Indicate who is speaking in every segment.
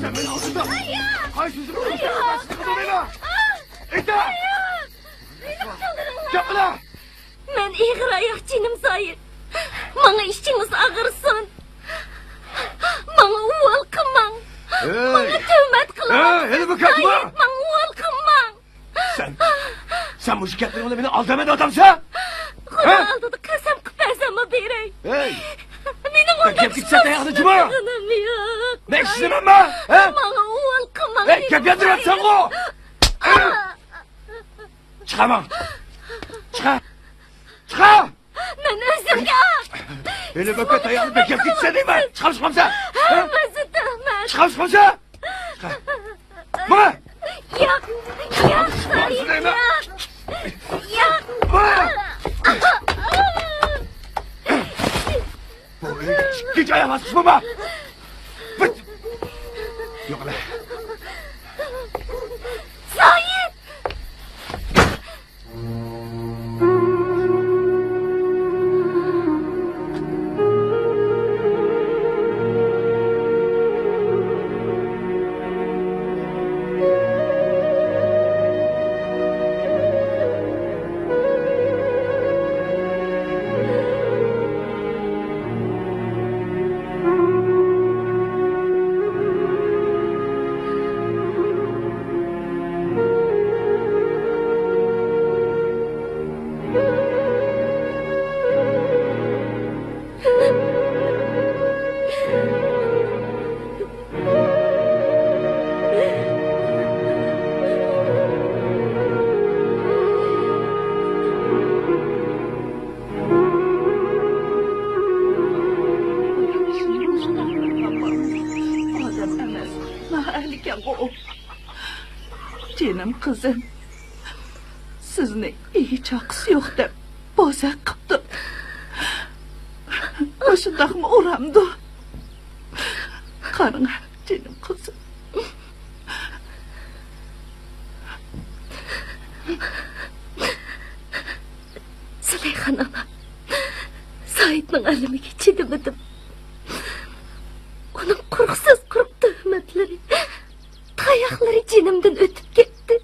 Speaker 1: Sen beni altında. Hay sözümü konuşturma. Sıkıldı beni. Ete. Yapma.
Speaker 2: Ben iğir ayak cinim zayır. Bana işiniz ağırsın. Bana uval kımang. Bana tövmet kılamam.
Speaker 1: Hele bu kaçma.
Speaker 2: Bana uval kımang.
Speaker 1: Sen bu şikayetlerimle beni aldamadı adamsa.
Speaker 2: Kuda aldı kasam küpezeme birey.
Speaker 1: Hey.
Speaker 2: Benim ondan
Speaker 1: Kep gitsen de yanıcıma.
Speaker 2: yok.
Speaker 1: Ne istemem ben?
Speaker 2: Bana uval kımang.
Speaker 1: Hey kep yandırım sen o. Çıkamam. Çıkar. Çıkar.
Speaker 2: Ben özümge.
Speaker 1: Hele bakın ayağını be kep gitsen değil mi? Çıkar çıkmam sen.
Speaker 2: Mesut Ahmet.
Speaker 1: Çıkar çıkmam sen. Çıkar. Bana.
Speaker 2: Yak. Yak. Yak.
Speaker 1: Bana. Git ayağıma sıçma bana. Fıt. Yok be.
Speaker 2: Zahir.
Speaker 3: Canım kızım, sizni hiç hakkısı yok deb bozak qıptı. Oşundaqmı uramdı. Qarın, canım kızım.
Speaker 2: Züleyxan ana, Said'nin alimiga chidimadim. Onun quruqsiz quruq tuhmatları, tayoqlari jinimdan o'tib ketdi.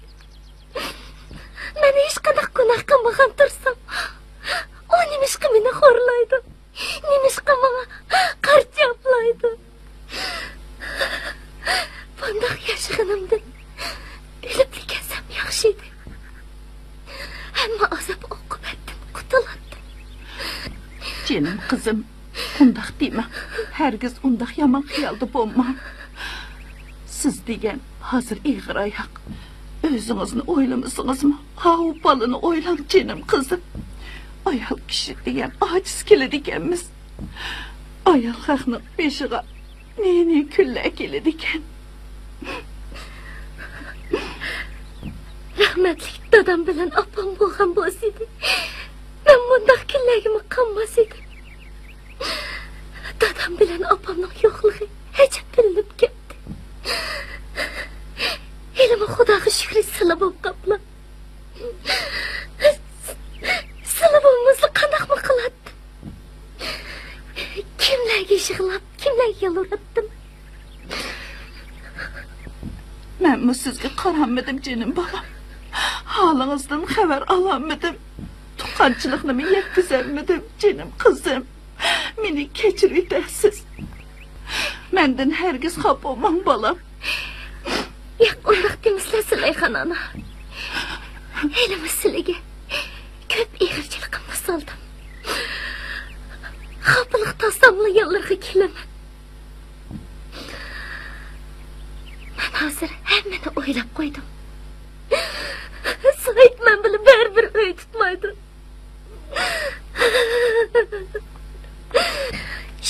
Speaker 2: Men hech qanday gunoh qilmagan tursam, o nimishqa meni xo'rlaydi, nimishqa menga qarz yoplaydi. Bundoq yashaganimdan o'lib ketsam yaxshi edi. Hamma azob oqibatdan qutulardim.
Speaker 3: Canım kızım, undaq deme. Hergiz undaq yaman xiyalda bo'lma. Siz degan hozir iğir ayak. Özünüzni oylamışsınızmı? Havu balını oylan canım kızım. Ayal kişi degan aciz kelir ekanmiz. Ayal haqni beshiga ne kunlar kelir ekan.
Speaker 2: Rahmetlik dadam bilan opam bo'lgan bo'lsaydi, men bundoq kunlarga qolmas edim. Dadam bilan opamning yo'qligi hech bilinib ketdi. Elime Xudoga shukr sila bo'lib qopla. Sila bo'lmasa qanaqmi qiladi? Kimlarga yig'lab, kimlarga yalvardim?
Speaker 3: Men bu sizga qaranmadim canım balam. Halingizdan xabar olamadim. Tuqqanchilikni yetkazolmadim canım kızım. Meni kechirib o'tasiz. Mendan hergiz xafa bo'lmang balam.
Speaker 2: Yo'q, undaq demisizlar Züleyxan ana. Elimi sizlarga ko'p ig'irchilikimni soldim. Xafalik taslamlaganlarga kelaman. Men hozir hammani o'ylab qo'ydim. Said men bilan baribir uy tutmaydi.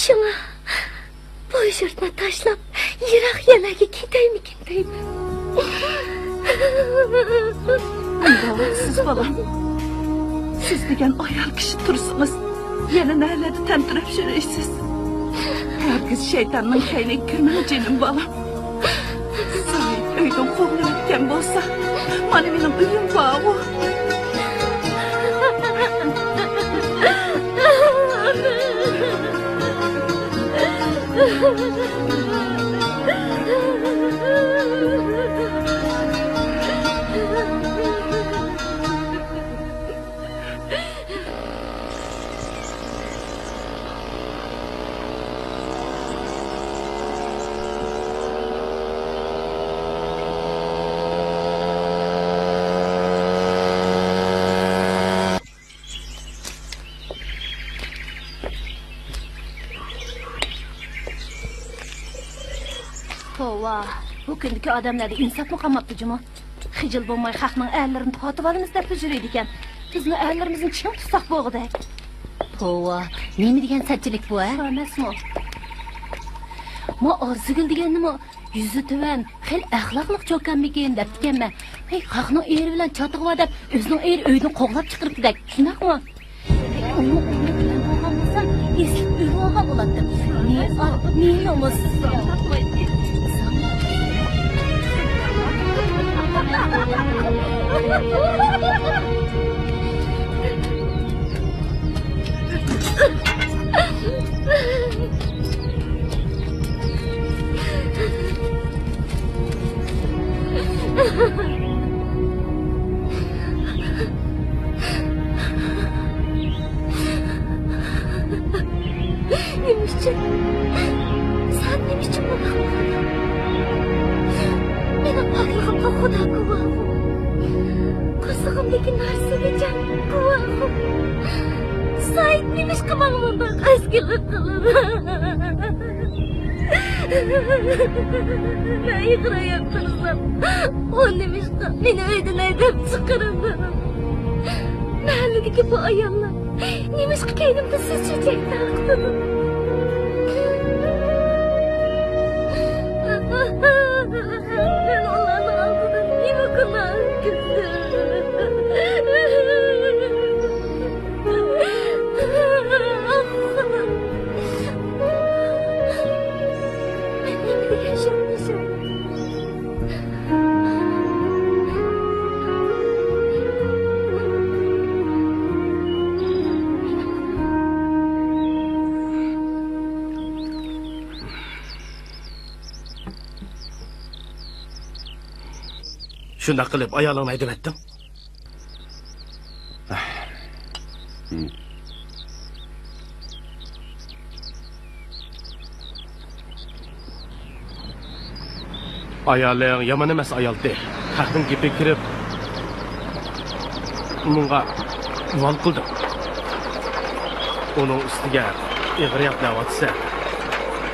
Speaker 2: Shuna bu yurtni tashlab yiroq yerlarga ketaymikin deyman.
Speaker 3: Siz balam. Siz degan ayol kishi tursangiz, yana nalarni tantirib yuraysiz. Hergiz shaytonning kayniga kirmang canım balam. Said uydan qovlayotgan bo'lsa, mana mening uyim bor.
Speaker 2: Tova, bu kundaki odamlarda insof mı qolmabdi juma? Xijil bo'lmay xalqning erlarini totib olamiz deb yuradi ekan. Bizni erlarimizni chim tutsak bo'g'day. Tova, nima degan satchilik bu, ha? Emasmi? Ma arzigil deganimi? Yüzü tüven, xel axloqliq cho'kanmikin deb ekanman. Hey, xalqning eri bilan chotiqva deb o'zining eri uydan qo'g'lab chiqiribdi-dak. Shundaqmi? Uni bilan bo'lgan bo'lsa, eslib uyga olgan bo'ladi. Ne nomus? Nimişçin? Sen nimişçin bana? Benim aklımda Xudo guvohim. Qizig'imdagi narsaga jan guvohim. Said nimish qilmoqman bak askilik qilib. Ben yig'rayaptirsam, o nimishqa meni uydan haydab chiqaradi. Mahalladagi bu ayollar nimishqa keynimda siz chechak taqdim. Ben onlarning oldida nima qilay?
Speaker 1: Shunday qilib ayolingni haydab etdim. Ayoling yomon emas ayol de. Haqning gapiga kirib, unga val qildim. Uning ustiga ig'riyat davatsa,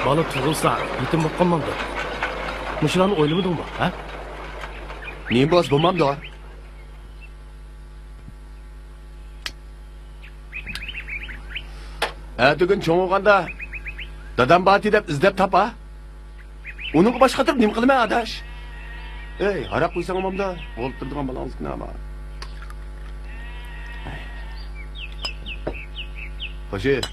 Speaker 1: bola tug'ilsa, yetim bo'lib qolmamdi. Mushlarni o'ylamadingmi, ha?
Speaker 4: Men boz bo'lmamdi. Bugun cho'ng'anda dadam bati deb izlab topa. Uning boshqa turib nima qilmay adash. Ey, haraq qo'ysang omamda, o'ltirdigan balangiz nima? Xo'sh.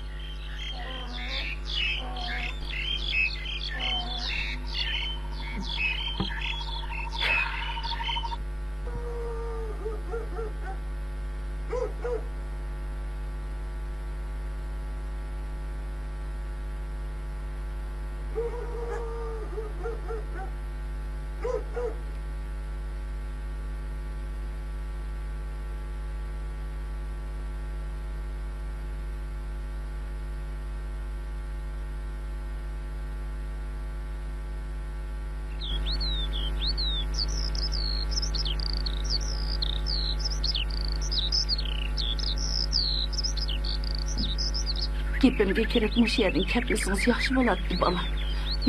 Speaker 3: Gepimga kirib mush yerdan ketmasiniz yaxshi bo'ladi bola.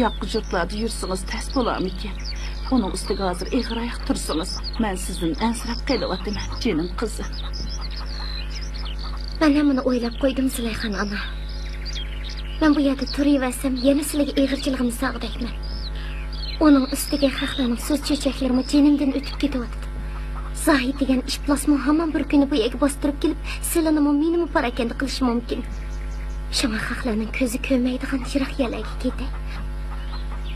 Speaker 3: Yoqqa yurtlarda yursangiz tas bo'larmikin? Uning ustiga hozir ig'royoq tursangiz, men sizdan ansirab qelyapman, jinim qizim.
Speaker 2: Ben hamını o'ylab qo'ydim Zulayxon ona. Ben bu yerda turaversam, yana sizlarga ig'irchiligimni sog'dayman. Uning ustiga xalqlarning so'z chechaklarimi jinimdan o'tib ketyapti. Zohid degan ishplasmo hamon bir kuni bu yerga bostirib kelib, sizlarni menimi parakanda qilishi mumkin. Şuna xalqlarning ko'zi ko'rmaydigan yiroq yerlarga ketay.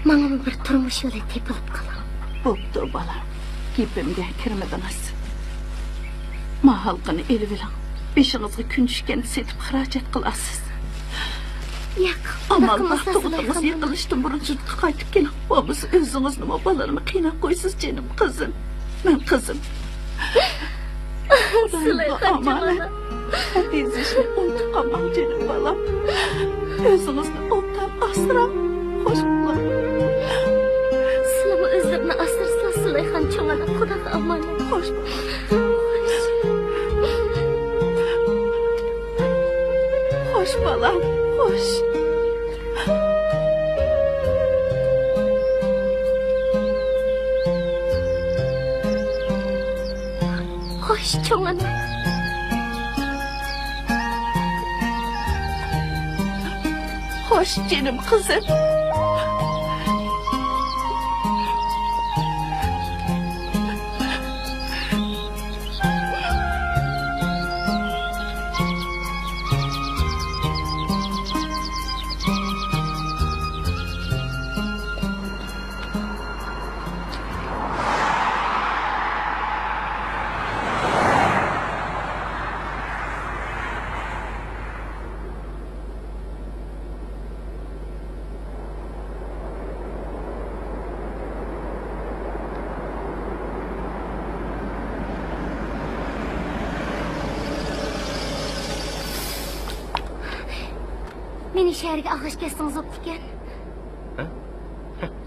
Speaker 2: Mana bir turmush yo'li tepilib qolam.
Speaker 3: Bo'pti bola. Gepimga kirmadingiz. Ma xalqini elib bilan beshingizga kun tushganda setib xarajat qilasiz.
Speaker 2: Yo'q,
Speaker 3: amal vaqtingiz yiqilishdan burun jiddiy qaytib keling. Bo'lmaz o'zingiz nima bolalarni qiynab qo'ysiz jinim qizim. Men qizim.
Speaker 2: Zulayxon janob.
Speaker 3: Azizishni unutib qolmang jinim bolam. O'zingizni obdan asrang. Xo'sh bo'ling.
Speaker 2: Sizlarni o'zlarini asraysizlar Zulayxon janob. Xudoga omonat.
Speaker 3: Xo'sh Xo'sh bolam, xo'sh.
Speaker 2: Hoş çoğun.
Speaker 3: Hoş canım kızım.
Speaker 2: Meni şehirge ağaç kestiniz op diken.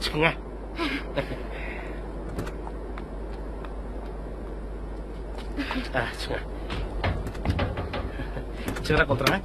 Speaker 1: Çıkın ha. Çıkın. Çıkırak otur ha.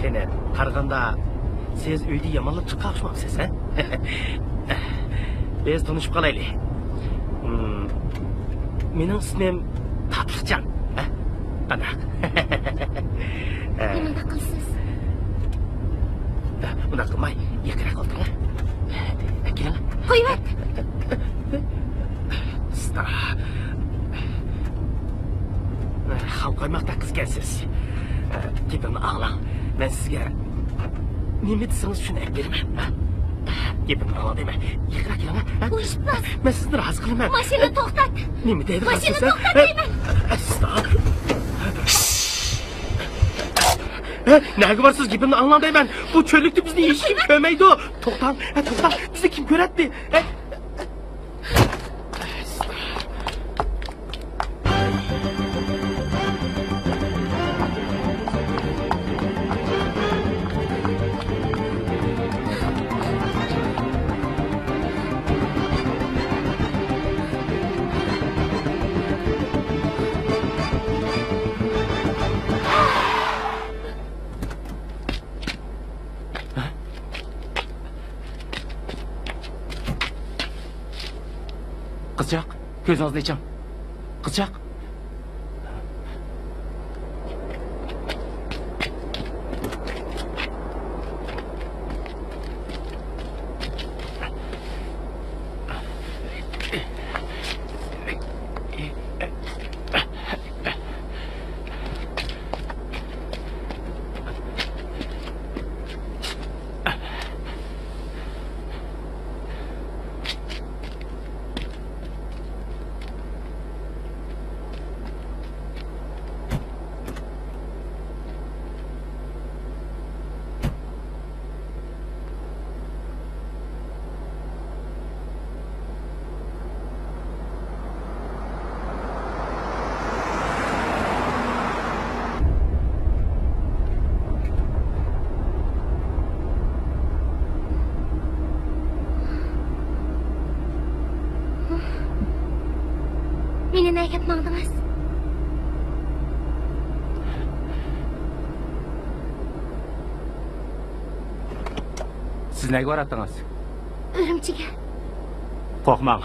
Speaker 1: Seni qaraganda siz uyda yomonlab chiqmoqchimisiz, ha? Biz tanishib qolaylik. Mening ismim Tatliqjon, ha? Qanaq?
Speaker 2: Nimaga qilsiz?
Speaker 1: Buni qilmay, yaqinroq o'tir, ha? Keling.
Speaker 2: Qo'yvat.
Speaker 1: Xalq qo'ymoqda qizgansiz. Gapimni anglang. Men sizga nima desangiz shuni aytib beraman, ha? Gapimni anglang deyman. Yaqinroq keling, ha?
Speaker 2: Qo'yishmas.
Speaker 1: Men sizni rozi qilaman.
Speaker 2: Mashina to'xtat.
Speaker 1: Nima deydi?
Speaker 2: Mashina to'xtat deyman. Nega
Speaker 1: borsiz? Gapimni anglang deyman. Bu cho'llikda bizni hech kim ko'rmaydi. To'xtang, to'xtang. Bizni kim ko'radi? Qizchaq, ko'zingizni oching. Qizchaq.
Speaker 2: Meni nega aytmadingiz?
Speaker 1: Siz nega boradingiz?
Speaker 2: Urumchiga.
Speaker 1: Qo'rqmang.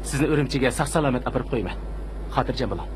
Speaker 1: Sizni Urumchiga sog'-salomat olib qo'yaman. Xotirjam bo'ling.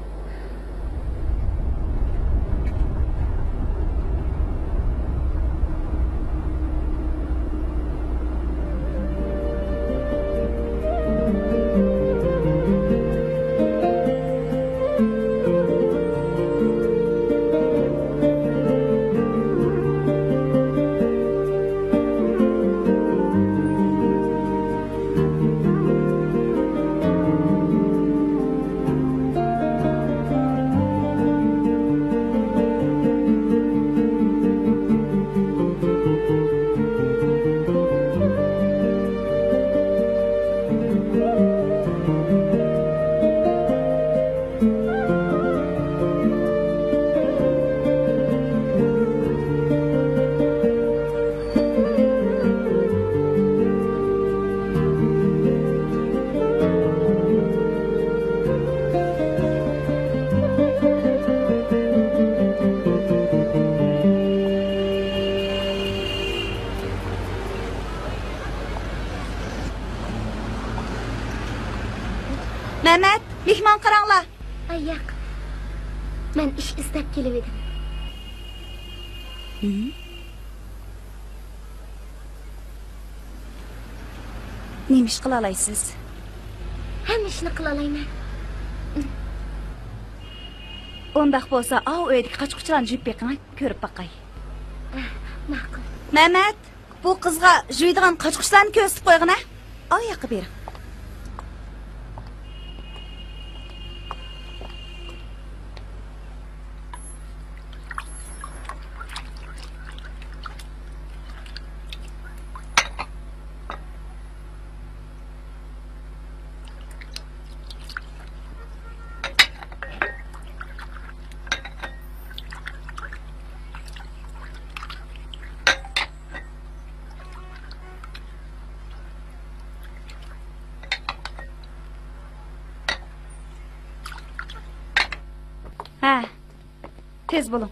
Speaker 5: Mehmet, mehmon qaranglar.
Speaker 2: Ay yo'q. Men ish istab kelib edim.
Speaker 5: Nima ish qila olasiz?
Speaker 2: Hamma ishni qila olaman.
Speaker 5: Undaq bo'lsa, uydagi qochquchlarni juyib beqing, ko'rib boqay.
Speaker 2: Ma'qul.
Speaker 5: Mehmet, bu qizga juydigan qochquchlarni ko'rsatib qo'yg'ina. Yoqqa bering. Tez bo'lin.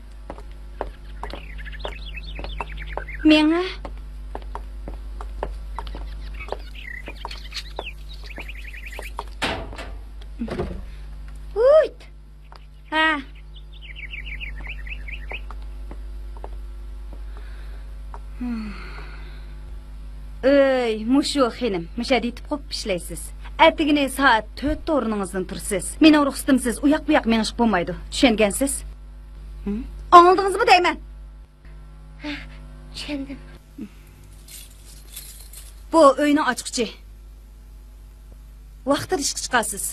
Speaker 5: Menga Uyt. Mushu xinim, mishadi yetib qo'yib ishlaysiz. Atigini soat 4 o'rningizdan tursiz. Mening ruxsatimsiz u yoq bu yoq mengishib bo'lmaydi. Tushungansiz? Anladingizmi deyman?
Speaker 2: Tushundim.
Speaker 5: Bu uyni ochqichi. Vaqtida ishga chiqasiz.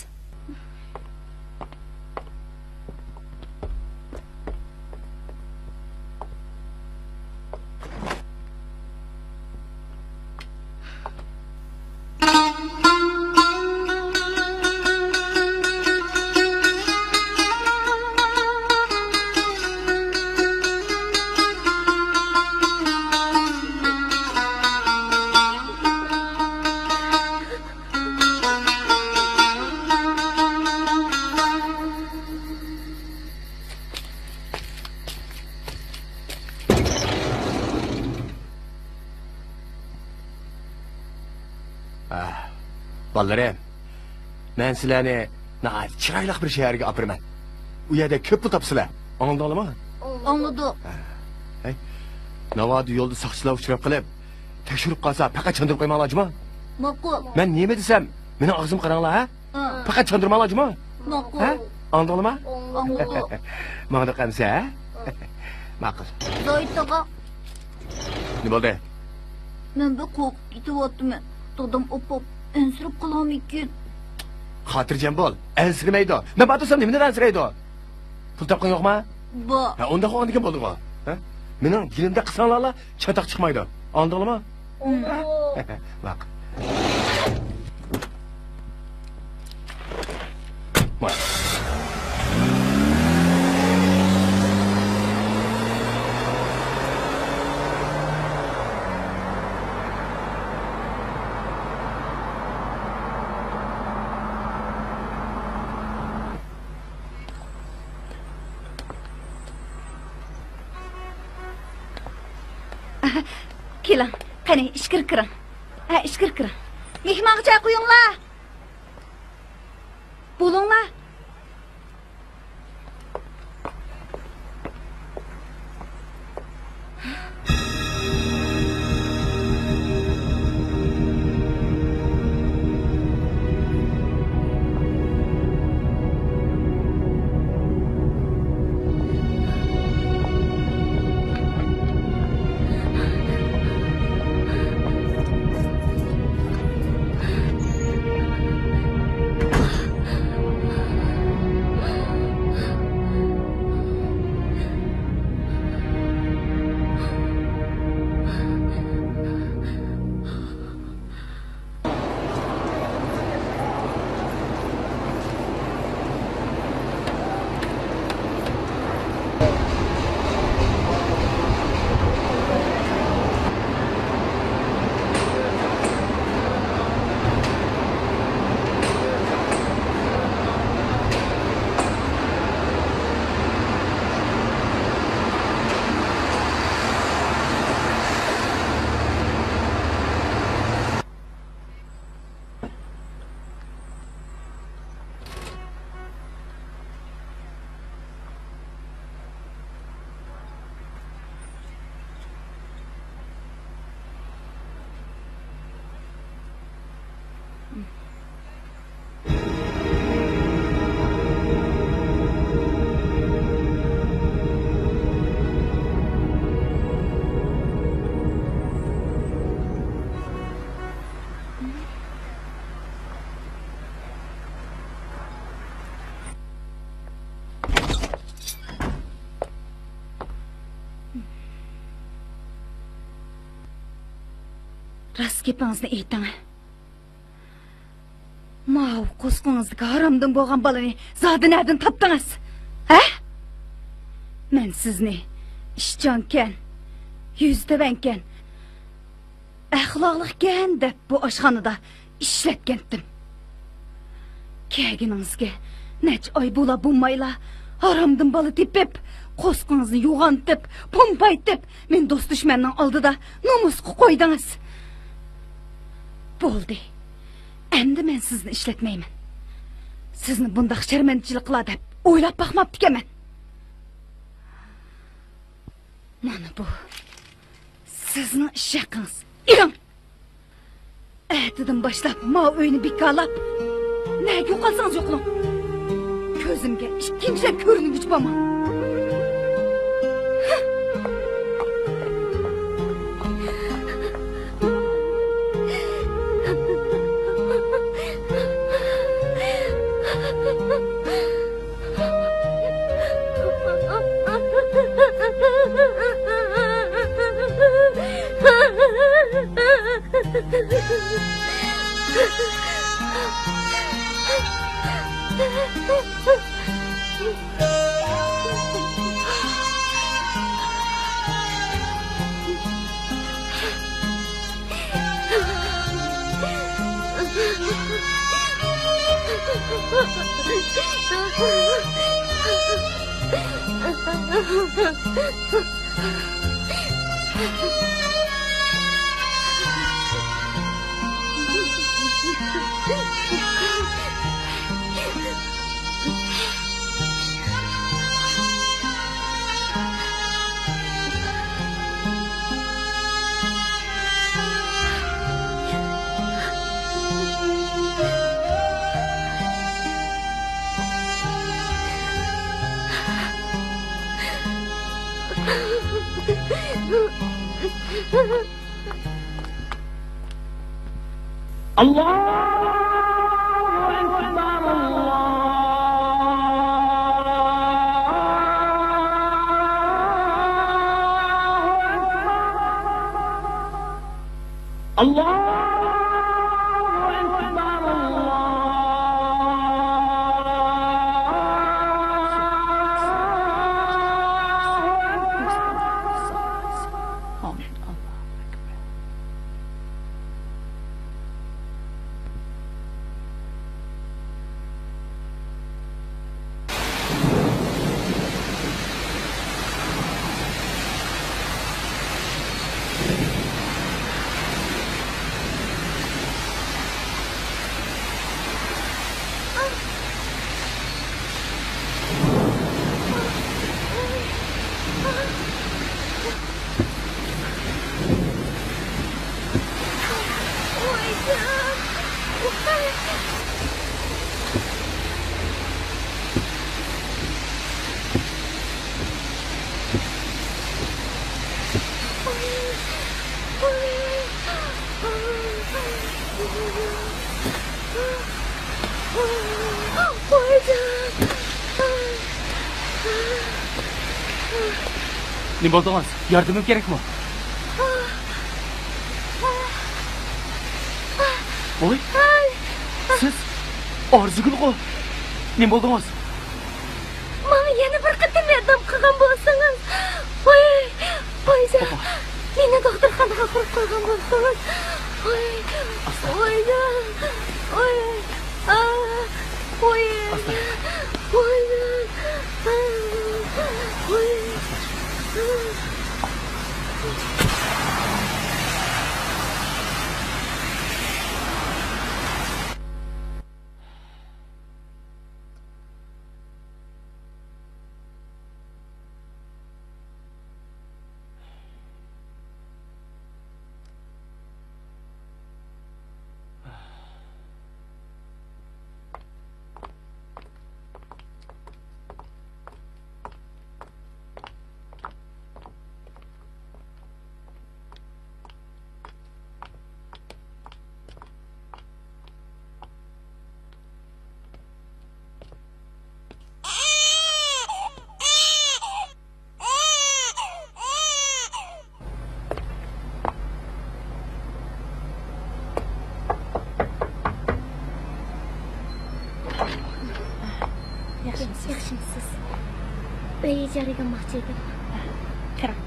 Speaker 4: Balalarım, ben sizlerni chiroyli bir shaharga olib beraman. U yerda ko'p pul topsizlar. Anladinglarmi?
Speaker 5: Anladım.
Speaker 4: Hey, navoda yo'lda soqchilar uchrab qilib, tekshirib qolsa faqat chandurib qo'ymoqlajmi?
Speaker 5: Ma'qul.
Speaker 4: Men nima desam, meni og'zim qaranglar, ha? Faqat chandurmoqlajmi?
Speaker 5: Ma'qul.
Speaker 4: Ha? Anladinglarmi?
Speaker 5: Anladım.
Speaker 4: Manga qamsa, ha? Ma'qul.
Speaker 5: Zoytaga
Speaker 4: Nima bo'ldi?
Speaker 5: men bir qo'rqib ketyaptim. Dadım opop ensirib qolammikin.
Speaker 4: Xotirjam bo'l. Ansirmaydi. Men batasam nimadan ansiraydi? Pul topgan yo'qmi?
Speaker 5: Bu.
Speaker 4: Ha, unda qo'yadigan bo'ldi-ku. Ha? Mening dilimda qilsanglar, chatoq chiqmaydi. Anladinglarmi? Bak. Bak.
Speaker 5: Keling, qani ishkir kiring. Ishkir kiring. Mehmonga choy qo'yinglar. Bo'linglar. Rast gepingizni ayting. Mau qo'sqingizdagi haromdan bo'lgan balani zodi nerdan topdingiz? Ha? Men sizni ishchankan, yuztavankan, axloqliqkan deb bu oshxonada ishlatgandim. Kelginingizga nech oy bo'la bo'lmayla haromdan bola tepib, qo'sqingizni yo'g'antib, pompaytib, men do'st dushmanning oldida nomusga qo'ydingiz. Bo'ldi. Endi men sizni ishlatmayman. Sizni bundaq sharmandachilik qiladi deb o'ylab baxmabdi ekanman. Mana bu sizning ish haqingiz. Iring. Ertadan boshlab ma uyni bekalab, nega yo'qolsangiz yo'qling. Ko'zimga ikkinchilab ko'ringuchi bo'lmang.
Speaker 1: Ne buldunuz? Yardımım gerek mi? Oy, siz Arzugul o. Ne buldunuz?
Speaker 2: Bana yeni bir kıtım yardım kılgan bolsanız. Oyca, beni doktorxonaga qo'yib qo'ygan bo'lsangiz. Oyca, Yaxshimisiz? Uy ijaraga olmoqchi edim.
Speaker 3: Kiring.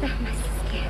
Speaker 2: Rahmat sizga.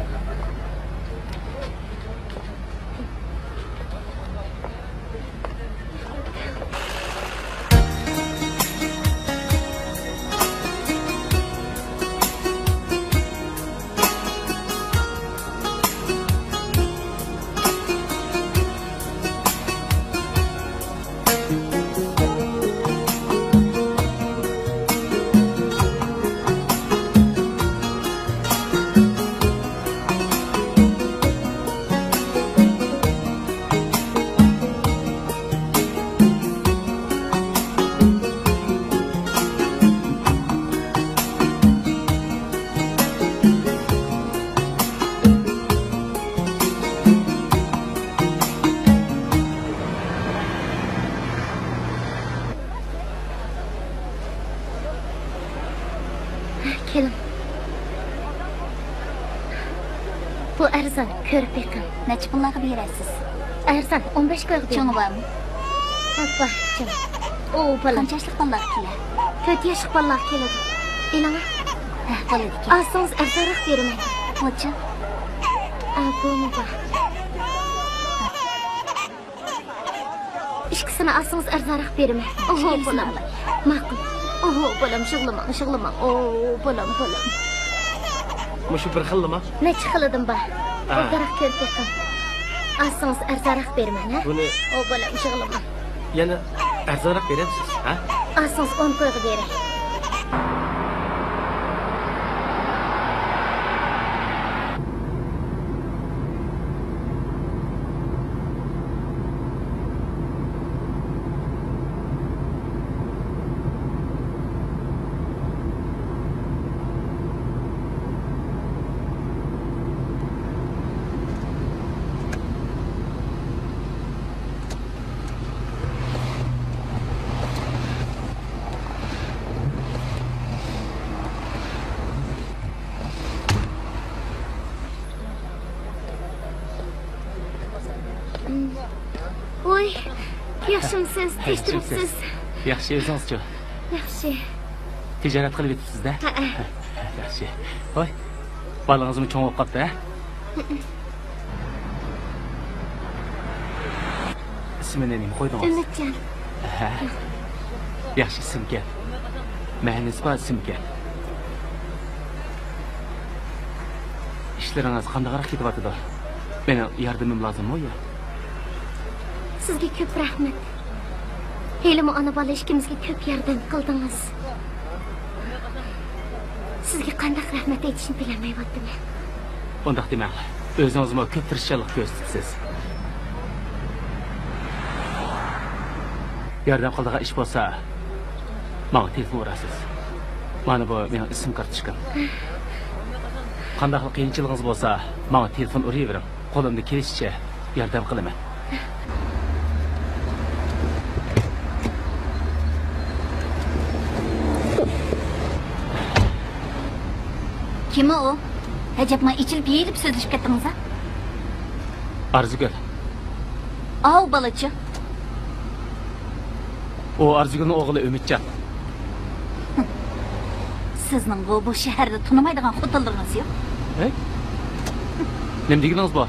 Speaker 2: Keling. Bu arzon, ko'rib beqing.
Speaker 6: Necha pullarga berasiz?
Speaker 2: Arzon 15 qo'yib bering.
Speaker 6: Cho'ngi bormi?
Speaker 2: Bor, cho'ng. O, bolam.
Speaker 6: Qancha yoshlik bolalar kelar?
Speaker 2: 4 yoshlik bolalar keladi. Ilanga,
Speaker 6: Bo'ladi ekan.
Speaker 2: olsangiz arzonroq beraman.
Speaker 6: Necha?
Speaker 2: Buni bor. Ikkisini olsangiz arzonroq beraman. Oho, bolam. Ma'qul. Oho, bolam, shug'lamang. Bolam.
Speaker 1: Mushu bir xillimi?
Speaker 2: Necha xilidim bor. Arzonroq ko'rib beqing. Olsangiz arzonroq beraman, ha?
Speaker 1: Buni
Speaker 2: Bolam, shug'lamang.
Speaker 1: yana arzonroq berasiz, ha?
Speaker 2: Olsangiz 10 qo'yib beray. Voy, yaxshimisiz? Tekshiribsiz?
Speaker 1: Yaxshi, o'zingizchi?
Speaker 2: Yaxshi.
Speaker 1: Tijorat qilib yetibsiz-da?
Speaker 2: Ha.
Speaker 1: Yaxshi. Voy, balangizmi cho'ng bo'lib qoldi, ha? Ismini nima qo'ydingiz?
Speaker 2: Umidjon.
Speaker 1: Ha. Yaxshi ismga. Ma'nisi bor ismga. İşlaringiz qandayroq ketyapti? Meni yordamim lozimmi yo?
Speaker 2: Sizga ko'p rahmat. Helimi ona bola ishimizga ko'p yordam qildingiz. Sizga qanday rahmat aytishni bilmayapman.
Speaker 1: Undaq demang. O'zingizmi ko'p tirishchilik ko'rsatibsiz. Yordam qiladigan ish bo'lsa, menga telefon urasiz. Mana bu mening ism kartochkam. Qanday qiyinchiligingiz bo'lsa, menga telefon urayvering. Qo'limda kelishicha yordam qilaman.
Speaker 6: Kim o? Acaba içilip yeyilip sözleşip gettiniz ha?
Speaker 1: Arzugul.
Speaker 6: Av balıcı.
Speaker 1: O Arzugulning o'g'li Umidjon.
Speaker 6: Sizning bu şehirde tanımaydigan xotinlarınız yok.
Speaker 1: Hey? Nima deganingiz bu?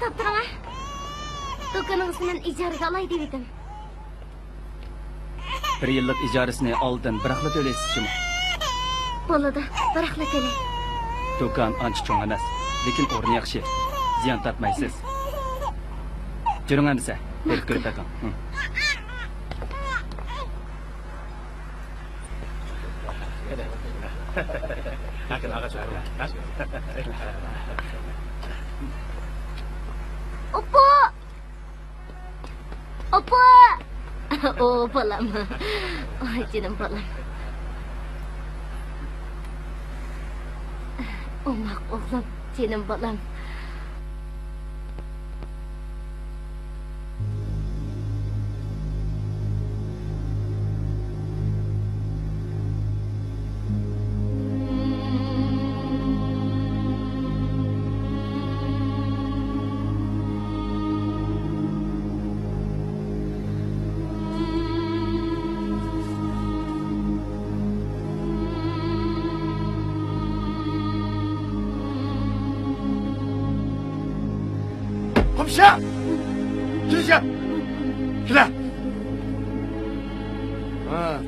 Speaker 2: toptiring ha. Do'koningizni men ijaraga olay dedim.
Speaker 7: 1 yillik ijarasini oldin biraqla to'laysizmi?
Speaker 2: Bo'ladi, biraqla kelay.
Speaker 7: Do'kon ancha cho'ng emas, lekin o'rni yaxshi. Ziyon tortmaysiz. Juring amsa, berib ko'rib baking.
Speaker 2: Opa! Opa! Oh, bolam. Ay, canım bolam. Omak oğlum, canım bolam.
Speaker 4: Komşu! Geleceğim! Gel! Ha?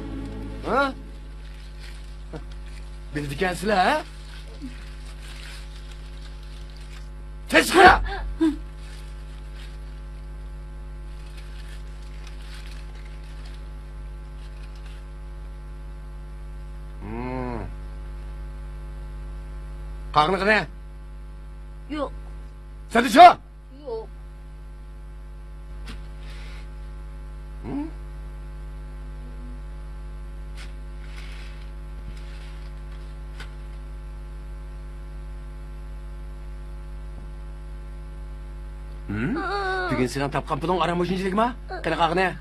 Speaker 4: Ha? Beni dikensile ha? Teşkil! Qarni qana?
Speaker 2: Yo'q.
Speaker 4: Sen de şu!
Speaker 2: Yo'q.
Speaker 4: Bugün senin tapkan pulun aramışıncılık mı? Qana qaqni?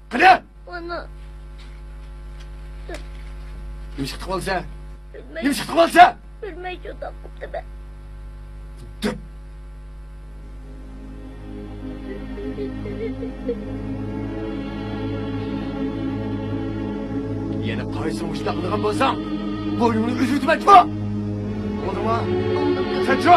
Speaker 4: Qana!
Speaker 2: Onu
Speaker 4: Nima chiqib qolsa?
Speaker 2: bilmay,
Speaker 4: Nima chiqib qolsa?
Speaker 2: bilmay juda qopti be.
Speaker 4: Dib. Yana qaysi mushtlaq qilgan bo'lsang, bo'yningni uzitib aytma. Bo'ldimi? Sen chu!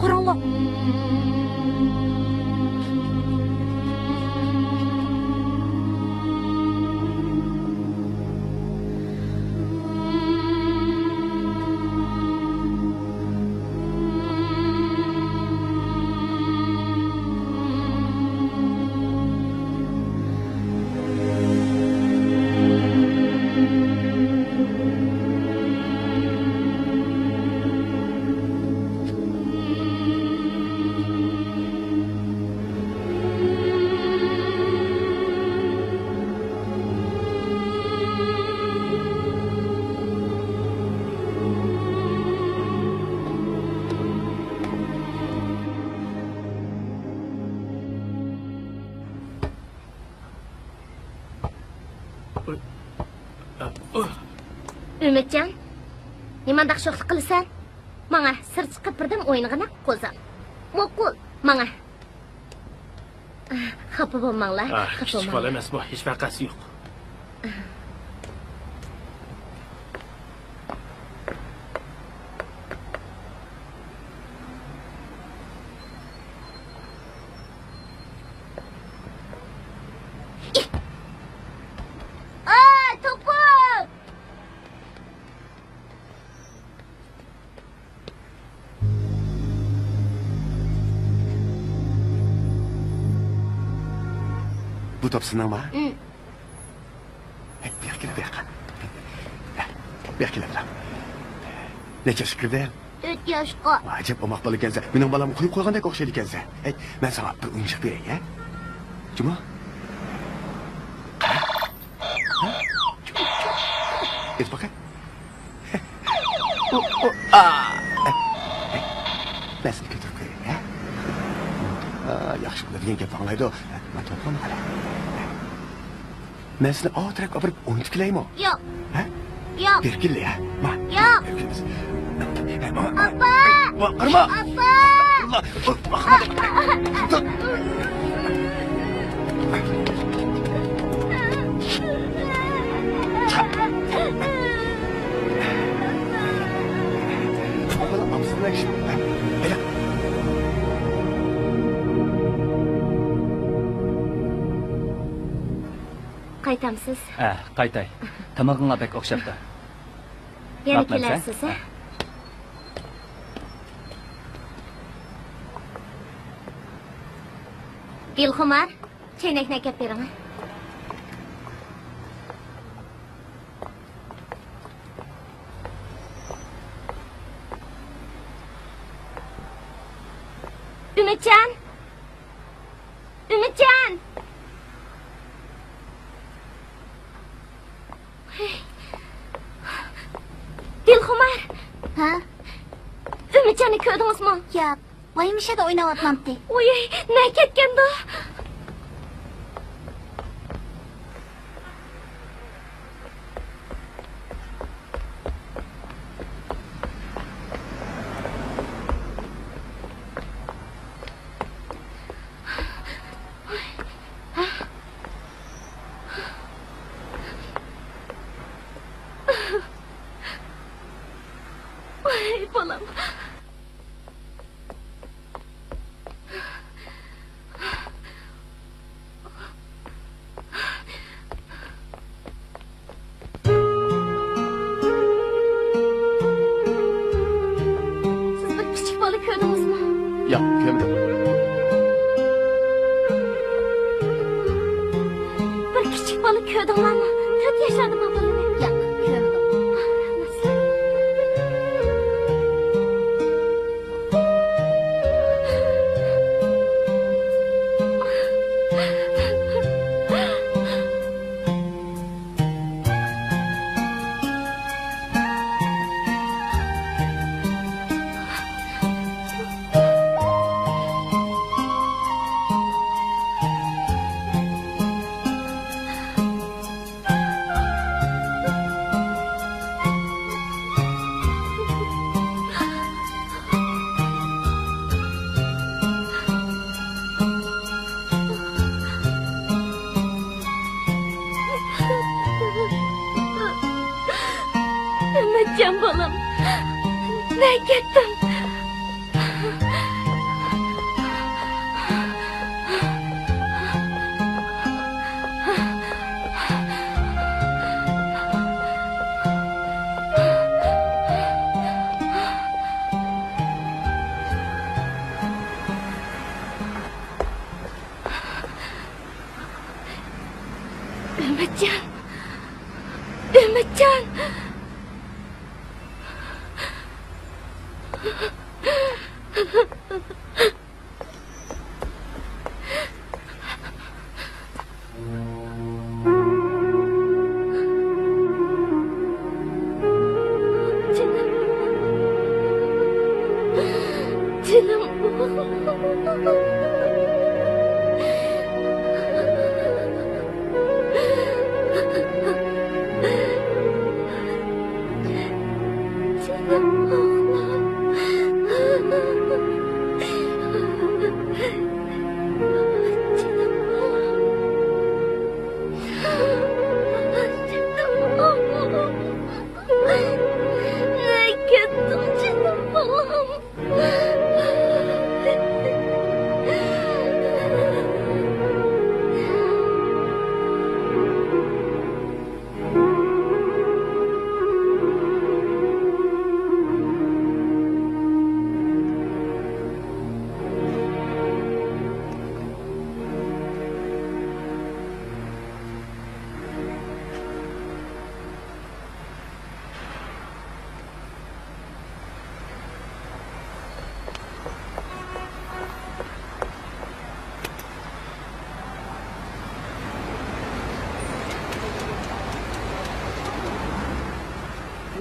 Speaker 2: Qaranlıq. Ümitcan, nimandaq sho'xlik qilasan? Menga sir chiqib birdan o'yinig'ini qo'zam. Mo'qul, menga. Xafa bo'lmanglar.
Speaker 1: Kichik bola emas bu, hech vaqasi yo'q.
Speaker 2: To'pib!
Speaker 4: Bu top sinama? Bekle biram. Necha şükürde?
Speaker 2: 4 yoshga.
Speaker 4: Acaba o maqbal ekansa, mening balam qo'yib qo'ygandek o'xshaydi ekansa. Men sana bir o'yinchoq beray, ha? Juma? Et bakın. Ben seni götürüp koyayım, ha? Yaxshi bo'ladigan gap anglaydi. Men to'pim hali. Men seni otirak olib o'yin tiklaymi?
Speaker 2: Yo'q.
Speaker 4: Ha?
Speaker 2: Yo'q.
Speaker 4: Berkilla, ha? Ma.
Speaker 2: Yo'q.
Speaker 4: Appa! Qirma!
Speaker 2: Appa! Qaytamsiz?
Speaker 7: Qaytay. Tamog'ingga bek o'xshabdi.
Speaker 2: Yana kelarsiz, ha? Dilxumar, chaynakni akab bering. Ümitcan! Ümitcan! Dilxumar!
Speaker 6: Ha?
Speaker 2: Ümitcanni ko'rdingizmi?
Speaker 6: Yo'q. Voymishada o'ynayapmabdi.
Speaker 2: Oy, ne ketganda? Ay, balam. Siz bir küçük balık gördünüz mü?
Speaker 4: Ya, görmedim.
Speaker 2: Bir küçük balık gördünüz mü? 4 yaşlarında babalarım.
Speaker 6: Yo'q, ko'rdim.
Speaker 2: Nasıl? Ümitcan balam. Ne gittim? Ümitcan. Ümitcan. Canım.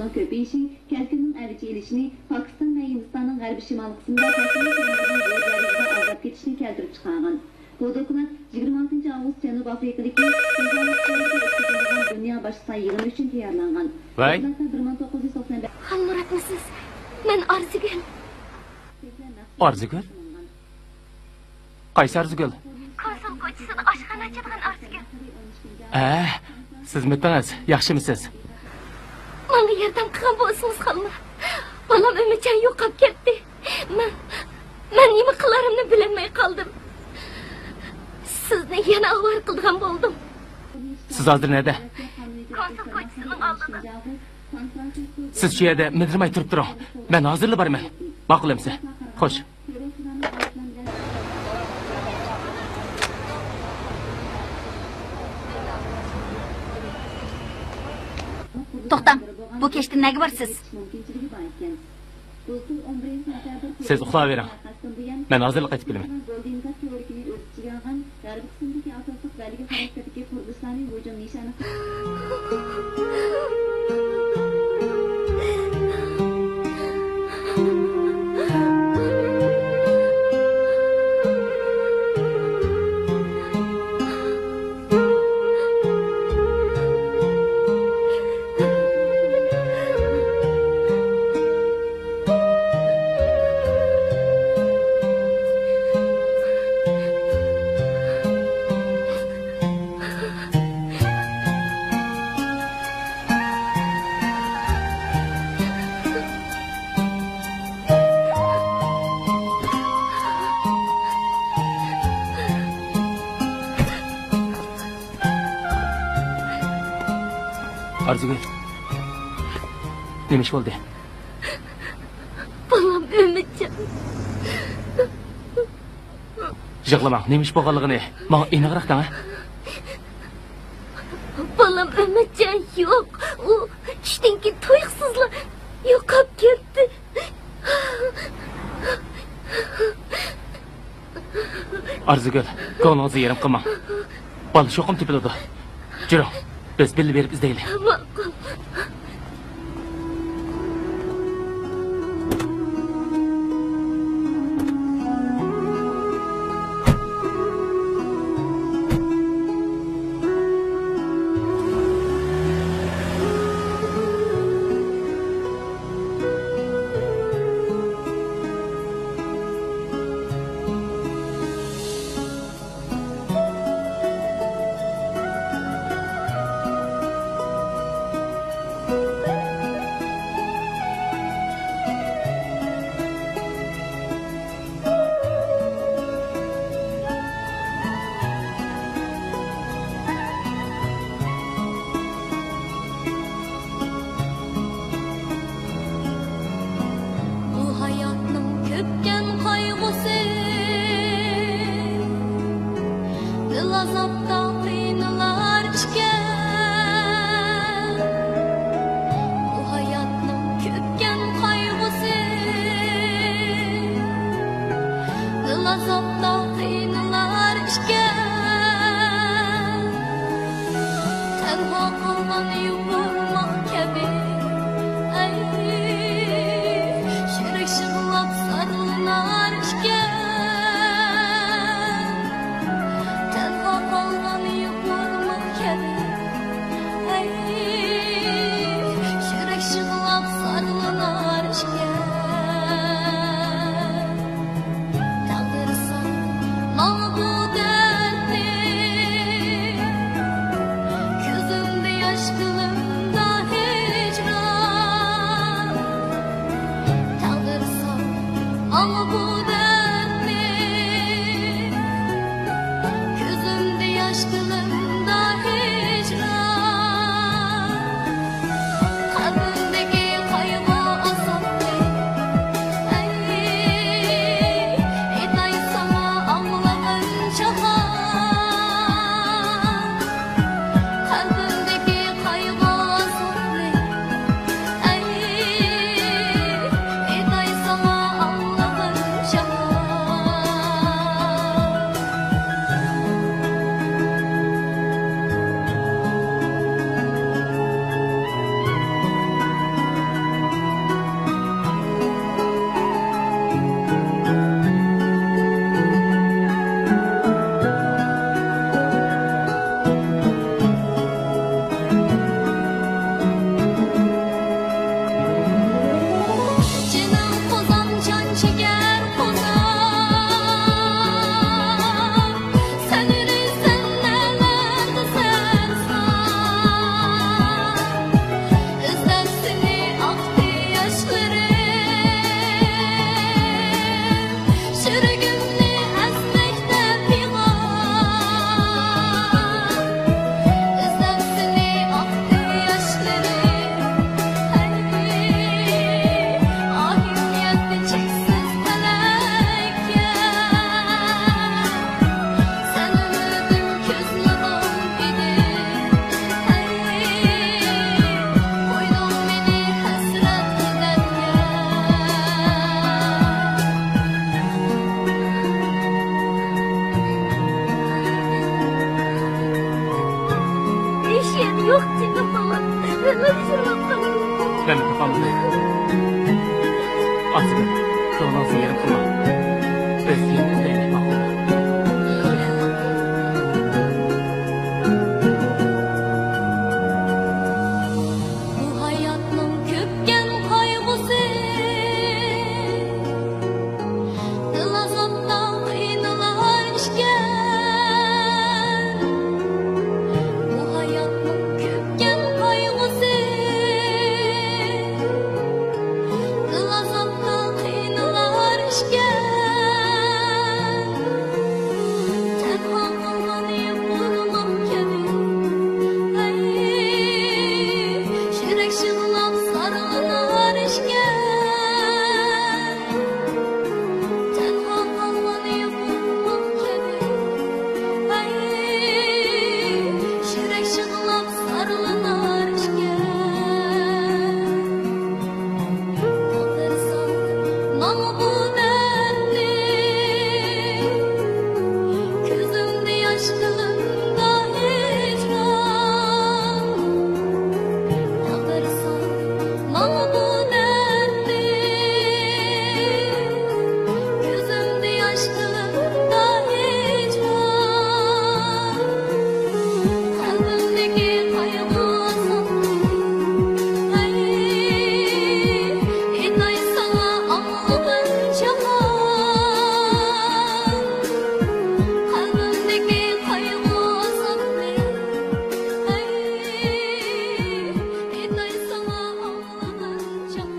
Speaker 8: miqdorının köpeyişi, Kerkünün əvci ilişini, Pakistan və Hindistanın qərbi şimal qismində təsmin edilən yerlərimizdə azab ketişini keltirib çıxarğan. Bu dokument 26 Ağustos Cənub Afrikadakı dünya başçısı yığını üçün tayarlanğan.
Speaker 1: Vay.
Speaker 8: 1995
Speaker 2: Halmurat mısınız? Ben Arzigül.
Speaker 1: Arzigül? Qaysi Arzigül?
Speaker 2: Konsul koçisini aşxana açadigan Arzigül.
Speaker 1: Siz mitdiniz, yaxshimisiz?
Speaker 2: Bana yardım qilgan bo'lsangiz Halmurat. Balam Ümitcan yo'qolib ketdi. Men nima qilarimni bilolmay qoldim. Sizni yana avvar qilgan bo'ldim.
Speaker 1: Siz hozir nerede?
Speaker 2: Konsul koçisinin oldida.
Speaker 1: Siz shu yerda midirmay turib turing. Men hozirli borman. Ma'qul emsa. Xo'sh.
Speaker 6: To'xtam, bu kechda nega borsiz?
Speaker 1: Siz uxlayvering. Men hozirlik qaytib kelaman. Arzigül. Nima ish bo'ldi?
Speaker 2: Balam Ümitcan.
Speaker 1: Yig'lamang, nima ish bo'lganligini menga aniqroq dang.
Speaker 2: Balam Ümitcan yo'q. U tushdan keyin tuyuqsizla yo'qolib ketdi.
Speaker 1: Arzigül, ko'nglingizni yerim qilmang. Bola shoqim tepiladi. Juring, biz birga berib izlaylik.
Speaker 2: Ma'qul. Gözümde Yok canım baba. Nima ishroq qildim?
Speaker 1: Ben de kafamı. Azgın. Doğulansa yarım kılma. Özgürlüğünü izleyelim bakma.
Speaker 2: Bu hayatның köpken kaygısı Dil azaptan kıyınlar işken Bu hayatның köpken kaygısı Dil azaptan kıyınlar işken Tenha kalmanı bulmam kebi Ay Şirek şıgılap sarılar işken Tenha kalmanı bulmam kebi Ay Şirek şıgılap sarılar işken Kaldırsam bana bu dertli Gözümde yaş kılımda hicran Kaldırsam bana bu dertli Gözümde yaş kılımda hicran Kalbimdeki kaygı azaplı Ay İnay sana anlamın çakan Kalbimdeki kaygı azaplı Ay İnay sana anlamın çakan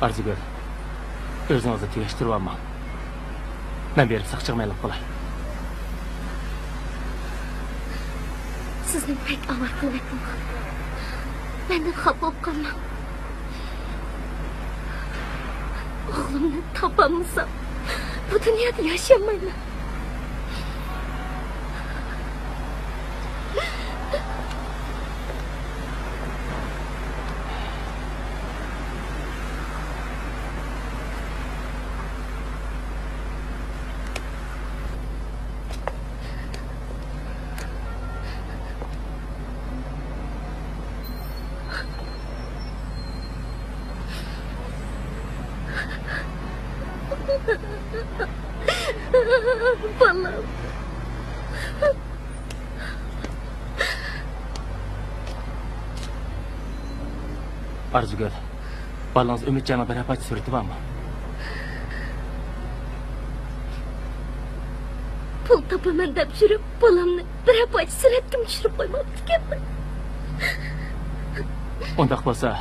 Speaker 1: Arzigöl. Özünüzü tüyeştirip alma. Ben berip sakçıqmaylık bolay.
Speaker 2: Sizning pek avar qilmayapman. Mendan xafa bo'lib qolmang. O'g'limni topolmasam, bu dunyoda yashamayman. Balam.
Speaker 1: Arzigöl. Balаңыз Үмітжанның bir апат суреті бар ма?
Speaker 2: Pul topaman deb жүріп, balamni bir apat suratga tushirib qo'ymabdi ekanman.
Speaker 1: Ondaq bo'lsa,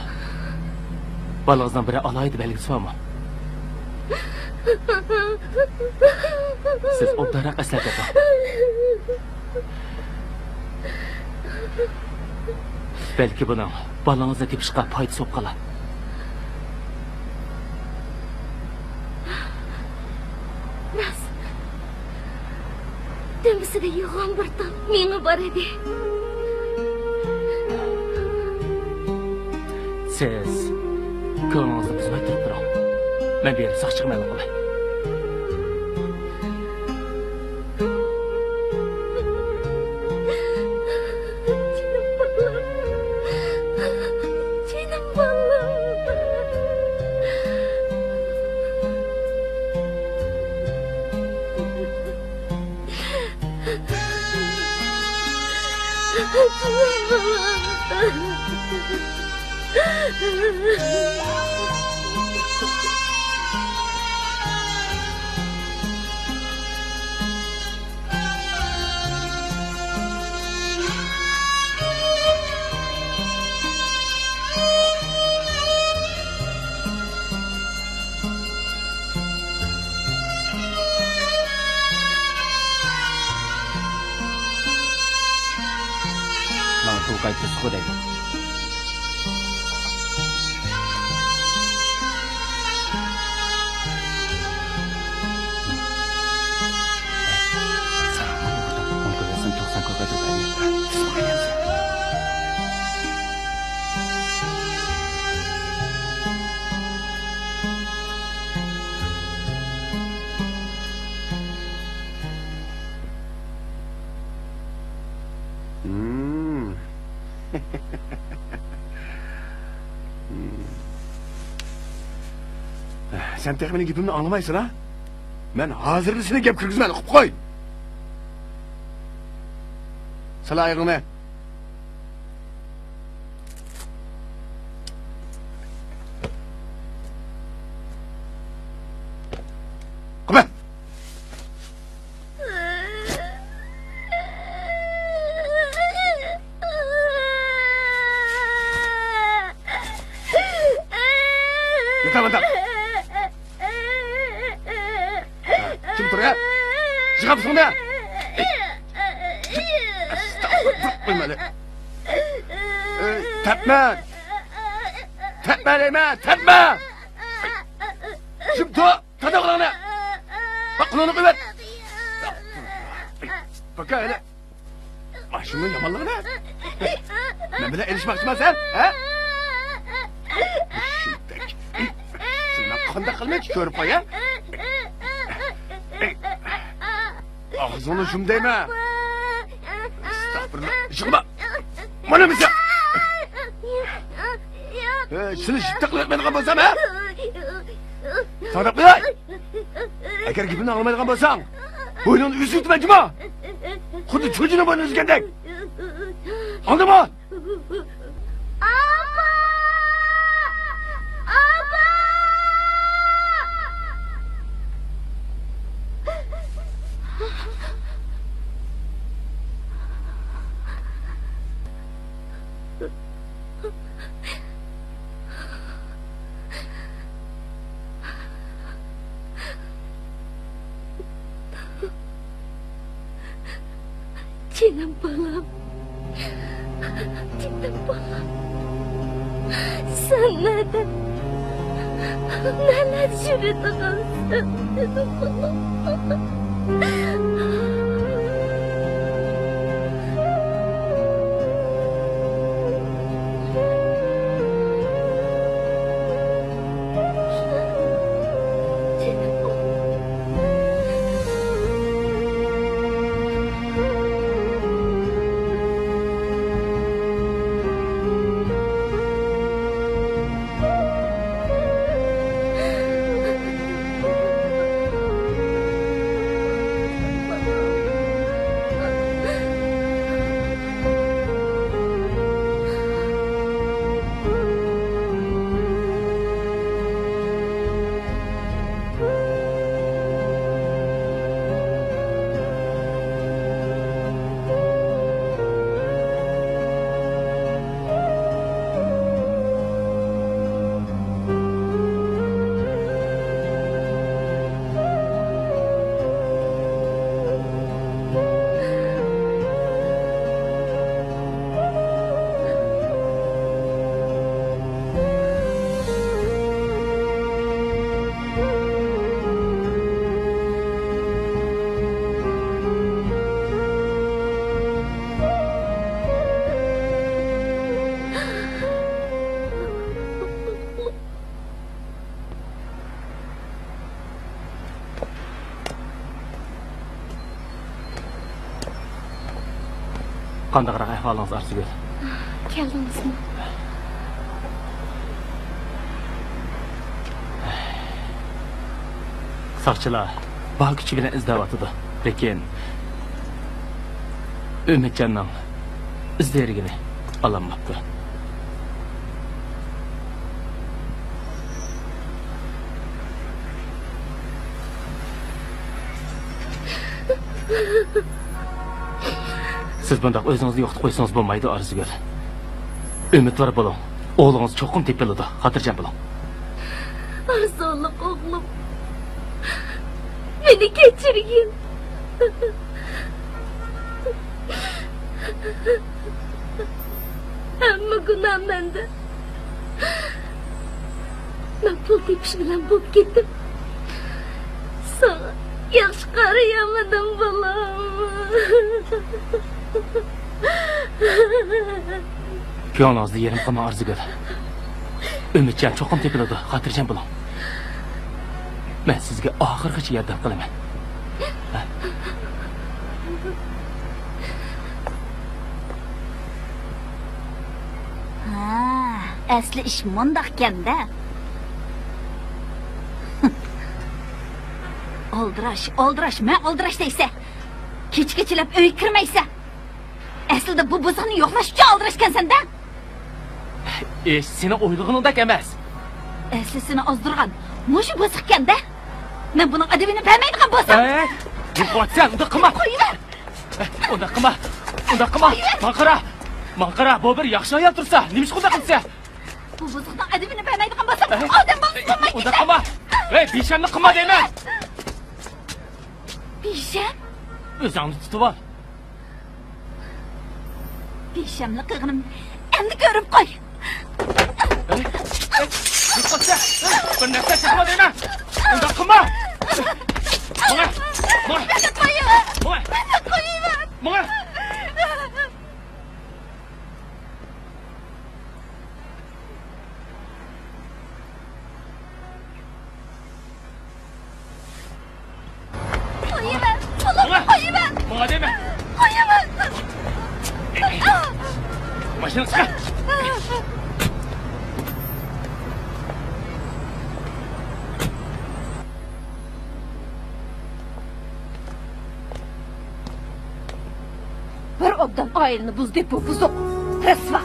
Speaker 1: balаңызdan biri alaydı belgisi var mı?
Speaker 7: Siz obdara eslatib bor. Belki buning balangizni tepishga foydasi bo'lib qolar.
Speaker 2: Ras. Demisida yo'g'on bir tom menga bor edi.
Speaker 7: Siz ko'nglingizni buzmay turib turing. Men bir saq chiqmay qolay. Qaytib qo'ydi.
Speaker 4: Sen tek benim gipimni anlamaysan ha? Ben hazırlısını gep kırgızman, okup koy. Sala ayağını. Kopar. Tamam. Kim dur ya? Çıkap sonra ya. Estağfurullah. Tepme. Tepme deme, tepme. Şimdi tada kulağına. Bak kulağını kıvvet. Bak öyle. Başımın yamanlığına. Ben bile erişmek istemez sen. He? Şimdiki. Sen kanda kalmaya ki körüp ya. Ağzını şum değme. Estağfurullah. Çıkma. Bana mısın? Seni şiddetle etmediğin bolsam ha? Sana kıyay. Eğer gibini anlamadığın bolsan, boynunu üzültme cuma. Kudu çocuğunu boynunu üzgendek. Anladın mı?
Speaker 2: Canım balam. Canım balam. Sen neden? Neler yürüdün sen? Canım balam.
Speaker 7: Qandaqroq ahvolingiz Arzigul?
Speaker 2: Keldingizmi?
Speaker 7: Saqchilar bor kuchi bilan izlayotdi. Lekin Ümitcanning izlerigini alamaptı. Siz bundaq o'zingizni yo'qitib qo'ysangiz bo'lmaydi, Arzigul. Umidvor bo'ling. O'g'lingiz cho'qim tepiladi. Xotirjam bo'ling.
Speaker 2: Arzonliq o'g'lim. Meni kechirgin. Hamma gunoh menda. Men pul tepish bilan bo'lib ketdim. Sana yaxshi qarayamadim bolam.
Speaker 7: Ko'nglingizni yerim qilma, Arzigul. Umidjon cho'qim tepiladi. Xotirjam bo'ling. Men sizga oxirgacha yordam qilaman.
Speaker 6: Asli ish mundaqkanda. Oldirash, men oldirash deysa. Kechgacha uy kirmaysa. Aslida bu buzani yo'qlash uchun oldirashkansan-da.
Speaker 7: Seni o'ylig'iningdek emas.
Speaker 6: Asli seni ozdirgan. Mushu bosiqqanda. Men buning adabini bilmaydigan bo'lsam.
Speaker 7: Yo'qotsan, unda qilma.
Speaker 6: Qo'yinglar.
Speaker 7: Unda qilma. Manqara, bu bir yaxshi ayol tursa, nima ish qilsa?
Speaker 6: Bu buziqning adabini bilmaydigan bo'lsam, odam bo'lmaydi.
Speaker 7: Unda qilma. Beshamni qilma deyman.
Speaker 6: Besham?
Speaker 7: O'zingni tutib ol.
Speaker 6: Beshamni qilganim endi ko'rib qo'y.
Speaker 7: Yo'qotsa, bir narsa qilma deyman. Unda qilma. Mo'y. Madem Başını çıkar.
Speaker 6: Bir obdan ailini buz deb bu buzuq. Rasva.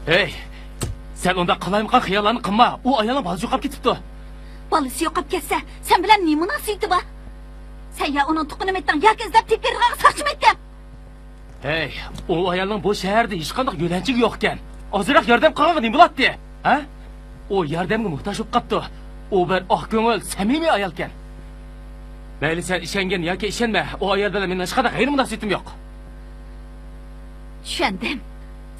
Speaker 7: Hey, sen onda qalaymiqan xiyollarni qilma. U ayolning bolasi yo'qolib ketibdi.
Speaker 6: Bolasi yo'qolib ketsa, sen bilan nima munosabati bor? Sen ya uning tuqunini etding, yoki izlab tepkirg'a saqchim etding.
Speaker 7: Hey, u ayolning bu shaharda hech qanday yo'lanchigi yo'q ekan. Ozroq yordam qilgan nima bo'ladi? Ha? U yordamga muhtoj bo'lib qopti. U bir oq ko'ngil, samimiy ayol ekan. Mayli sen ishongan yoki ishonma, u ayol bilan mening hech qanday g'ayri munosabatim yo'q.
Speaker 6: Tushundim.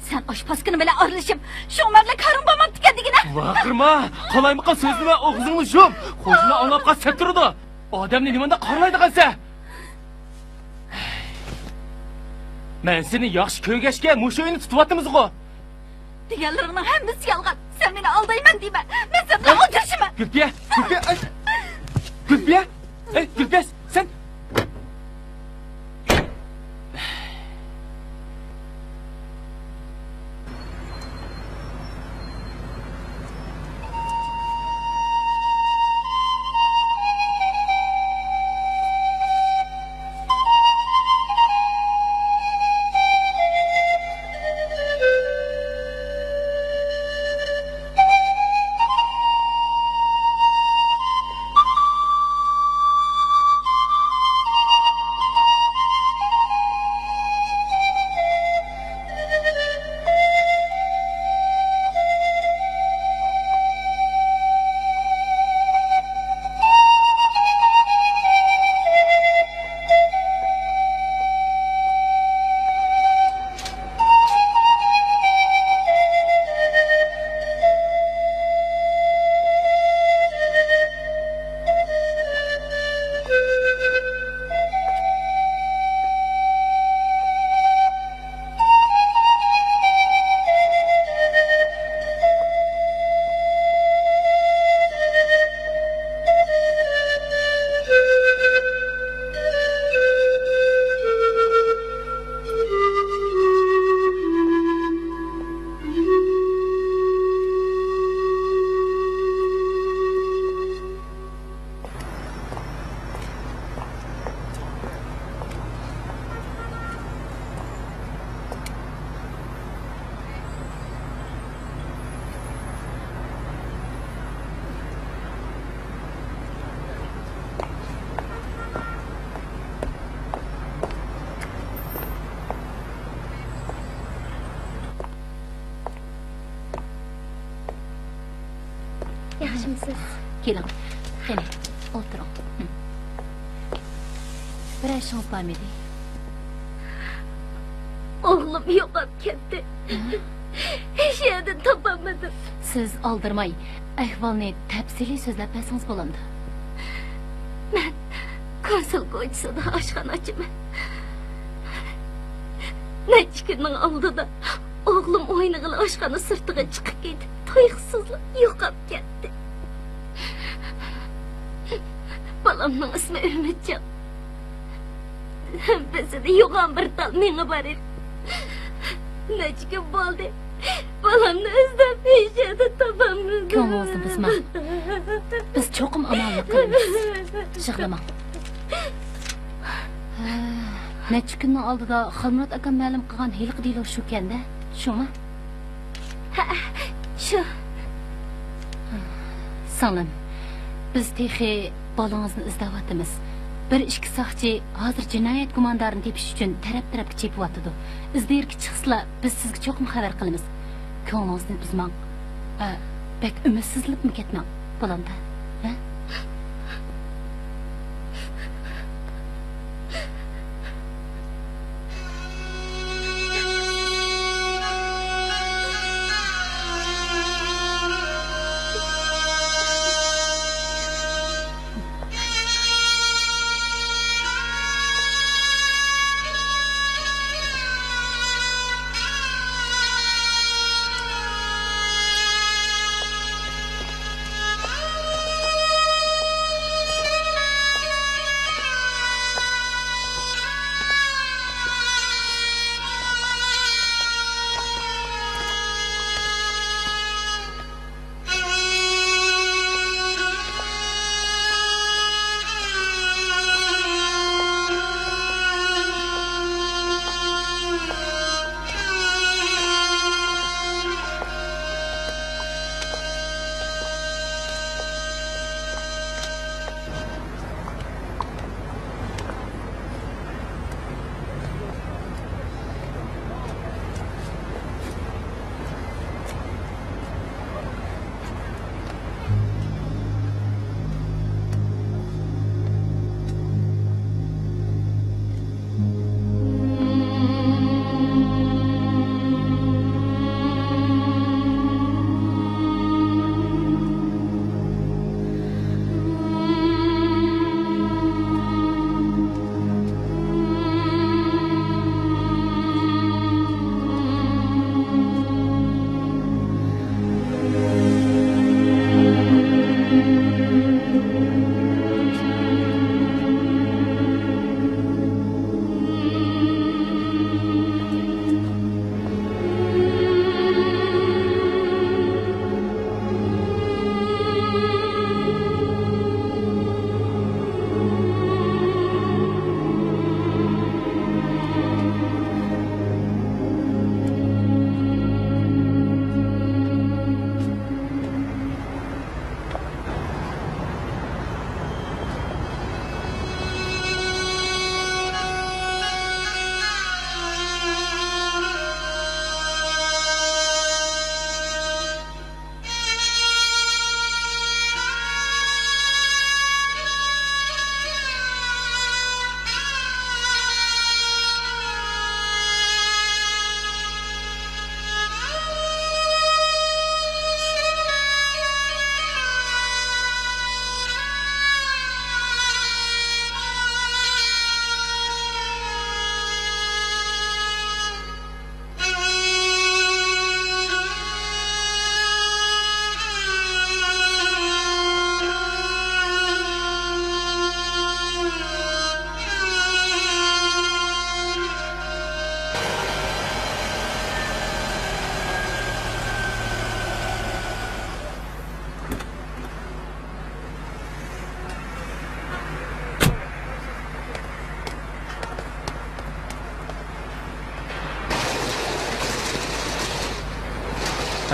Speaker 6: Sen oshpazkini bilan ayrılışıp şu umarla karın bo'lmabdi ekandigina.
Speaker 7: Vaqirma, qalaymiqan so'zni va og'zingni yum. Qo'shni anglab qolsa turdi. Odamni nimanda qarlaydi qansa? Men seni yaxshi ko'rgashga mushu uyni tutyapmiz-ku.
Speaker 6: Deganlaringning hammasi yolg'on. Sen meni aldayman deyman. Men sen bilan o'tirishman.
Speaker 7: Gulpiya. Gulpiya, sen
Speaker 2: Yaxshimisiz?
Speaker 6: Keling. Qani, o'tiring. Bir ishingiz bormidi?
Speaker 2: O'g'lim yo'qolib ketdi. Hech yerdan topolmadim.
Speaker 6: Siz oldirmay, ahvolni tafsiliy so'zlab bersangiz bo'lamdi.
Speaker 2: Men konsul ko'chasida oshxona ochaman. Necha kunning oldida o'g'lim o'ynag'ili oshxona sirtiga chiqib ketdi. To'yqsizlik yo'qolib ketdi. Balamning ismi Ümitjon. Bizda yo'g'on bir tal menga bor edi. Necha kun bo'ldi. Balamni izlab hech yerda topolmadim.
Speaker 6: Ko'nglingizni buzmang. Biz cho'qim amallik qilamiz. Yig'lamang. Necha kunning oldida Xilmurod akam ma'lum qilgan hiliq deylar shu kanda. Shumi?
Speaker 2: Ha, shu.
Speaker 6: Salim. Biz texi bolangizni izlayapmiz. Bir ishki soqchi hozir jinoyat gumondorini tepish uchun taraf-tarafga chepiyotdi. Izdirki chiqsa, biz sizga cho'qim xabar qilamiz. Ko'nglingizni buzmang. Bek umidsizlikmi ketmang, bo'landa. Ha?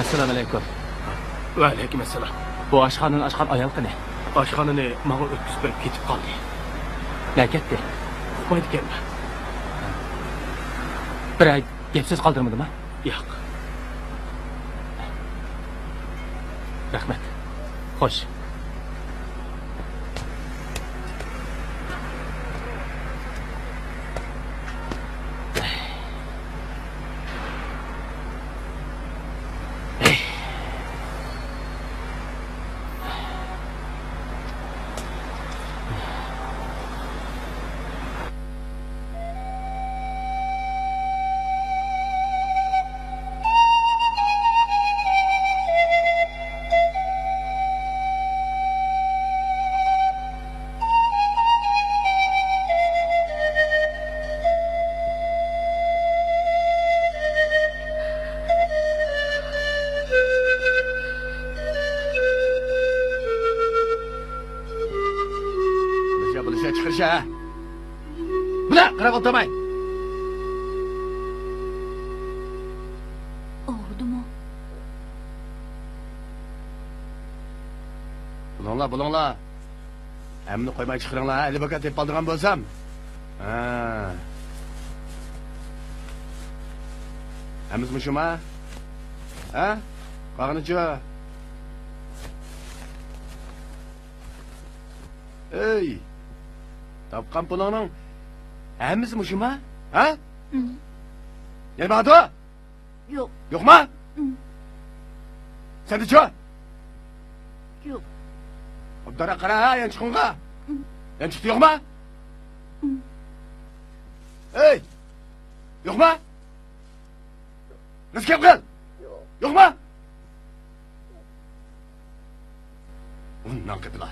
Speaker 7: Assalomu alaykum.
Speaker 1: Va alaykum assalom.
Speaker 7: Bu oshxonani ochgan ayol qani?
Speaker 1: Oshxonani menga o'tkazib berib ketib qoldi.
Speaker 7: Ne ketdi?
Speaker 1: Qo'ydi ekanman.
Speaker 7: Bir gapsiz Xo'sh.
Speaker 4: Çıkırışa. Bula, qara oltamay.
Speaker 6: Og'ridimi?
Speaker 4: Bulunglar. Әміні қоймай çıkırыңlar, әлі бақа теп алдырған болсам. Әміз мұшым, ha? Қағыны жо. Ey! Tapkan pulağının әміз мұшым, ha? Gel bana da.
Speaker 3: Yok.
Speaker 4: Yok mu? Sen de ço.
Speaker 3: Yok.
Speaker 4: Obdara qara ha, yan çıkınga. Yan çıktı yok mu? Ey! Yok mu? Nasıl kep kıl? Yok mu? Ondan kıdılar.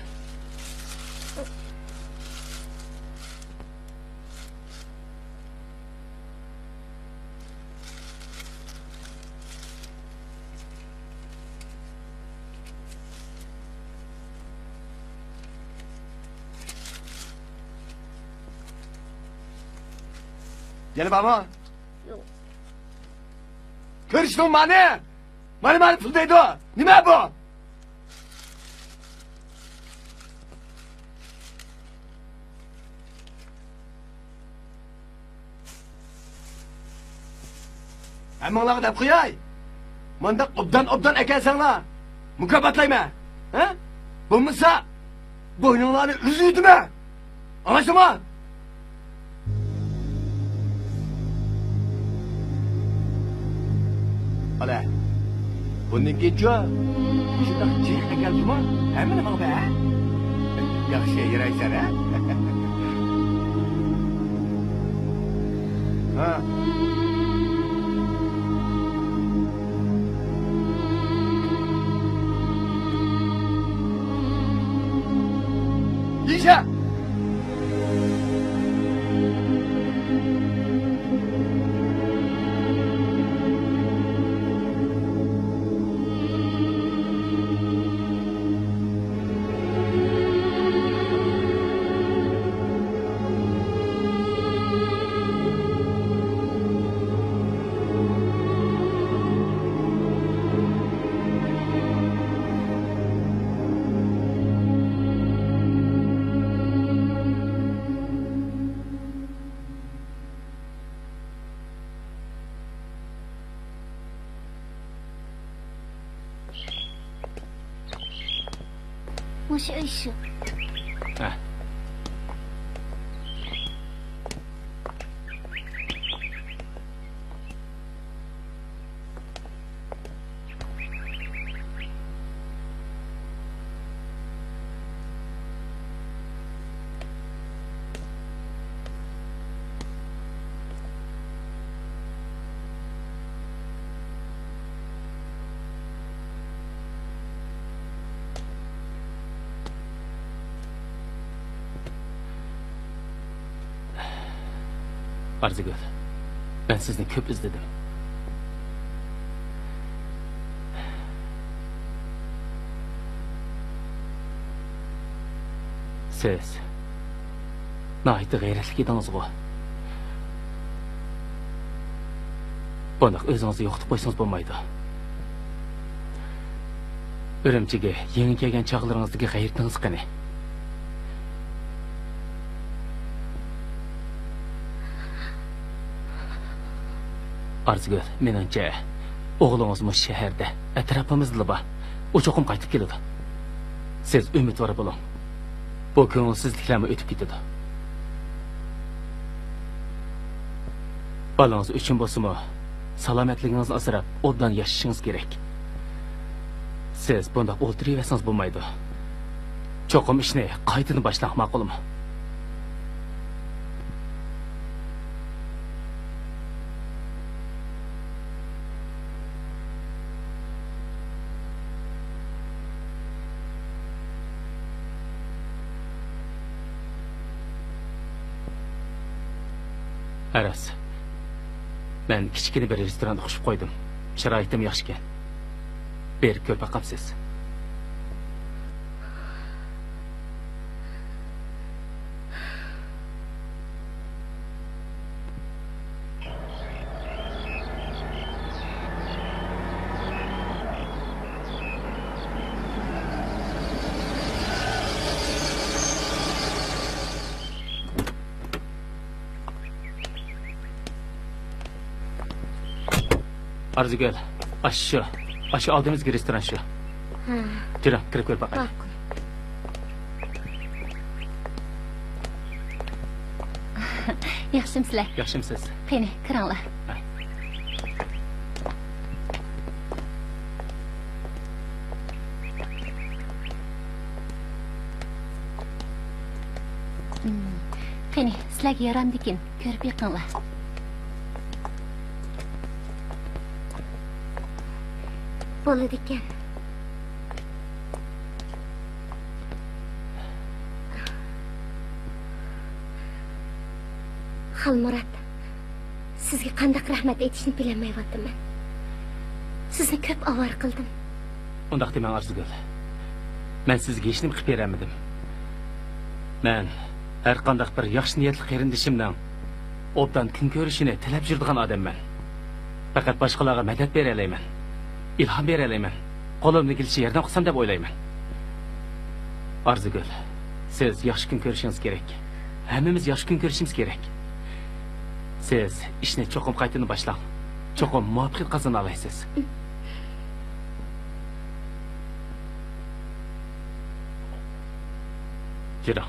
Speaker 4: Gel baba. Görüştün mani. Mani puldaydı o. Nime bu? Hemen dep koyay. Manda obdan ekelsenla. Mukabatlayma. Ha? Bulmuşsa boynunlarını üzüydüme. Anlaştın mı? Ola, bundan keyin-chi, shunday jiqqa keldimi? Hamma nima bo'ldi? Yaxshi yuraysan, ha? Yisha!
Speaker 2: Muszę iść.
Speaker 7: Arzigul, ben sizni ko'p izledim. Siz nihoyatda g'ayratli edingiz-ku. Bundoq o'zingizni yo'qotib qo'ysangiz bo'lmaydi. Urumchiga yangi kelgan chog'laringizdagi g'ayratingiz qani? Arzigul, menimcha o'g'lingiz mush shaharda, atrofimizda bor. U cho'qim qaytib keladi. Siz umidvor bo'ling. Bu ko'ngilsizliklarni o'tib ketadi. Balangiz uchun bo'lsa-mu, salomatligingizni asrab, obdan yashashingiz kerak. Siz bunda o'ltiraversangiz bo'lmaydi. Cho'qim ishni qaytadan boshlab ma'qulmi? Aras. Ben kichkina bir restoranda xushib qo'ydim. Sharoitim yaxshi ekan. Bir ko'rpa qapsiz. Arzigul, aşağı aldığımız bir restoran şu. Canım, kirib ko'rib bakalım.
Speaker 6: Yaxshimsizlar?
Speaker 7: Yaxshimsiz.
Speaker 6: Qani, kiranglar. Qani, sizlarga yaramdikin, ko'rib yiqinglar.
Speaker 2: Bo'ladi ekan. Xalmurat, sizga qanday rahmat aytishni bilmayapman. Sizni ko'p avor qildim.
Speaker 7: Undaq demang Arzigul. Men sizga hech nima qilib beramadim. Men har qanday bir yaxshi niyatli qarindishimdan obdan kun ko'rishini tilab yuradigan odamman. Faqat boshqalarga madad bera olmayman. İlham bera olmayman. Qo'limdan kelishcha yordam qilsam deb o'ylayman. Arzigul, siz yaxshi kun ko'rishingiz kerak. Hammamiz yaxshi kun ko'rishimiz kerak. Siz ishni cho'qim qaytadan boshlang. Cho'qim muvaffaqiyat qozona olasiz. Jira.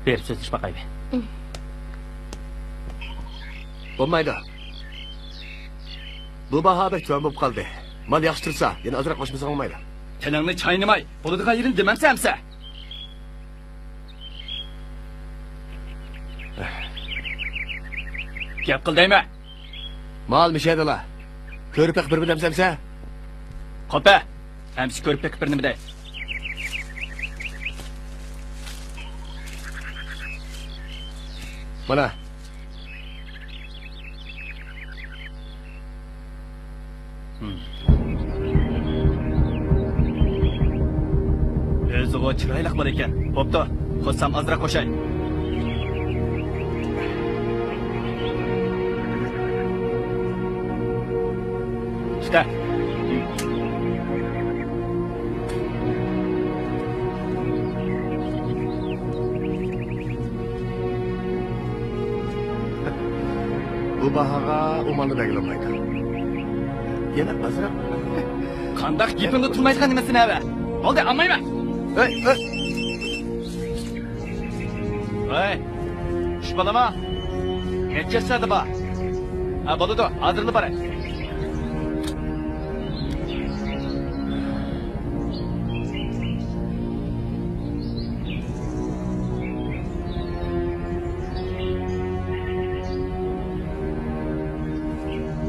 Speaker 7: Berib so'zlash baqaydi.
Speaker 4: Bo'lmaydi. Bu baho bek tuvan bo'lib qoldi. Mal yaxshi tursa, yana ozroq qo'shmasa olmaydi.
Speaker 9: Tilingni chaynamay, bo'ladigan yerini demamsansa. Gap qil deymi?
Speaker 4: Mal mishadilar. Ko'rib bir demsamsa?
Speaker 9: Qopa. Hamsi ko'rib bir nima dey?
Speaker 4: Mana.
Speaker 9: O'zi o chiroyliq bor ekan. Bo'pti, qo'shsam ozroq qo'shay. İşte.
Speaker 4: Bu bahaga umanı belgilemaydı. Yana azroq.
Speaker 9: Qandaq gapingni turmaydigan nimasini ava. Oldi, olmayman.
Speaker 4: Hey.
Speaker 9: Hey. Ish bo'lama. Necha soat bor? Ha, bo'ladi, hozirli boray.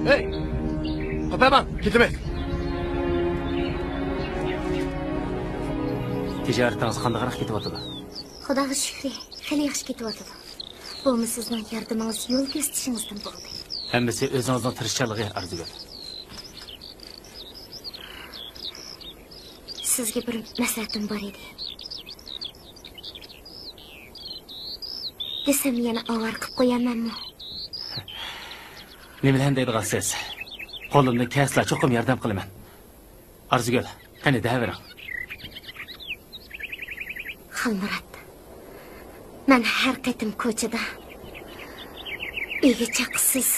Speaker 4: Hey! Qo'paman, ketib.
Speaker 7: Tijoratingiz qandayroq ketyapti?
Speaker 2: Xudoga shukr, xeyli yaxshi ketyapti. Bu sizning yordamingiz yo'l ko'rsatishingizdan bo'ldi.
Speaker 7: Hammasi o'zingizning tirishchiligi Arzigul.
Speaker 2: Sizga bir nasihatim bor edi. Desam yana avor qilib qo'yamanmi?
Speaker 7: Nimadan deydigansiz? Qo'limdan kelsa cho'qim yordam qilaman. Arzigul, qani davering.
Speaker 2: Xalmurat, men har qatim ko'chada uyga chaqsiz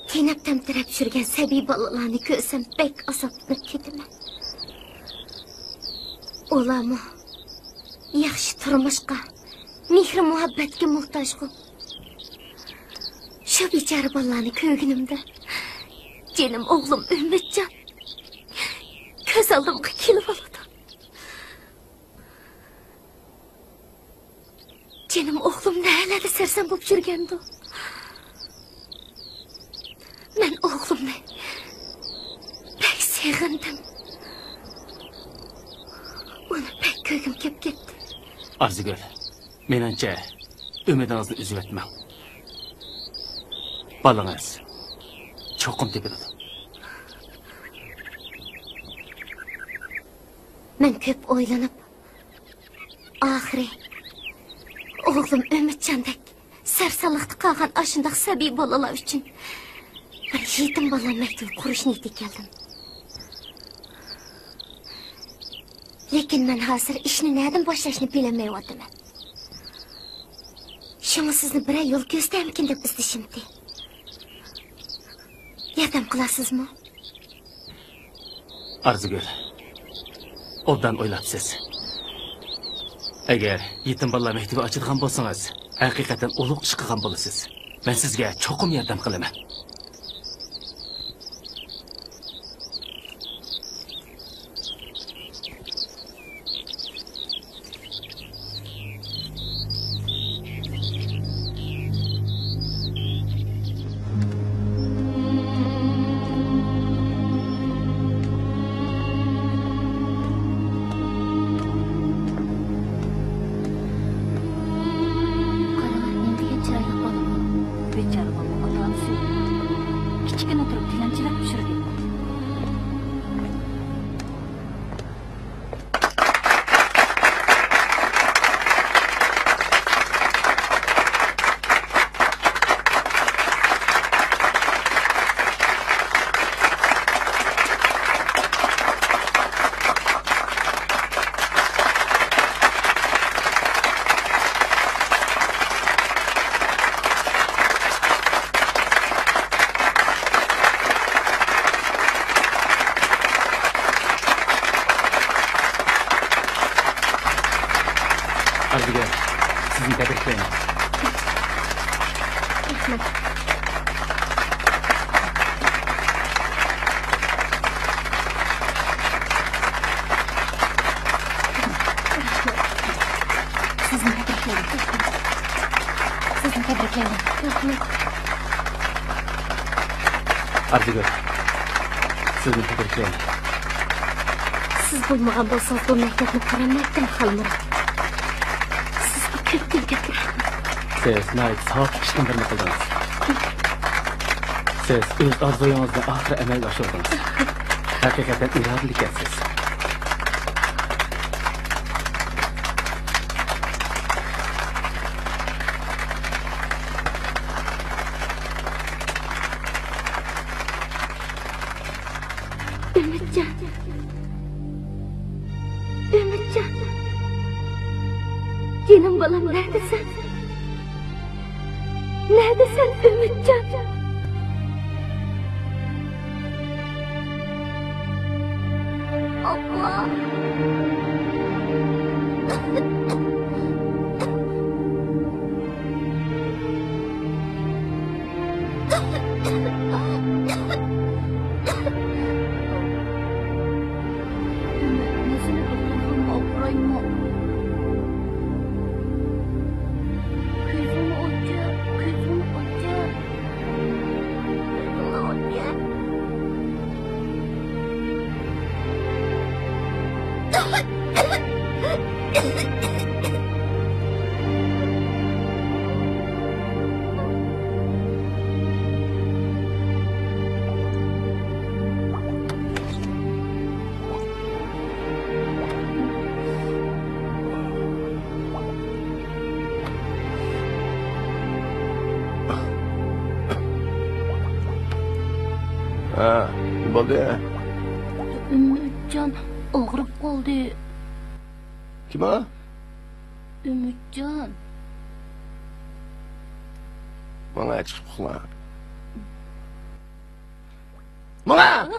Speaker 2: tinab tamtirab yurgan sabiy bolalarni ko'rsam bek azoblanib ketaman. Olama. Yaxshi turmushqa, mehr muhabbatga muhtojku. Shu bechora bolani ko'nglimda Jenim o'g'lim Umidjon ko'z oldimga kelib oladi. Jenim o'g'lim nalada sarson bo'lib yurgandi. Men o'g'limni pek sevgandim. Uni pek ko'nglim kelib ketdi.
Speaker 7: Arzigul, menimcha umidingizni uzib etmang. Balangiz cho'qim tepiladi.
Speaker 2: Men ko'p o'ylanib, oxiri o'g'lim Umidjondek sarsonlikda qolgan ashundoq sabiy bolalar uchun bir yetim bola maktab qurish niyatiga keldim. Lekin men hozir ishni nereden boshlashni bilmayapman. Shunga sizni bir yo'l ko'rsatamikin deb istashimdi. Yordam qilasizmi?
Speaker 7: Arzigul, obdan o'ylabsiz. Agar yetim bolalar maktabi ochadigan bo'lsangiz, haqiqatan ulug' ish qilgan bo'lasiz. Men sizga cho'qim yordam qilaman. Arzigul, sizni tabriklayman.
Speaker 6: Sizni tabriklayman.
Speaker 7: Arzigul, sizni tabriklayman.
Speaker 2: Siz bo'lmagan bo'lsangiz bu maktabni qaramaydim xalmir. Sizga ko'p gapiraman.
Speaker 7: Siz nayt savob ishni birni qildingiz. Siz o'z orzuyingizni oxiri amalga oshirdingiz. Haqiqatan irodali ekansiz.
Speaker 2: Umidjon. Umidjon. Jenim bolam neredesin? Neredesin Umidjon? Allah.
Speaker 4: Ha, ne oldu ya?
Speaker 6: Umidjon og'rib qoldi.
Speaker 4: Kim o?
Speaker 6: Umidjon.
Speaker 4: Bana çıkıp kula. Bana!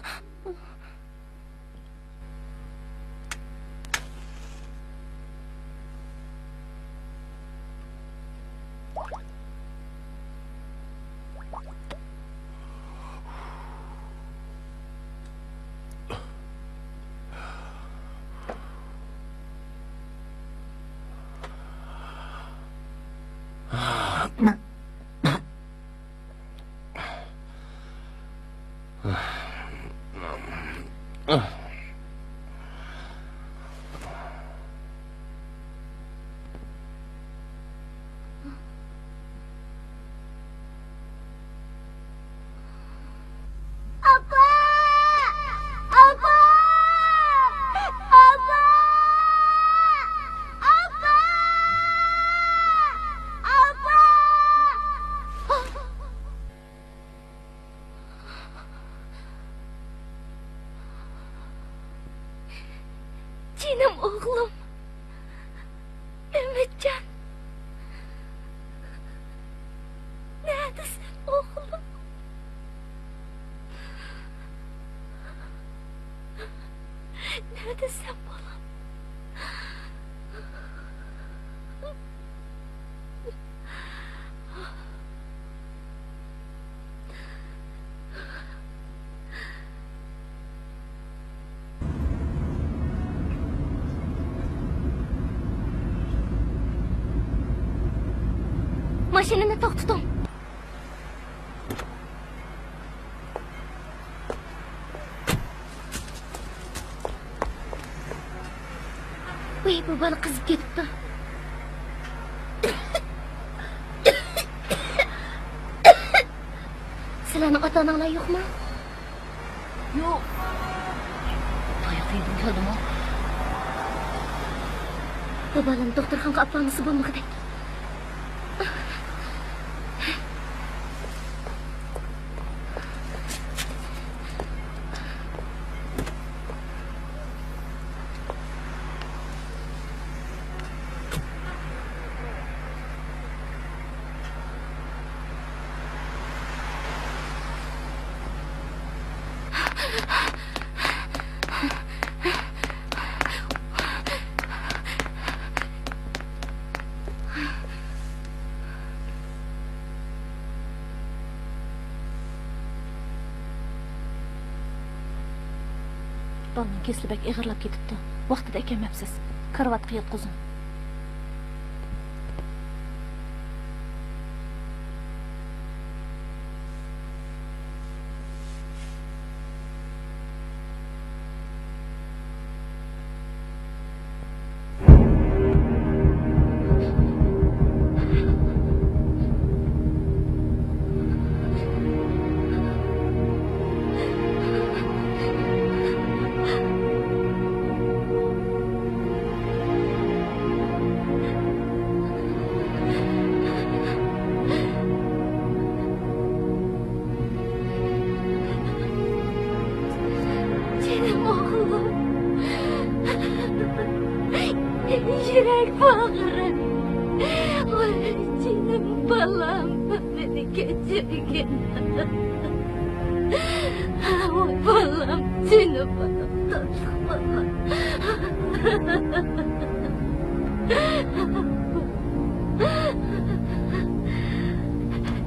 Speaker 2: Maşinini to'xtating. Voy, bu bola qizib ketibdi. Sizlarning ota-onanglar yo'qmi?
Speaker 6: Yo'q. Tayoq yedim keldimi?
Speaker 2: Bu bolani doktorxonaga olib bormasa bo'lmag'idek.
Speaker 6: Bolaning keslibak ig'irlab ketibdi. Vaqtida ekanmabsiz. Karavotga yotqizing. Yürek bağırır. Vay canım balam, beni geçirgin. Vay balam, canım balam, tatlı balam.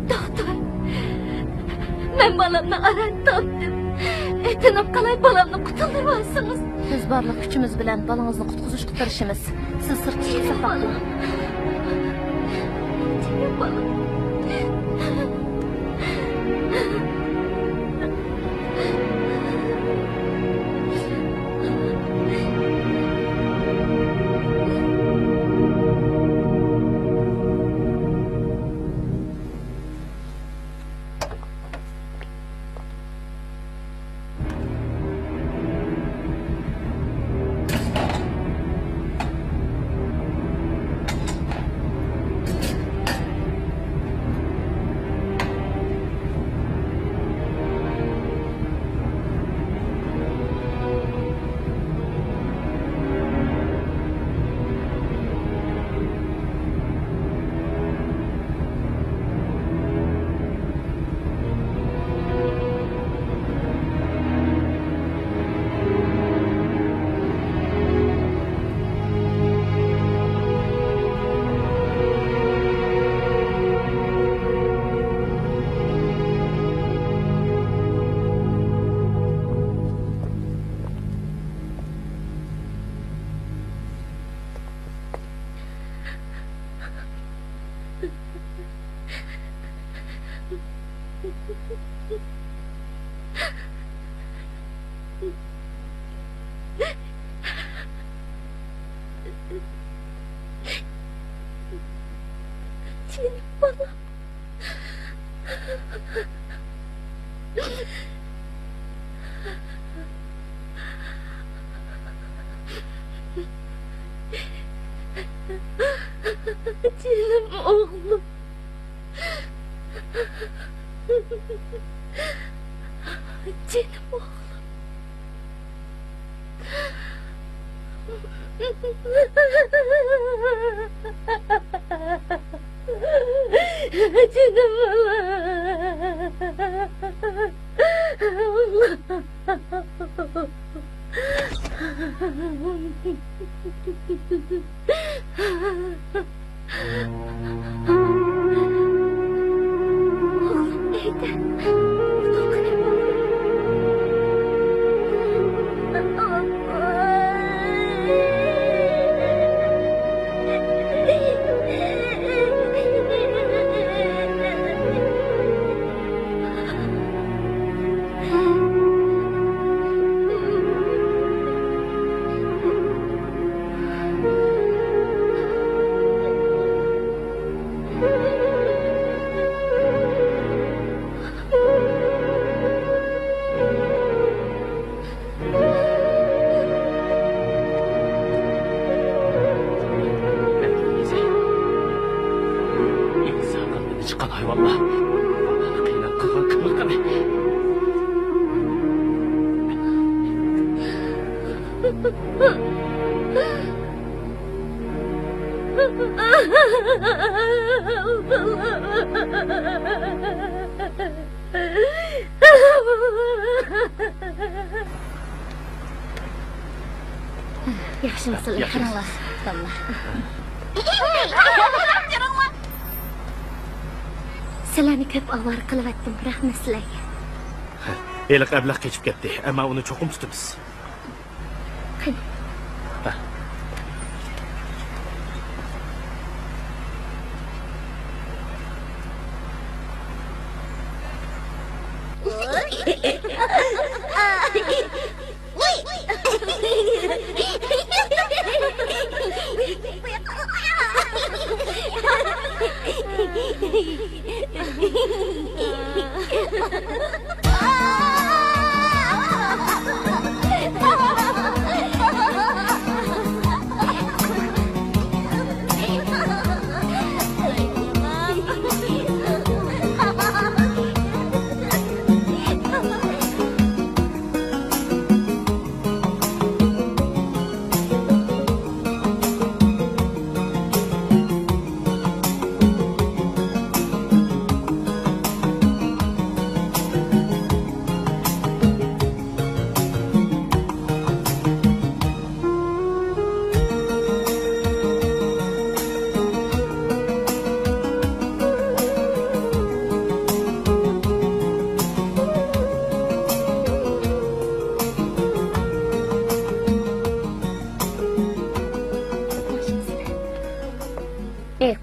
Speaker 6: Doktor, ben balamla arattandım. Etinib qalay balamni qutuldirmaysiz. Biz barliq kuchimiz bilan bolangizni qutqizishga tirishimiz. Siz sirtda chiqsa faqat.
Speaker 2: Canım oğlum. Canım oğlum. Canım oğlum neydi?
Speaker 7: Çıkan hayvanlar. Vallahi kıyılan kılgan kıvırkanı.
Speaker 2: Yaxshimisiz, qaranglar. Sizlarni ko'p ovora qilyaptim, rahmat sizlarga.
Speaker 7: Eliq ablah keçip ketdi. Ama onu çokum tutubuz.
Speaker 2: Qani.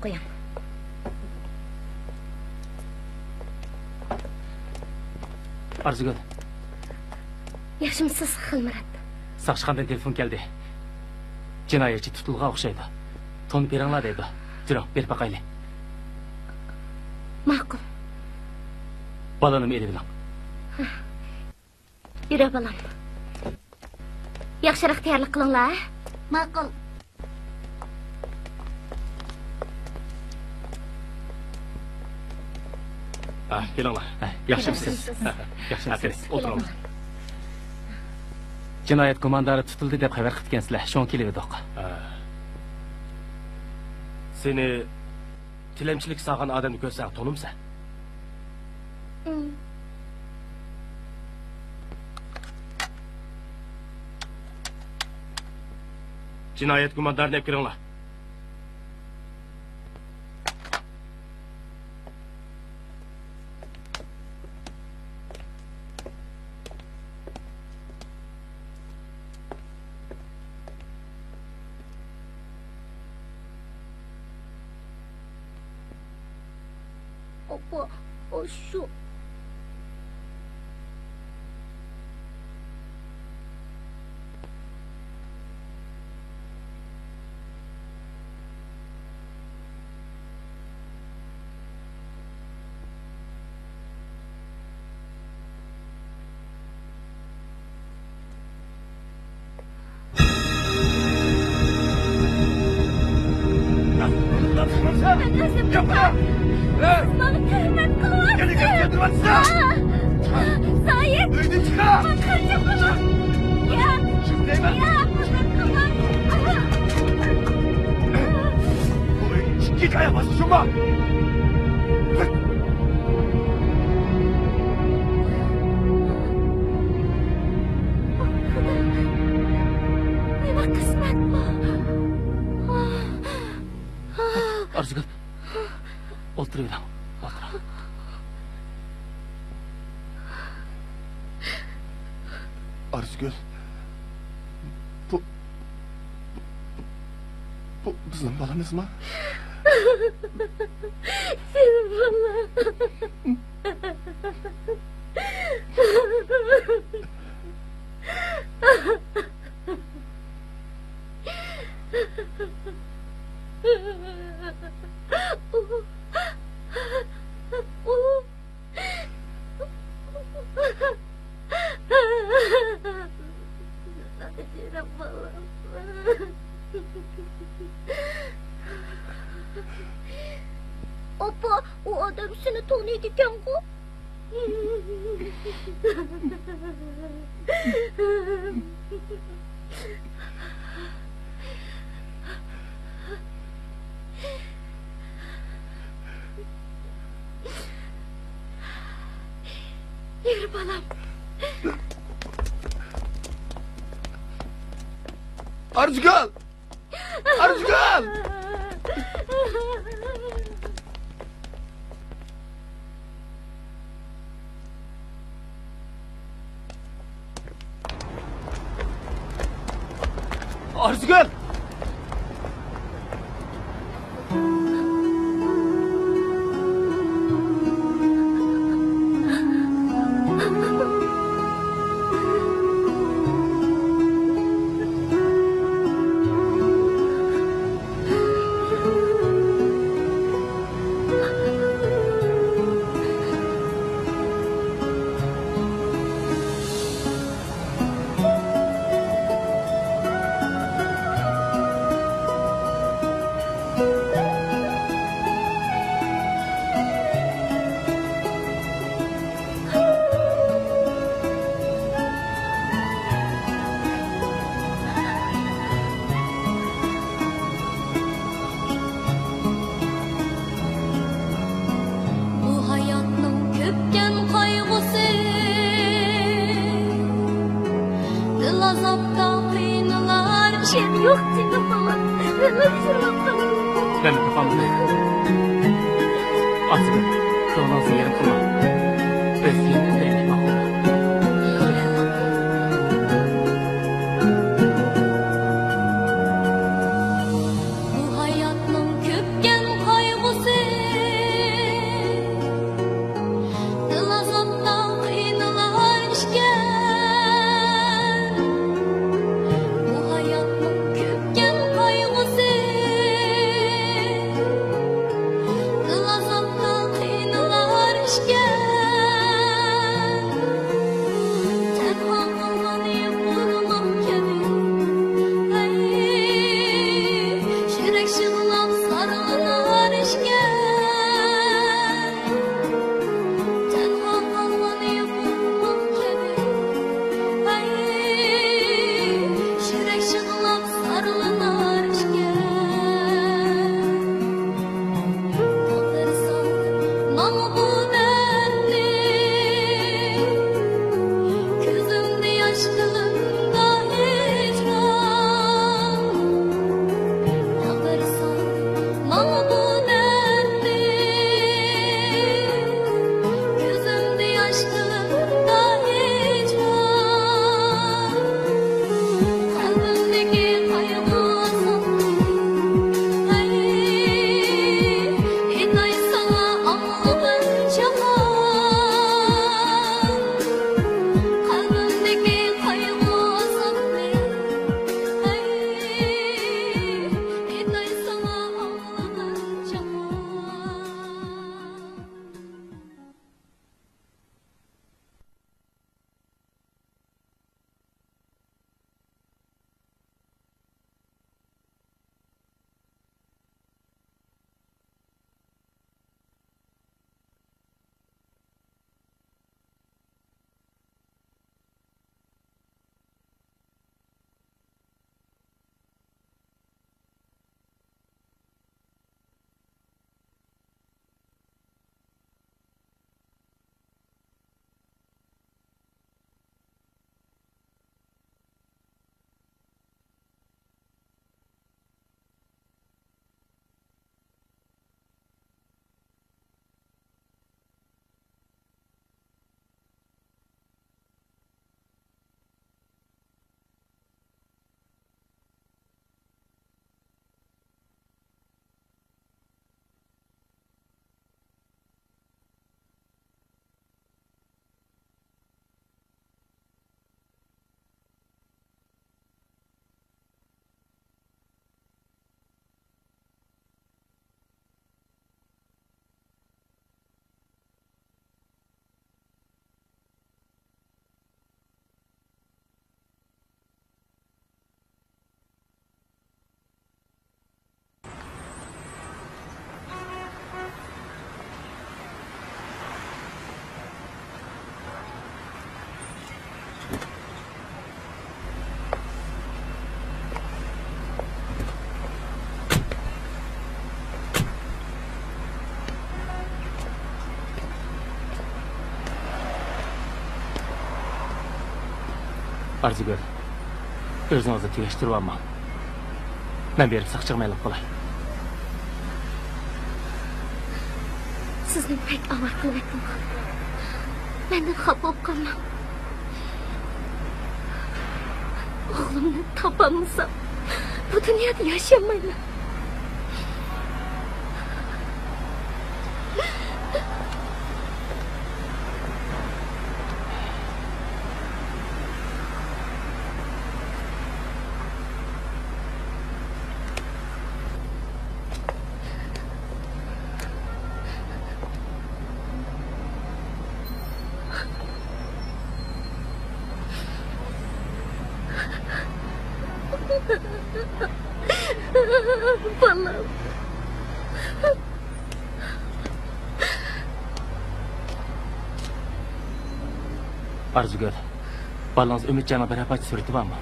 Speaker 2: Qo'ying.
Speaker 7: Arzugul.
Speaker 2: Yaxshimisiz, Xilmurat?
Speaker 7: Saqchiqandan telefon keldi. Jinoyatchi tutilgan o'xshaydi. To'ni beringlar deydi. Juroq, berib baqayli.
Speaker 2: Ma'qul.
Speaker 7: Balani eli bilan.
Speaker 2: Yura balam. Yaxshiroq tayyorlik qilinglar. Ma'qul.
Speaker 7: Kelinglar. Yaxshimisiz? Yaxshimisiz. O'tiring. Jinoyat komandori tutildi deb xabar qilgansizlar. Shon kelib edik. Seni tilamchilik sağan odamni ko'rsang, tonimsan? Jinoyat komandorini olib kiringlar.
Speaker 2: Opa, o şu.
Speaker 4: Yapma!
Speaker 2: Bana tehmet kılmazsın.
Speaker 4: Gel gel durmasın.
Speaker 2: Sayın.
Speaker 4: Duydun çıkar.
Speaker 2: Kaçın bunu. Ya.
Speaker 4: Şimdi ben.
Speaker 2: Ya bunu kılmaz.
Speaker 4: Git ayağıma şuma.
Speaker 2: Nima kısmet bu?
Speaker 7: Arzugul. O'tirib ol. O'tir.
Speaker 4: Arzugul. Bu bizim balamız mı?
Speaker 2: Senin balan. Apa, o adam seni tanıydı iken-ku. Yürü balam.
Speaker 4: Arzugal! Arzugal!
Speaker 7: Arzugal!
Speaker 2: Sen yok canım balam.
Speaker 7: Ben de kafamda. Azgın, doğru yerim kılma. Özgürlüğün de bakma.
Speaker 2: Bu hayatın köpken kaygısı, dil azaptan kıyınlar işken. Bu hayatın köpken kaygısı, dil azaptan kıyınlar işken.
Speaker 7: Arzigül, özünüzü tüyeştirip alma. Ben berip saqchig'maylik qolay.
Speaker 2: Sizni pek avar qilyapman. Mendan xafa bo'lib qolmang. O'g'limni topolmasam, bu dunyoda yashamayman. Balam.
Speaker 7: Arzigül, balanız Ümitcan'a beraber sureti var mı?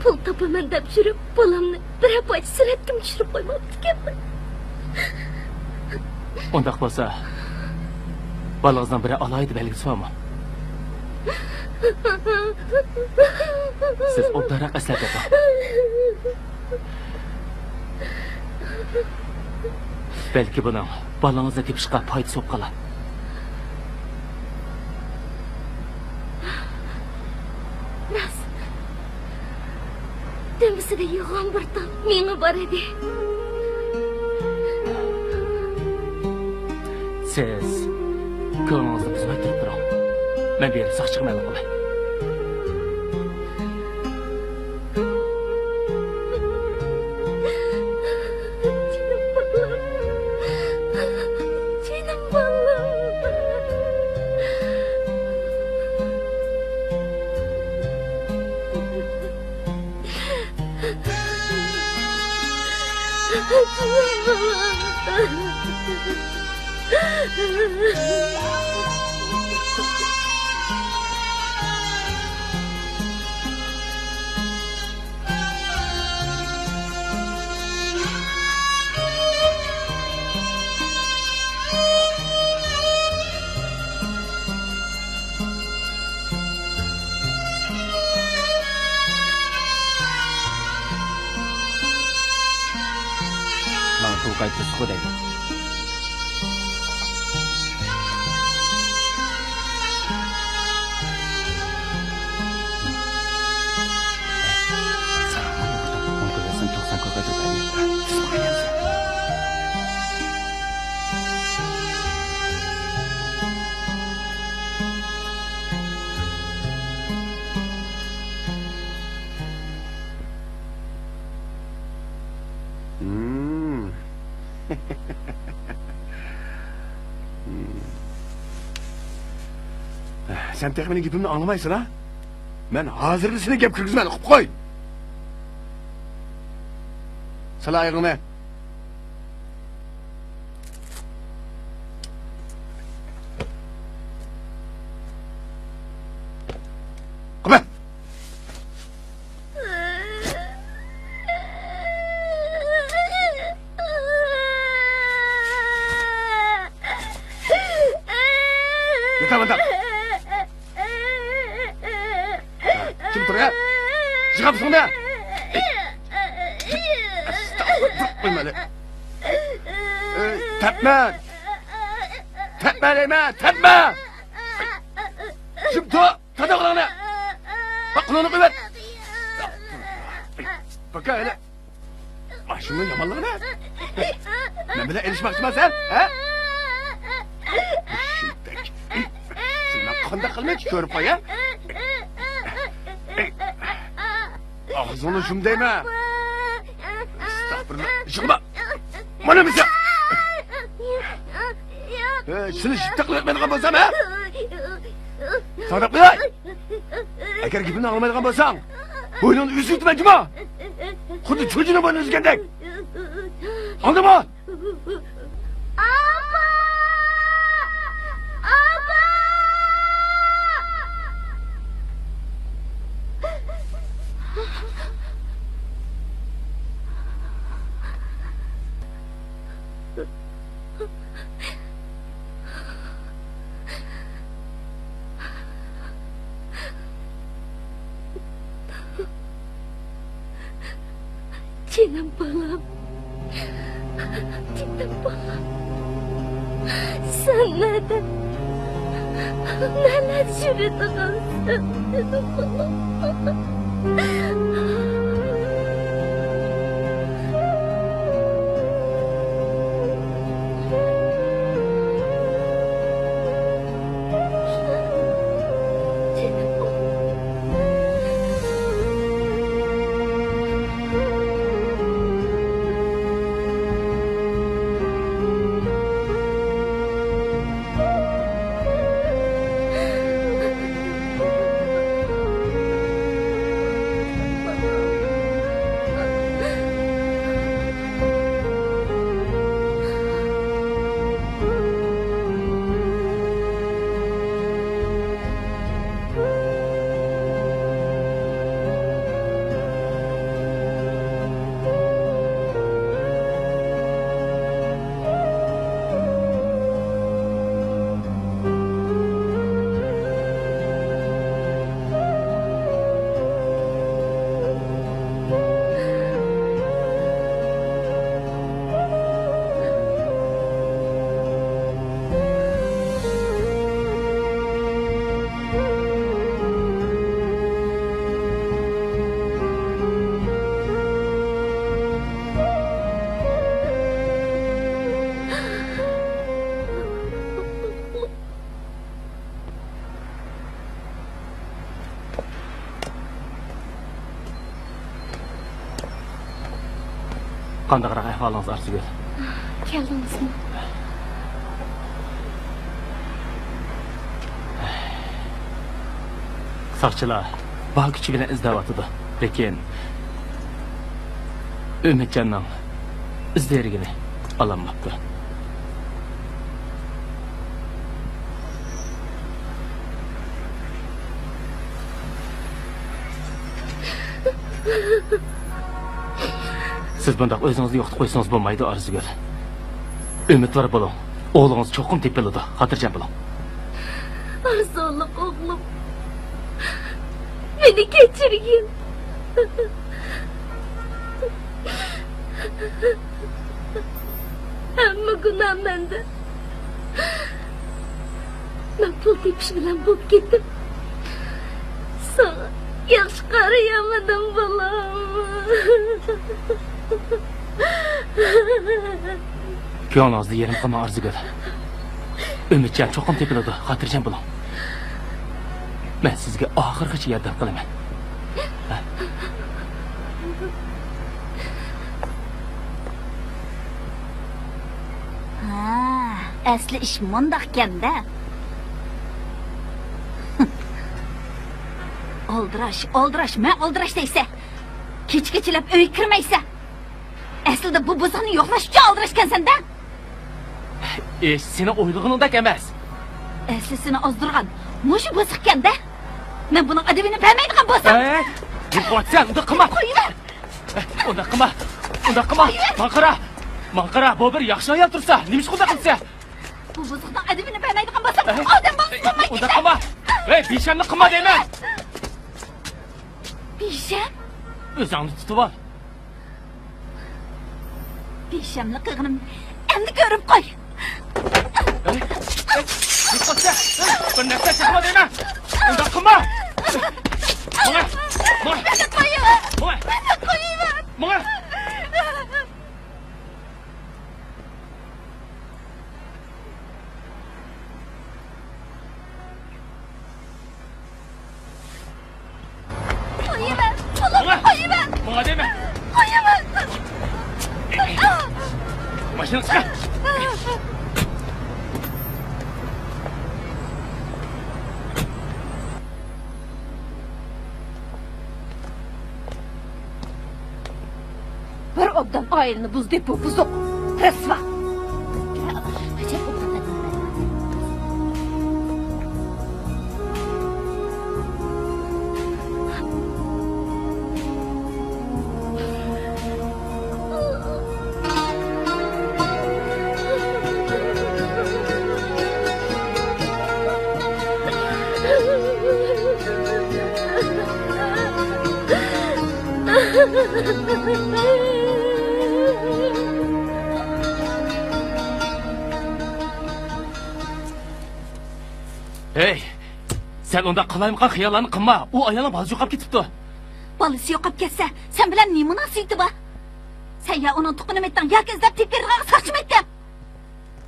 Speaker 2: Pul topaman deb жүріп, balamni bir suratga tushirib qo'ymabdi ekanman.
Speaker 7: Undaq bo'lsa, balangizdan biri alaydi belgisi var mı? Siz obdara eslat yapın. Belki bunun balangızda tepişqa foydasi bo'lib qolar.
Speaker 2: Ras. Demisida yo'g'on bir tom menga bor edi.
Speaker 7: Siz ko'nglingizni buzmay turib turing. Men berib saqchig'maylik qolay.
Speaker 4: Sen tek benim gipimni anlamaysan ha? Ben hazırlısını gep kırgızman, okup koy. Sala ayağını. Kapı. Yeter mantap. Kim dur ya? Çıkap sonra. Estağfurullah. Tepme. Tepme deme, tepme. Şimdi tadı kulağına. Bak kulağını kıvvet. Bak öyle. Başımın yamanlığı ne? Ben bile erişmek istemez sen, he? Şimdek. Sen kanda kılmaya ki körüp koy ya. Ağzını şum değme. Estağfurullah. Çıkma. Bana mısın? Seni şıptaklı etmediğin bolsam ha? Sana kıyay. Eğer gibini anlamadığın bolsan, boynunu üzültme cuma. Kudu çocuğunu bana üzgendek. Anladın mı?
Speaker 2: Canım balam. Canım balam. Sen neden? Neler yürüdün sen? Canım balam.
Speaker 7: Qandaqroq ahvolingiz Arzigul?
Speaker 2: Keldingizmi?
Speaker 7: Saqchilar bor kuchi bilan izlayotdi. Lekin Umidjonning izlarigini ololmabdi. Siz bundaq o'zingizni yo'qotib qo'ysangiz bo'lmaydi, Arzigul. Umidvor bo'ling. O'g'lingiz cho'qim tepiladi. Xotirjam bo'ling.
Speaker 2: Arzonliq o'g'lim. Meni kechirgin. Hamma gunoh menda. Men pul tepish bilan bo'lib ketdim. Sana yaxshi qarayamadim bolam.
Speaker 7: Ko'nglingizni yerim qilma, Arzigul. Umidjon cho'qim tepiladi. Xotirjam bo'ling. Men sizga oxirgacha yordam qilaman.
Speaker 5: Asli ish mundaqkanda. Oldirash, men oldirash deysa. Kech-kechalab uy kirmaysa. Aslida bu bozorni yo'qlash uchun oldirashkansan-da.
Speaker 7: Seni o'ylig'iningdek emas.
Speaker 5: Asli seni ozdirgan mushu bosiqqanda. Men buning adabini bilmaydigan bo'lsam.
Speaker 7: Yo'qotsan, unda qilma.
Speaker 5: Qo'yinglar.
Speaker 7: Unda qilma. Manqara, bu bir yaxshi ayol tursa, nima ish qilsa?
Speaker 5: Bu bosiqning adabini bilmaydigan bo'lsam, odam bo'lmaydi.
Speaker 7: Unda qilma. Beshamni qilma deyman.
Speaker 5: Besham?
Speaker 7: O'zingni tutib ol.
Speaker 5: Beshamni qilganim endi ko'rib qo'y.
Speaker 7: Yo'qotsa, bir narsa chiqma deyman. Unda qilma. Mana qo'yinglar. Mana deme. Başını çıkar.
Speaker 5: Bir obdan ailini buz dep buzuq. Rasva.
Speaker 7: Hey, sen onda qalaymiqan xiyollarni qilma. U ayolning bolasi yo'qolib ketibdi.
Speaker 3: Bolasi yo'qolib ketsa, sen bilan ne munosabati bor? Sen ya uning tuqunini aytding, yoki izlab tepkirg'a saqchim aytding.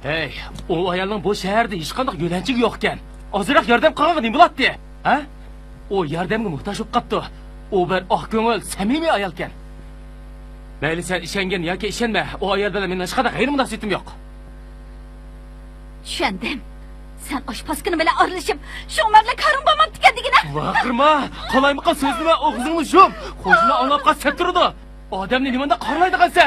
Speaker 7: Hey, u ayolning bu shaharda hech qanday yo'lanchigi yo'q ekan. Ozroq yordam qilgan nima bo'ladi? Ha? U yordamga muhtoj bo'lib qopti. U bir oq ko'ngil, samimiy ayol ekan. Mayli sen ishongan yoki ishonma, u ayol bilan mening hech qanday g'ayri munosabatim yo'q.
Speaker 3: Tushundim. Sen oshpazkini bilan aralashib, shu umarla karim bo'lmabdi ekanligini.
Speaker 7: Vaqirma, qalaymiqan so'zni va og'zingni shum. Qo'shni anglab qolsa turdi. Odamni nimanda qarlaydi qansa?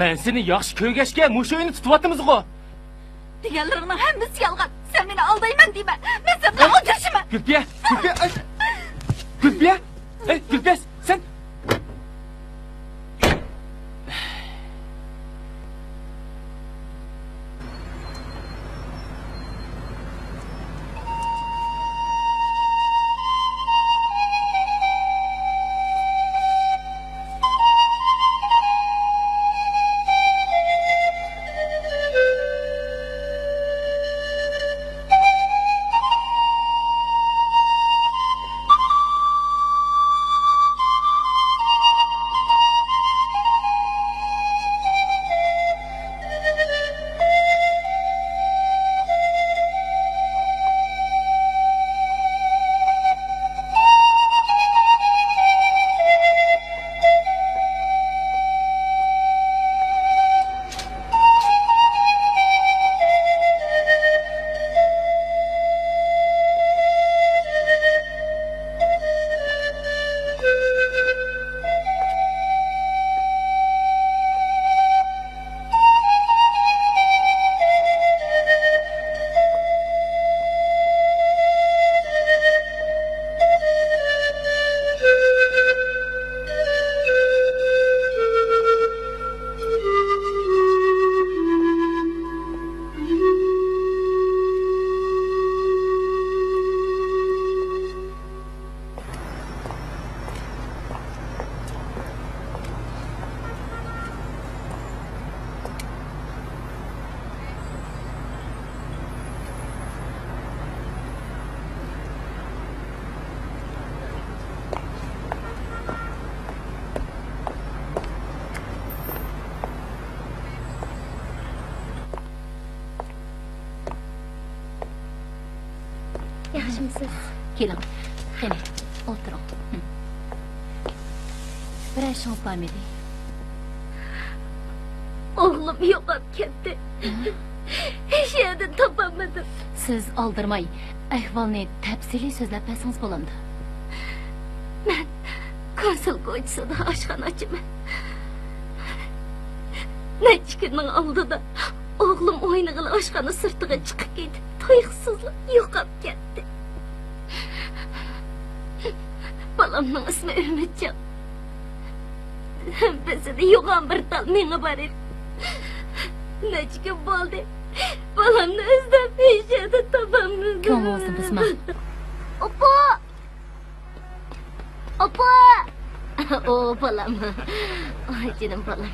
Speaker 7: Men seni yaxshi ko'rgashga mushu uyni tutyapmiz-ku.
Speaker 3: Deganlaringning hammasi yolg'on. Sen meni aldayman deyman. Men sen bilan o'tirishman.
Speaker 7: Gulpiya, Gulpiya. Gulpiya. Gulpiya, sen
Speaker 2: Yaxshimisiz?
Speaker 6: Keling. Qani, o'tiring. Bir ishingiz bormidi?
Speaker 2: O'g'lim yo'qolib ketdi. Hech yerdan topolmadim.
Speaker 6: Siz oldirmay, ahvolni tafsiliy so'zlab bersangiz bo'lamdi.
Speaker 2: Men konsul ko'chasida oshxonachiman. Necha kunning oldida o'g'lim o'ynag'ili oshxona sirtiga chiqib ketdi. To'yqsizlik yo'qolib ketdi. Balamning ismi Umidjon. Bizda yo'g'on bir tal menga bor edi. Necha kun bo'ldi. Balamni izlab hech yerda topolmadim.
Speaker 6: Ko'nglingizni buzma.
Speaker 2: Opa! Opa! O balam. Ay canım balam.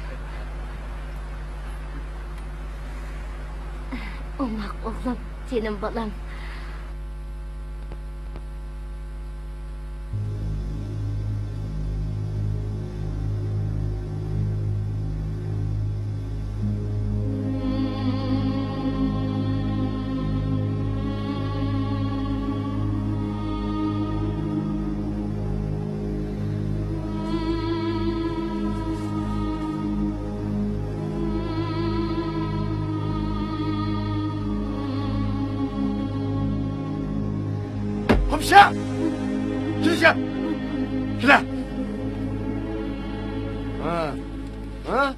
Speaker 2: Omak oğlum, canım balam.
Speaker 4: Komşu! Gideceğim! Gide! Ha? Ha?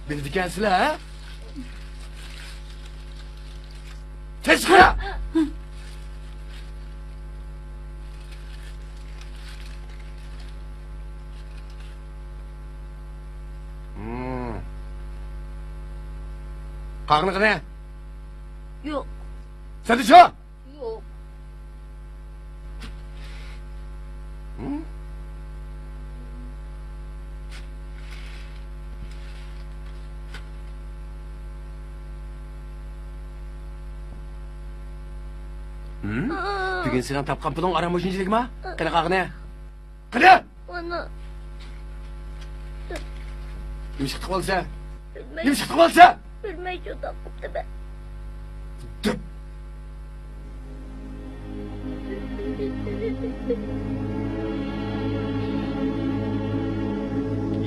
Speaker 4: Beni dikensile ha? Teşkile! Karnı ne?
Speaker 2: Yok.
Speaker 4: Sen de şu!
Speaker 2: Yok.
Speaker 4: Bugün senin tapkan pulun aramışıncılık mı? Kına kalkına. Kına!
Speaker 2: Ana.
Speaker 4: Nima chiqib qolsa? Nima chiqib qolsa?
Speaker 2: Bilmay juda qopdi ben.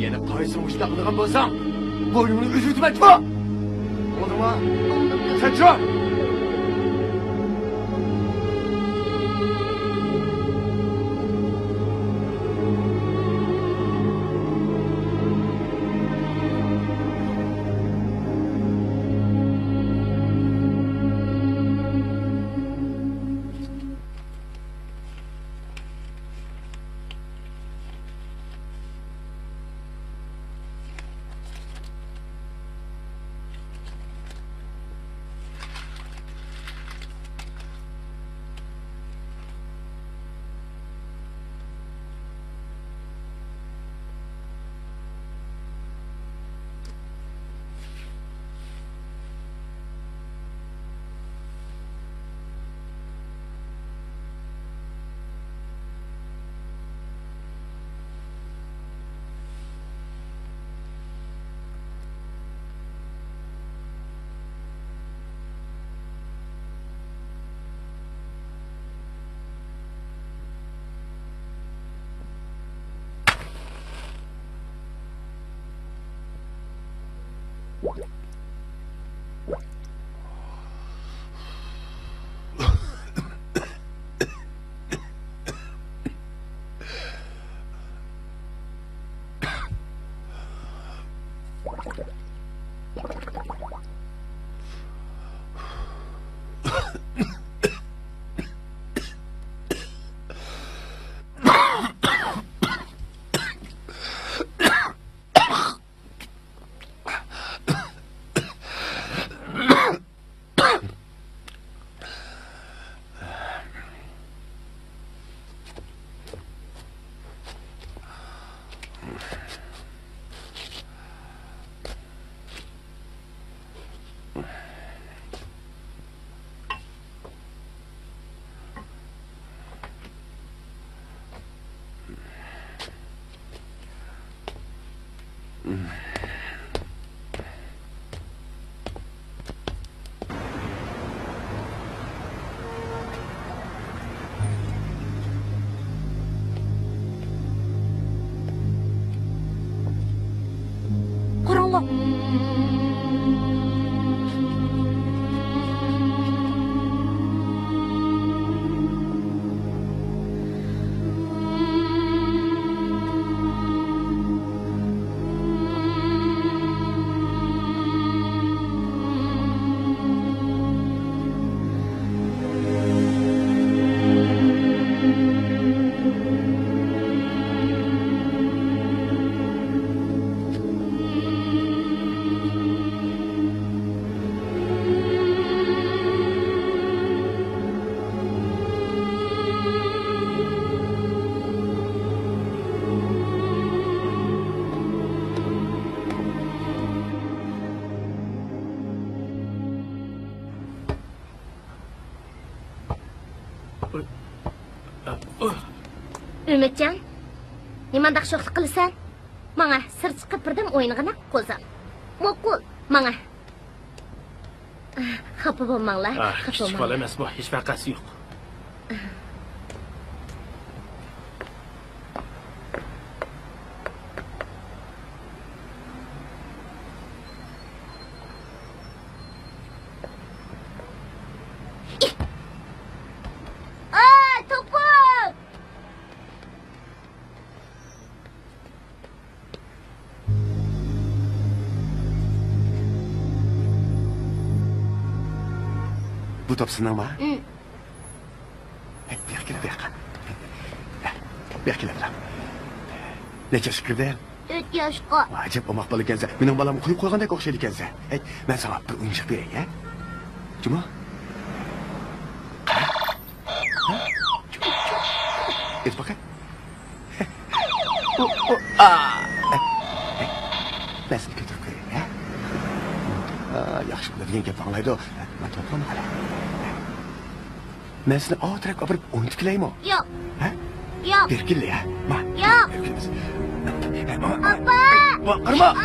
Speaker 4: Yana qaysini ushlab qilgan bo'lsang, bo'yningni uzitmaychi. Bo'ldimi? Sen tur.
Speaker 2: Karanlık. Ümitcan, nimandaq sho'xlik qilasan? Manga sir chiqib birdim o'yinig'ini qo'zam. Mo'qul, manga. Xafa bo'lmanglar.
Speaker 7: Hech qol emas bu, hech vaqasi yo'q.
Speaker 4: Bu top sizning mi? Berkile bilan. Necha kirdi?
Speaker 2: 4 yoshga.
Speaker 4: Ajab omoq bola ekansan. Mening bolam qo'yib qo'ygandek o'xshaydi ekansan. Men sana bir o'yinchoq beray, ha? Juma? Et baqa. Nasıl kötü koyayım, ha? Yaxshi bo'ladigan gap anglaydi. Men topqan hali. Ben seni ağıtarak apırıp unut kileyim o.
Speaker 2: Yok.
Speaker 4: Ha?
Speaker 2: Yok.
Speaker 4: Berkille ya. Ma.
Speaker 2: Yok.
Speaker 4: Berkilimiz.
Speaker 2: Apa.
Speaker 4: Kırma.
Speaker 2: Apa.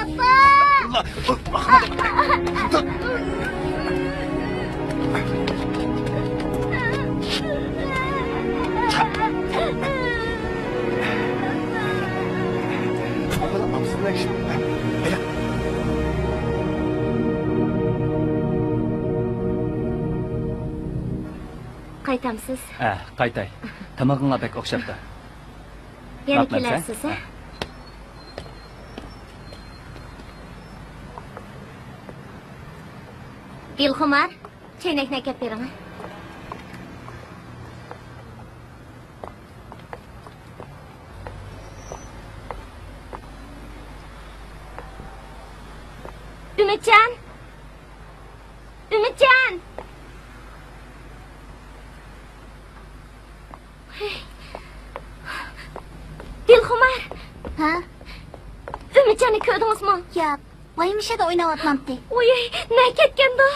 Speaker 4: Allah. Dur. Bakalım amsızlar şimdi. Hele.
Speaker 2: Qaytamsiz.
Speaker 7: Ha, qaytay. Tamog'ingga bek o'xshabdi.
Speaker 2: Yana
Speaker 7: Rahmat,
Speaker 2: kelarsiz, ha? Dilxumar, chaynakni akab bering. Ümitcan! Ümitcan! Dilxumar!
Speaker 10: Ha?
Speaker 2: Ümitcanni ko'rdingizmi?
Speaker 10: Yo'q, voyimishada o'ynayapmabdi.
Speaker 2: Oy, ne ketganda?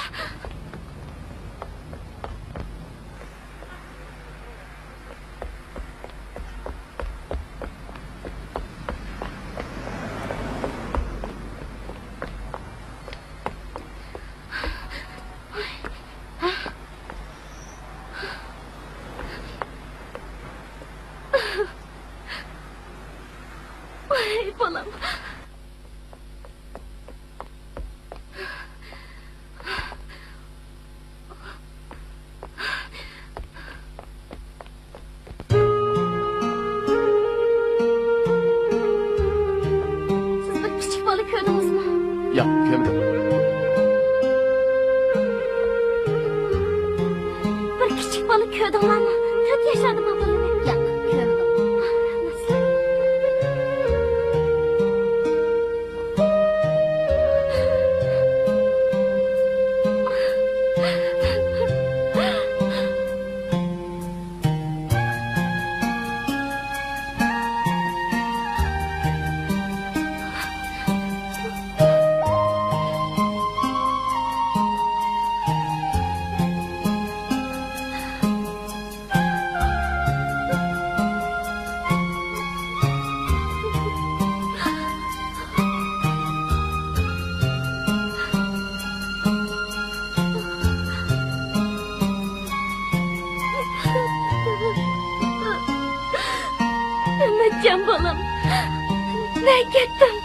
Speaker 2: Ay, balam. Siz bir küçük balık gördünüz mü?
Speaker 4: Ya, kömür.
Speaker 2: Bir küçük balık gördünler mi? 4 yaşlarında babaları.
Speaker 10: Yo'q, ko'rdim.
Speaker 2: Nasıl? Ümitcan balam. Ne gittim?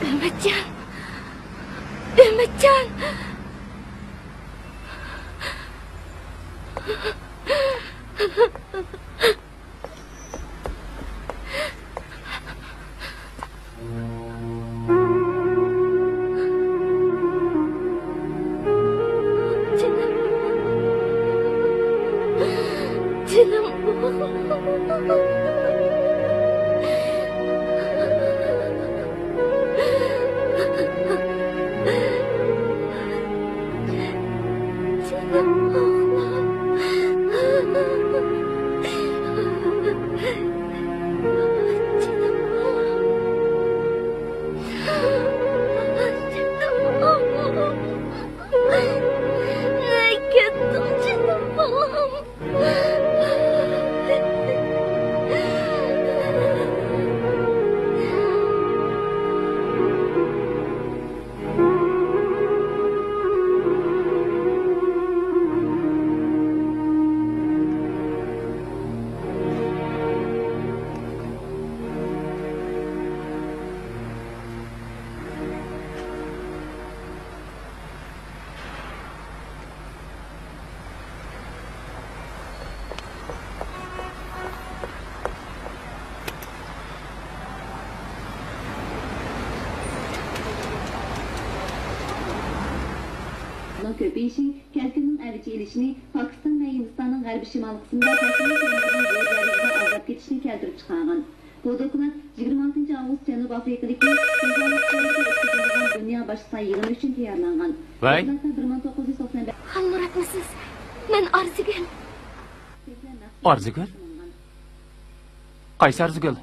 Speaker 2: Ümitcan. Ümitcan.
Speaker 8: Köpeyişi, Kerkün'ün əvci ilişini Pakistan ve Hindistan'ın g'arbiy shimoliy qismida Kashmir kendining o'zlaridan azab ketishini keltirib chiqargan. Bu dokument 26 Ağustos Janup Afrika'daki Dünya Başkı yığını için tayarlangan.
Speaker 7: Vay.
Speaker 8: 1995
Speaker 2: Halmurat mısınız? Ben Arzigül.
Speaker 7: Arzigül? Qaysi Arzigül?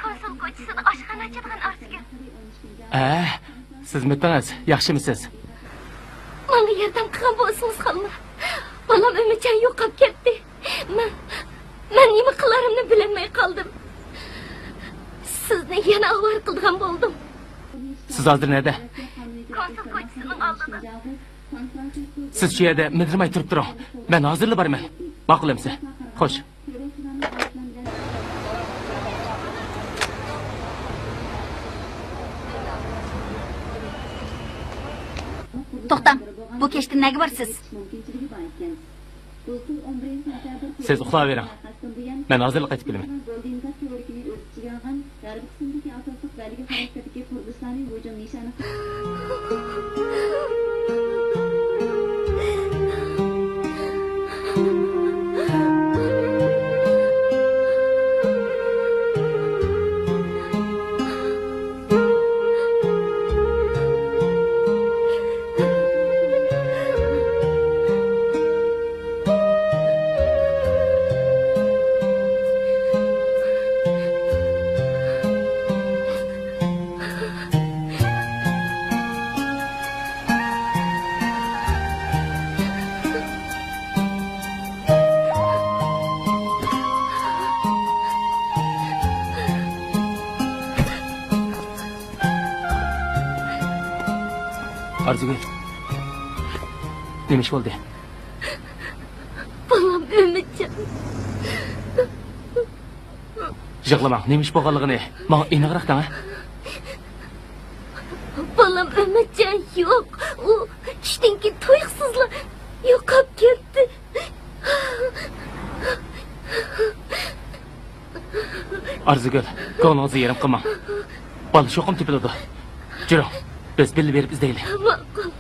Speaker 2: Konsul ko'chisini oshxona ochadigan Arzigül.
Speaker 7: Siz mitdingiz, yaxshimisiz?
Speaker 2: Menga yordam qilgan bo'lsangiz Halmurat. Bolam Umidjon yo'qolib ketdi. Men nima qilarimni bilolmay qoldim. Sizni yana avvar qilgan bo'ldim.
Speaker 7: Siz hozir nerede?
Speaker 2: Konsul ko'chisining oldida.
Speaker 7: Siz shu yerda mindirmay turib turing. Men hozirla borman. Ma'qul emsa? Xo'sh.
Speaker 10: To'xtam, bu kechda nega borsiz?
Speaker 7: Siz uxlayvering. Men hozirla qaytib kelaman. Arzigül. Nima ish bo'ldi?
Speaker 2: Bolam Umidjon.
Speaker 7: Yig'lamang, nima ish bo'lganligini menga aniqroq dang.
Speaker 2: Bolam Umidjon yo'q. U tushdan keyin to'yqsizlar yo'qolib ketdi.
Speaker 7: Arzigül, ko'nglingizni yerim qilmang. Bola shoqim tepiladi. Juring, biz bilib berib izlaylik.
Speaker 2: Ma'qul.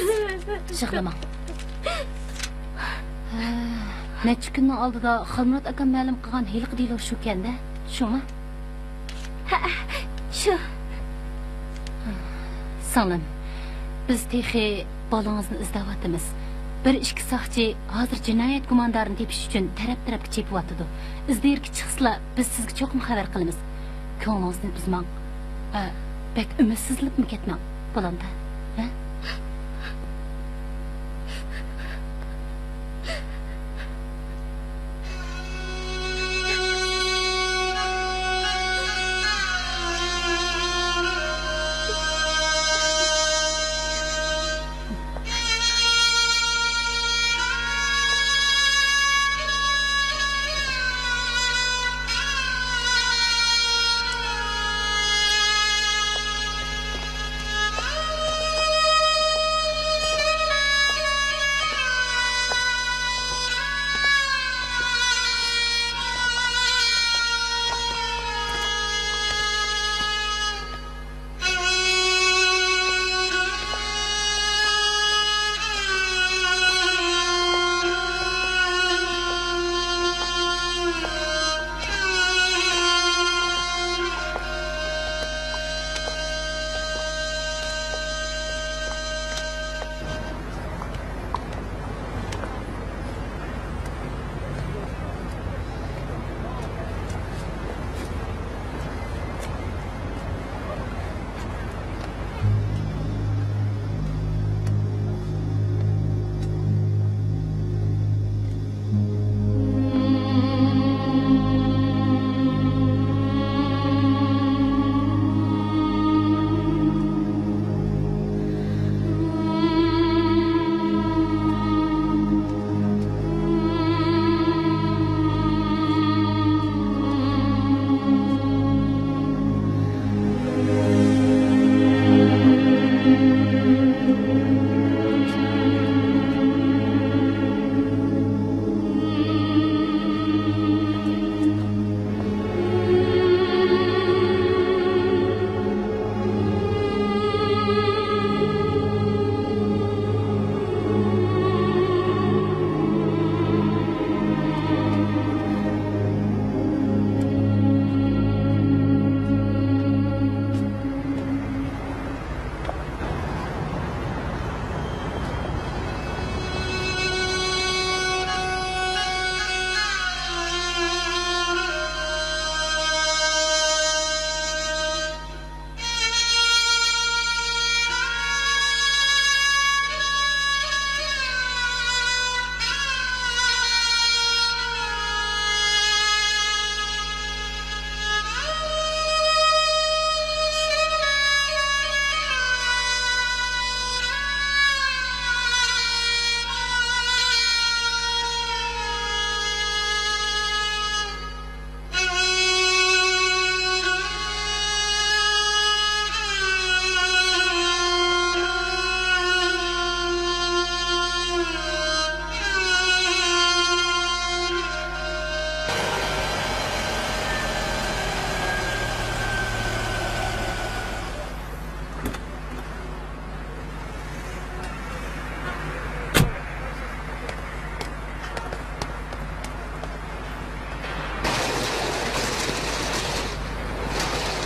Speaker 6: Yig'lamang. Necha kunning oldida Xalmurat akam ma'lum qilgan hiliq dilo shu kanda, shumi?
Speaker 2: Ha, shu.
Speaker 6: Singlim, biz texi bolangizni izlayapmiz. Bir ikki soqchi hozir jinoyat gumondorini tepish uchun taraf-tarafga chepyapti. Izdirki chiqsizlar, biz sizga cho'qim xabar qilamiz. Ko'nglingizni buzmang. Bek umidsizlikmi ketmang, bo'landa. Ha?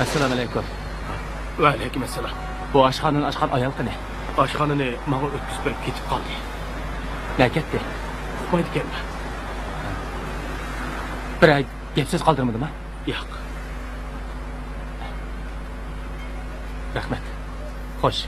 Speaker 7: Assalomu alaykum.
Speaker 1: Va alaykum assalom.
Speaker 7: Bu oshxonani ochgan ayol qani?
Speaker 1: Oshxonani menga o'tkazib berib ketib qoldi.
Speaker 7: Ne ketdi?
Speaker 1: Qo'ydi kelma.
Speaker 7: Bir ay gapsiz qoldirmadimi?
Speaker 1: Yo'q.
Speaker 7: Rahmat. Xo'sh.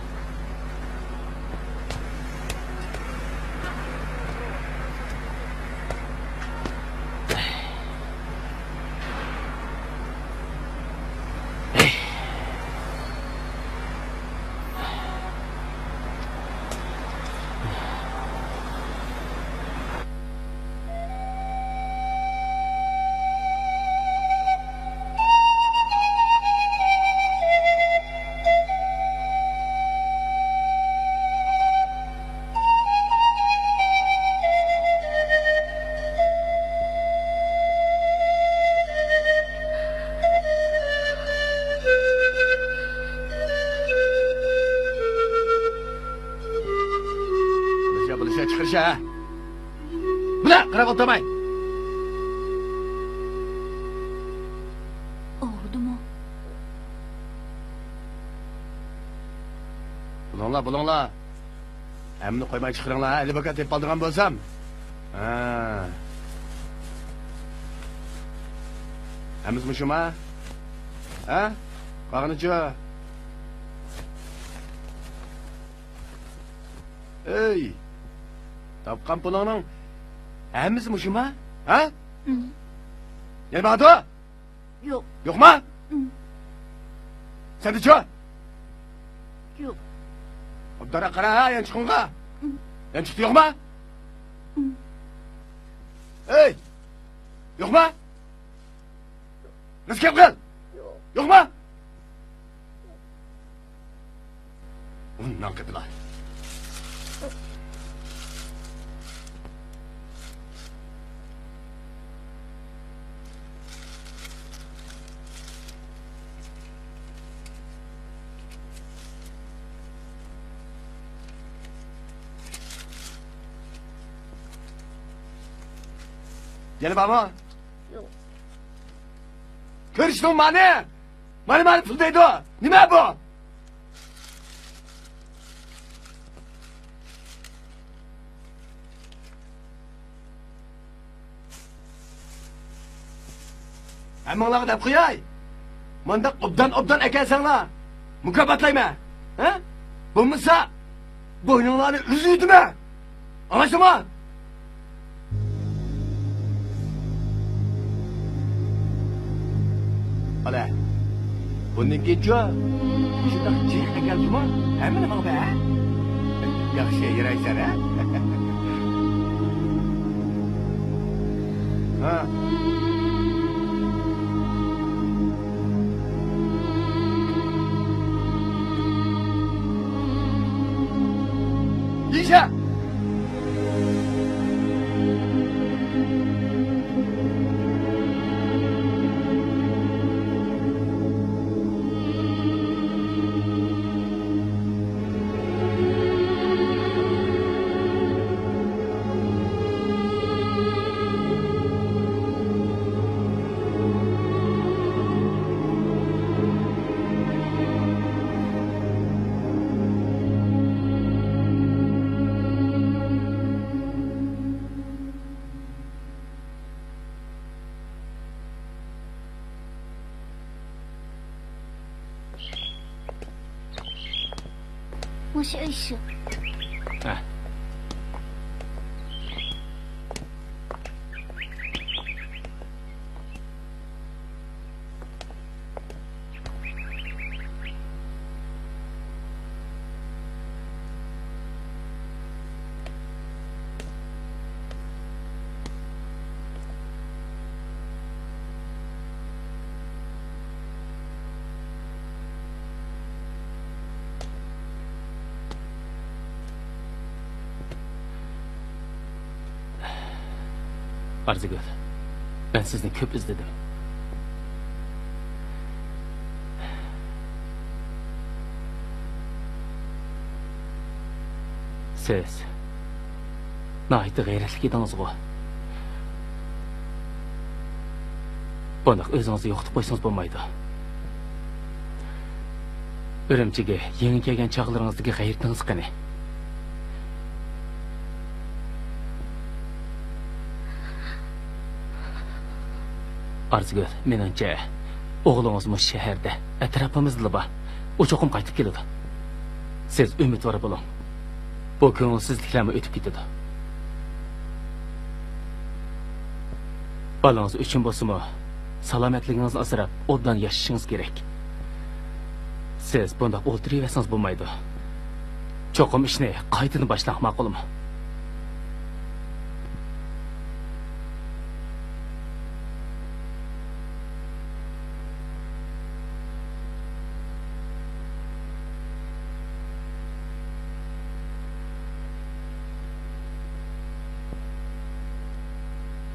Speaker 4: Size çıkış ha. Buna kırak otamayın.
Speaker 6: Oldu mu?
Speaker 4: Bulunla. Emni koymay çıkırınla ha. Eli bakat hep aldırgan bolsam. Ha. Emizmişim ha. Ha? Kalkınıcı. Ey. Tapkan pulunun. Emizmişim ha. Ha? Gel bana.
Speaker 6: Yok.
Speaker 4: Yok mu? Sen de çö.
Speaker 6: Yok.
Speaker 4: Obdara kara ha, yan çıkınga. Yan çıktı yok mu? Hey! Yok mu? Nasıl kal? Yok mu? Bundan kıdılar. Gel baba. Görüştün mani. Mani fıldaydı o. Ne bu? Ama onlara da kuyay. Manda obdan ekelsenla. Mukabatlayma. Ha? Bulmuşsa boynunlarını üzüydüme. Anlaştın mı? Ola. Bundan kecha shundoq jiqqa keldimi? Hamma nima be? Yaxshi yaraysan ha? Ha. Yisha.
Speaker 2: Mush ışık.
Speaker 7: Ha. Arzigül, ben sizni köp izledim. Siz nahayatda g'ayratlik edingiz go. Bundoq o'zingizni yo'qotib qo'ysangiz bo'lmaydi. Urumchiga yangi kelgan chog'laringizdagi g'ayratingiz qani? Arzigül, menimcha o'g'lingiz mush shaharda, atrofimizda bor. U cho'qim qaytib keladi. Siz umidvor bo'ling. Bu ko'ngilsizliklarni o'tib ketadi. Bolangiz uchun bo'lsa-mu, salomatligingizni asrab, o'tdan yashashingiz kerak. Siz bundoq o'ltiraversangiz bo'lmaydi. Cho'qim ishni qaytadan boshlab ma'qulmi?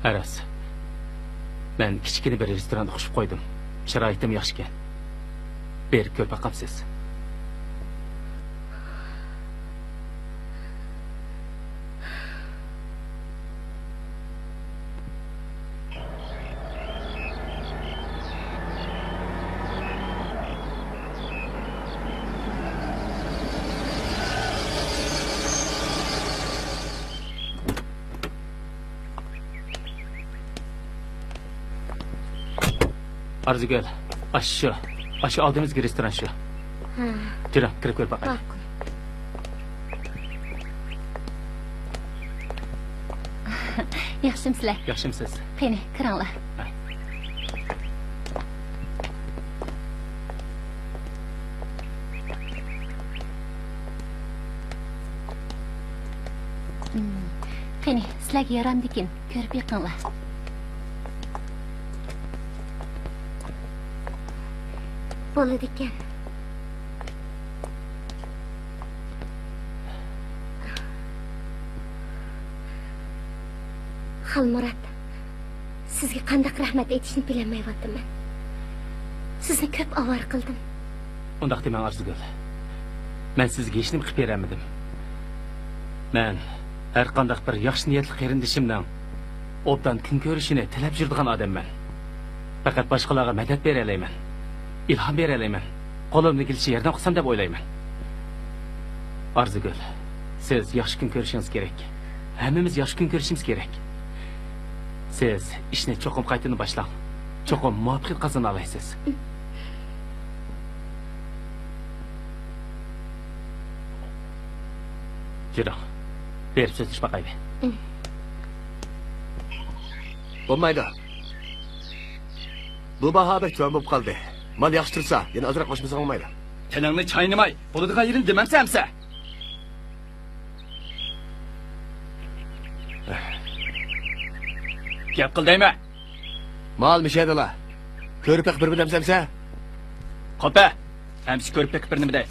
Speaker 7: Aras, ben kichkina bir restoranda xushib qo'ydim. Sharoitim yaxshi ekan. Berib ko'rpa qapsiz. Arzigul, aşı aldığımız restoran şu. Jura, kirib ko'r baqa.
Speaker 6: Yaxshimsizlar?
Speaker 7: Yaxshimsiz.
Speaker 6: Qani, kiranglar. Qani, sizlarga yaramdikin, ko'rib yiqinglar.
Speaker 2: Bo'ladi ekan. Xalmurat, sizga qanday rahmat aytishni bilmayapman. Sizni ko'p avor qildim.
Speaker 7: Undaq demang Arzigul. Men sizga hech nima qilib beramadim. Men har qanday bir yaxshi niyatli qarindishimdan obdan kun ko'rishini tilab yuradigan odamman. Faqat boshqalarga madad bera olayman. İlham bera olayman. Qo'limdan kelishicha yordam qilsam deb o'ylayman. Arzigul, siz yaxshi kun ko'rishingiz kerak. Hammamiz yaxshi kun ko'rishimiz kerak. Siz ishni cho'qim qaytini boshlang. Cho'qim muvaffaqiyat qozona olasiz. Jura, berib so'zlash baqaydi.
Speaker 4: Bo'lmaydi. Bu baho bek tuvan bo'lib qoldi. Mal yaxshi tursa, yana ozroq qo'shmasa olmaydi.
Speaker 9: Tilingni chaynamay, bo'ladigan yerini demamsansa. Gap qil deymi?
Speaker 4: Mal mishadilar. Ko'rib bir demsamsa?
Speaker 9: Qopa. Hamsi ko'rib bir nima dey.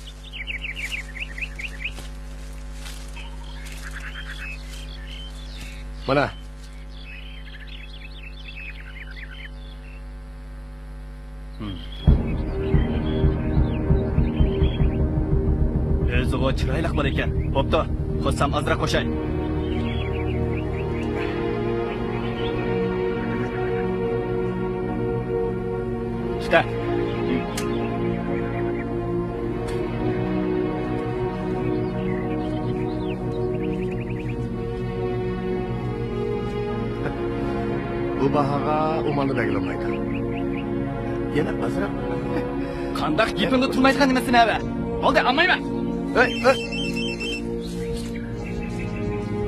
Speaker 4: Mana.
Speaker 9: O'zi bu chiroyli bo'lar ekan. Bo'pti, qo'shsam ozroq qo'shay. Tuta.
Speaker 4: Bu bahoga umalni belgilamaydi. Yana ozroq.
Speaker 9: Qandaq gapingni turmaydigan nimasini ava. Bo'ldi, olmayman.
Speaker 4: Hey.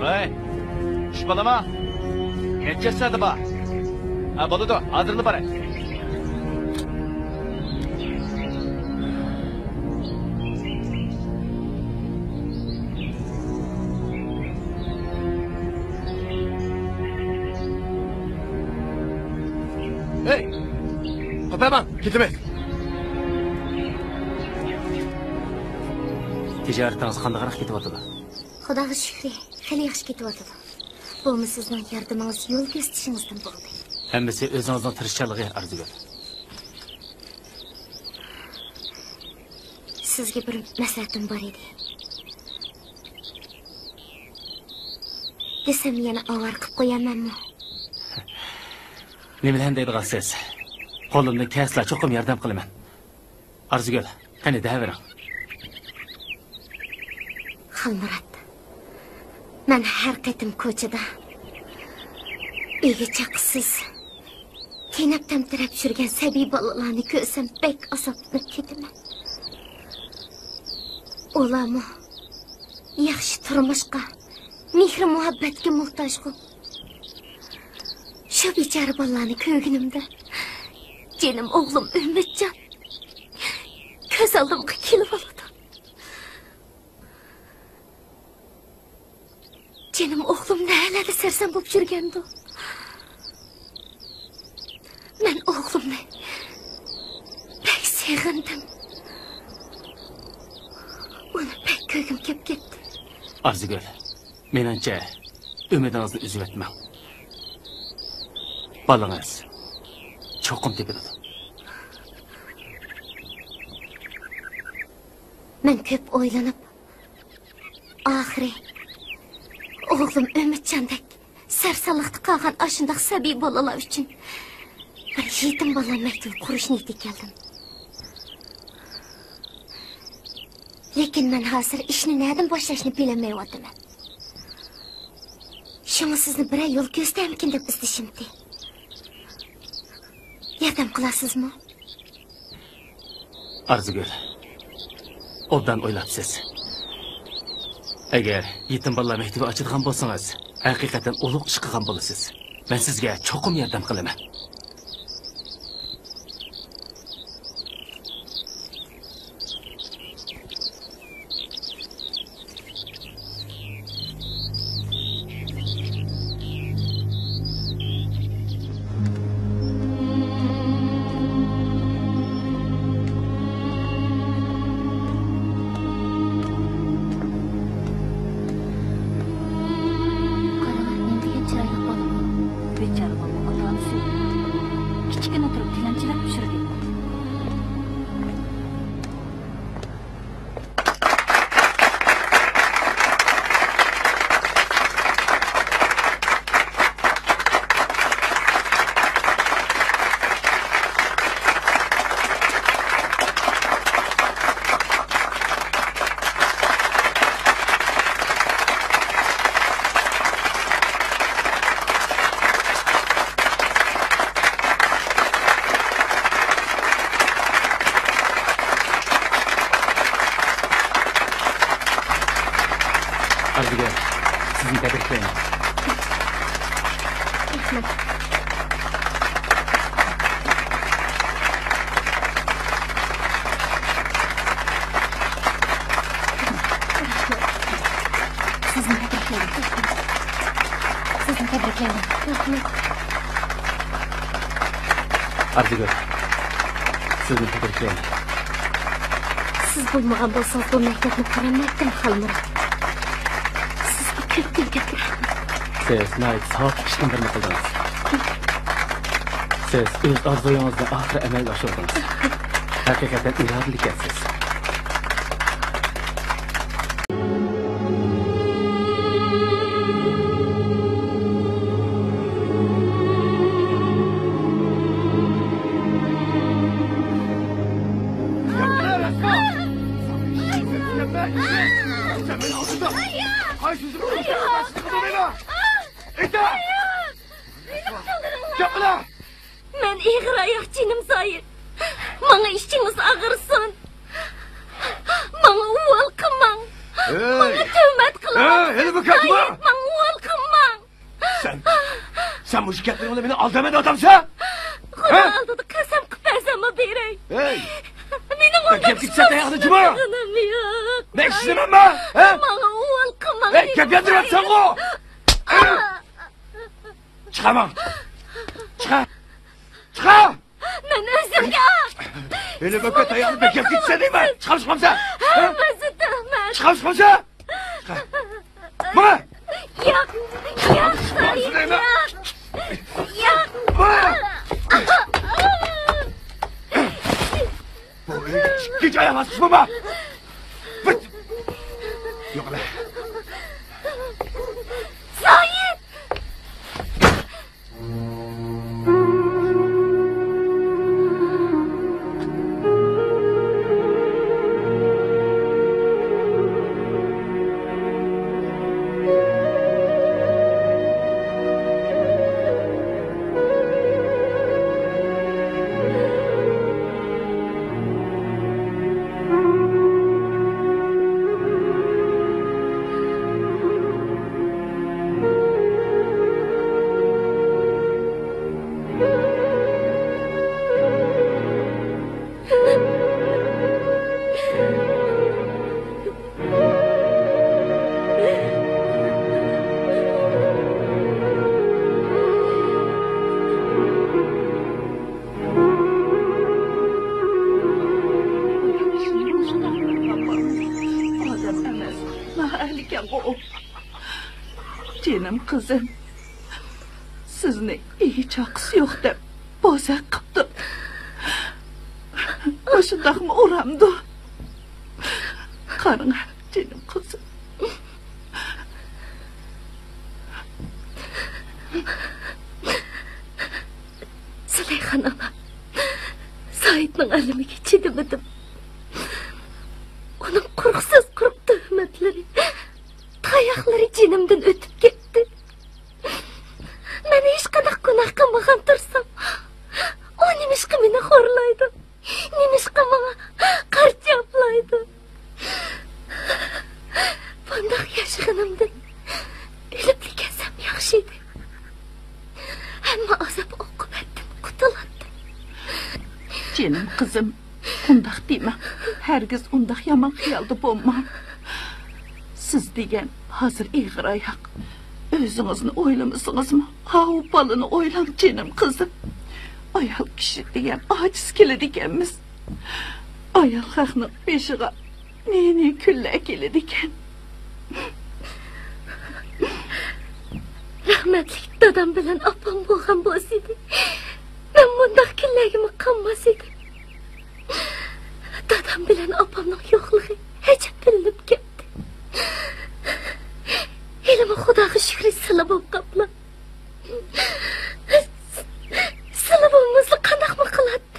Speaker 9: Hey. Shu balama. Necha soat bor? Ha, bo'ldi, hozirli boray.
Speaker 4: Hey. Qopaman, ketaman.
Speaker 7: Tijoratingiz qandayroq ketyapti?
Speaker 2: Xudoga shukr, xeyli yaxshi ketyapti. Bu sizning yordamingiz yo'l ko'rsatishingizdan bo'ldi.
Speaker 7: Hammasi o'zingizning tirishchanligi Arzigul.
Speaker 2: Sizga bir maslahatim bor edi. Desam yana avor qilib qo'yamanmi?
Speaker 7: Nimadan deydigansiz? Qo'limdan kelsa cho'qim yordam qilaman. Arzigul, qani davering.
Speaker 2: Xalmurat, men har qatim ko'chada uyga chaqsiz tinab tamtirab yurgan sabiy bolalarni ko'rsam bek azoblanib ketaman. Ularmi yaxshi turmushga, mehr muhabbatga muhtoj-ku. Shu bechora bolalarni ko'rganimda jinim o'g'lim Umidjon ko'z oldimga kelib oladi. Jinim o'g'lim nalada sarson bo'lib yurgandi. Men o'g'limni pek sevgandim. Uni pek ko'rgim kelib ketdi.
Speaker 7: Arzigul, menimcha umidingizni uzib etmang. Balangiz cho'qim tepadi.
Speaker 2: Men ko'p o'ylanib, oxiri o'g'lim Umidjondek sarsonlikda qolgan ashundaq sabiy bolalar uchun bir yetim bola maktab qurish niyatiga keldim. Lekin men hozir ishni nerdan boshlashni bilmayapman. Shunga sizni bir yo'l ko'rsatamikin deb istashimdi. Yordam qilasizmi?
Speaker 7: Arzigul, obdan o'ylabsiz. Agar yetim bolalar maktabi ochadigan bo'lsangiz, haqiqatan ulug' ish qilgan bo'lasiz. Men sizga cho'qim yordam qilaman. Arzuga, sizni tabriklayman.
Speaker 6: Sizni tabriklayman.
Speaker 7: Arzuga, sizni tabriklayman.
Speaker 2: Siz bo'lmagan bo'lsangiz bu maktabni qaramaydim Xalmir. Sizga ko'p rahmat.
Speaker 7: Siz nayt savob ishni birni qildingiz. Siz o'z orzuyingizni oxiri amalga oshirdingiz. Haqiqatan irodali ekansiz.
Speaker 2: Men ig'ir oyoq jinim zoir. Menga ishingiz og'irsin. Menga uvol qilmang. Menga tuhmat qiling.
Speaker 4: Hadi bu kaçma.
Speaker 2: Menga uvol qilmang.
Speaker 4: Sen bu şikayetlerimle beni aldamadı adamsa?
Speaker 2: Xudo oldida qasam qilib bersam beray.
Speaker 4: Hey!
Speaker 2: Mening
Speaker 4: Gap gitse de yanı cuma. Ne işlemem ben?
Speaker 2: Menga uvol qilmang.
Speaker 4: Hey, gap yandıracaksın o. Çıkamam. Çıkar. Çıkar.
Speaker 2: Men o'zimga.
Speaker 4: Eli böket ayağını bekep gitse değil mi? Çıkamışmam sen.
Speaker 2: Hammasi tuhmat.
Speaker 4: Çıkamışmam sen. Çıkar. Bana.
Speaker 2: Yo'q. Yo'q.
Speaker 4: Süleyman.
Speaker 2: Yo'q.
Speaker 4: Bana. Git ayağına sıkışma bana. Bıt. Yok be.
Speaker 2: Zoir.
Speaker 3: Canım kızım, sizni hiç hakkısı yok deb bozak qıptı. Oşundaqmı uramdı. Qarın, canım kızım.
Speaker 2: Züleyxan ana, Saidning alimiga chidamadim. Onun quruqsiz quruq tuhmatlari, tayoqlari jinimdan o'tib ketdi. Men hech qanday gunoh qilmagan tursam, u nima Nimishqa meni xo'rlaydi? Nimishqa menga qarshi yaplaydi? Bundoq yashaganimdan o'lib ketsam yaxshi edi. Hamma azob oqibatdan qutulardim.
Speaker 3: Canım kızım, undaq deme. Herkes undaq yaman xiyalda bo'lma. Siz degan hozir ig'ir oyoq. O'zingizni o'ylamasingizmi? Ha, u balani o'ylang canım kızım. Ayol kishi degan ojiz keladi ekanmiz. Ayol haqni beshiga ne kunlar keladi ekan.
Speaker 2: Rahmatli dadam bilan opam bo'lgan bo'lsaydi, men bundoq kunlarga qolmas edim. Dadam bilan opamning yo'qligi hech bilinib ketdi. Elime Xudoga shukr sila bo'lib qopla. Sila bo'lmasa qanaqmi qiladi?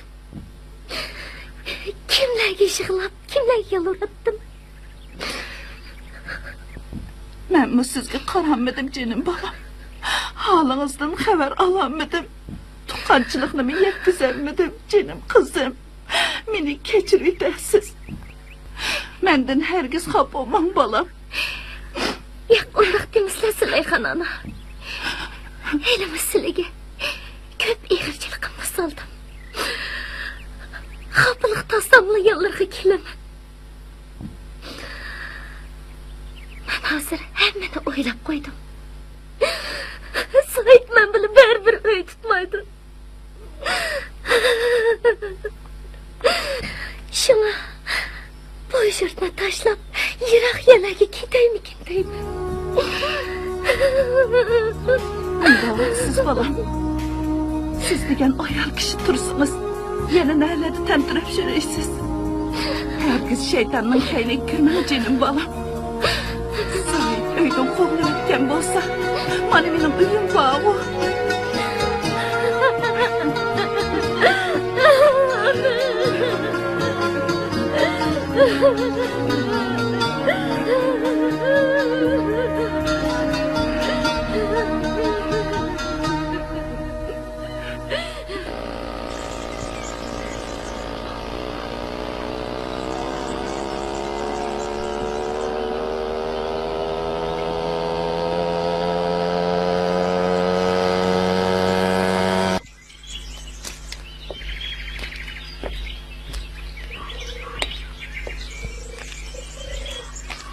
Speaker 2: Kimlarga yig'lab, kimlarga yalvardim?
Speaker 3: Men bu sizga qaranmadim canım balam. Halingizdan xabar olamadim. Tuqqanchilikni yetkazolmadim canım kızım. Meni kechirib o'tasiz. Mendan hergiz xafa bo'lmang balam.
Speaker 2: Yo'q, undaq demislar Sulayxon ona. Elimi sizlarga ko'p ig'irchilikimni soldim. Xafalık tasamlı yollarga kelaman. Men hozir hammani o'ylab qo'ydim. Said men bilan baribir uy tutmaydi. Shunga bu yurtni tashlab yiroq yerlarga ketaymikin deyman.
Speaker 3: Siz balam. Siz degan ayol kishi tursangiz, yana naladi tantirab yuraysiz. Herkes şeytanning kayniga kirmang canım balam. Said uydan quvlayotgan bo'lsa, mana mening uyim bor.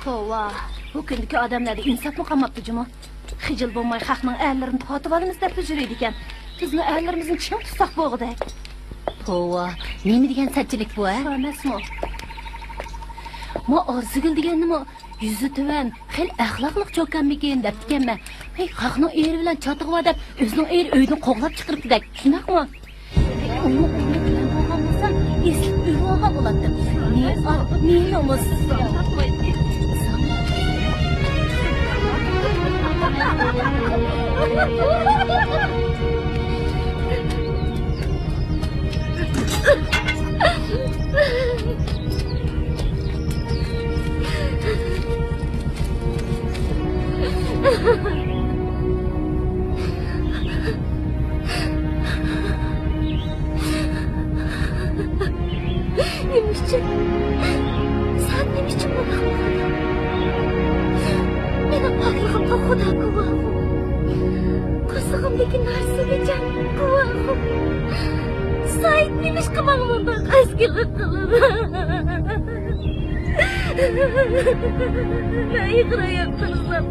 Speaker 6: Tova, bu kundaki adamlarda insaf mı kalmaptı cuma? Xijil bo'lmay xalqning erlarini totib olamiz deb yuradi ekan. Bizni erlarimizni chim tutsak bo'g'day. Tova, nima degan satchilik bu, ha? Emasmi? Ma orzigil degan nima? Yuzi tuvan, xil axloqliq cho'kanmikin deb ekanman. Hey, xalqning eri bilan chotig'va deb o'zining eri uydan qo'g'lab chiqiribdi-dak. Shunaqmi? Uni bilan bo'lgan bo'lsa, eslib uyg'ongan bo'ladi. Ne namus?
Speaker 2: Nimişçin? Sen nimişçin bana? Benim aklımda Xudo guvoh. Ko'zlig'imdagi narsaga jan guvoh. Said nimish qilmang bundoq azgilik qilib. Men yig'rayib tursam,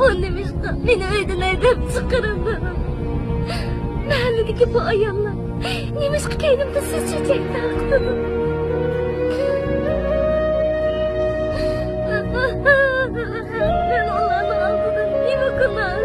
Speaker 2: u nimishqa meni uydan haydab chiqaradi. Mahalladagi bu ayollar nimishqa keynimda siz chechak taqdim. Ben onların altında nima qilmam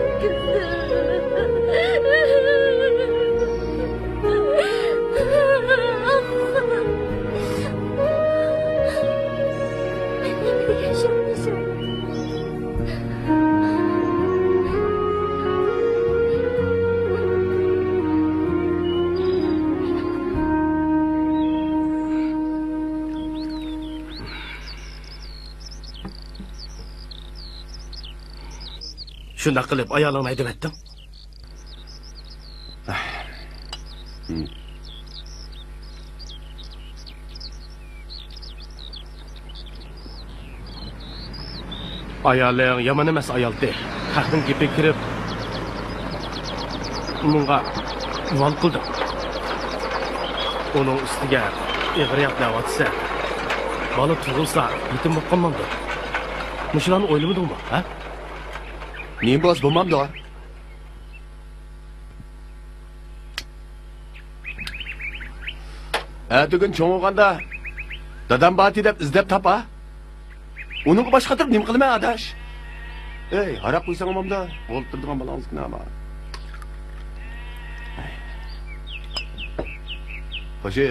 Speaker 1: Shunday qilib ayolingni haydab etdim.
Speaker 7: Ayaling yaman emas ayoldi. Haqning gepi kirib. Bunga val qildim. Onun ustiga ig'riyat davatsa. Bola tug'ilsa, yetim bo'lib qolmamdi. Mushularni o'ylamadingmi, ha?
Speaker 4: Men boz bo'lmamdi. Bugun cho'ng'og'anda dadam bati deb izlab tapa. Uning boshqa turib nim qilma adash. Ey, haraq qo'ysang omamda, o'ltirdigan balangizga nima? Hoji.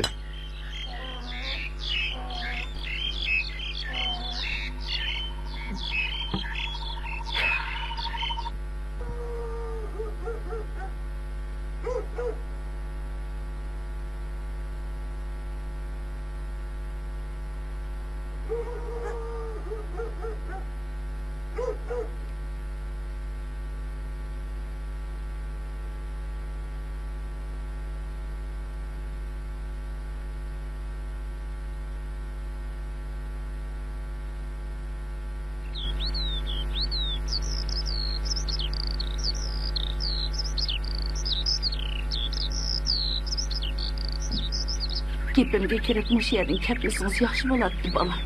Speaker 3: Gepimge kirib mush yerdan ketmesiniz yaxshi bo'ladi bola.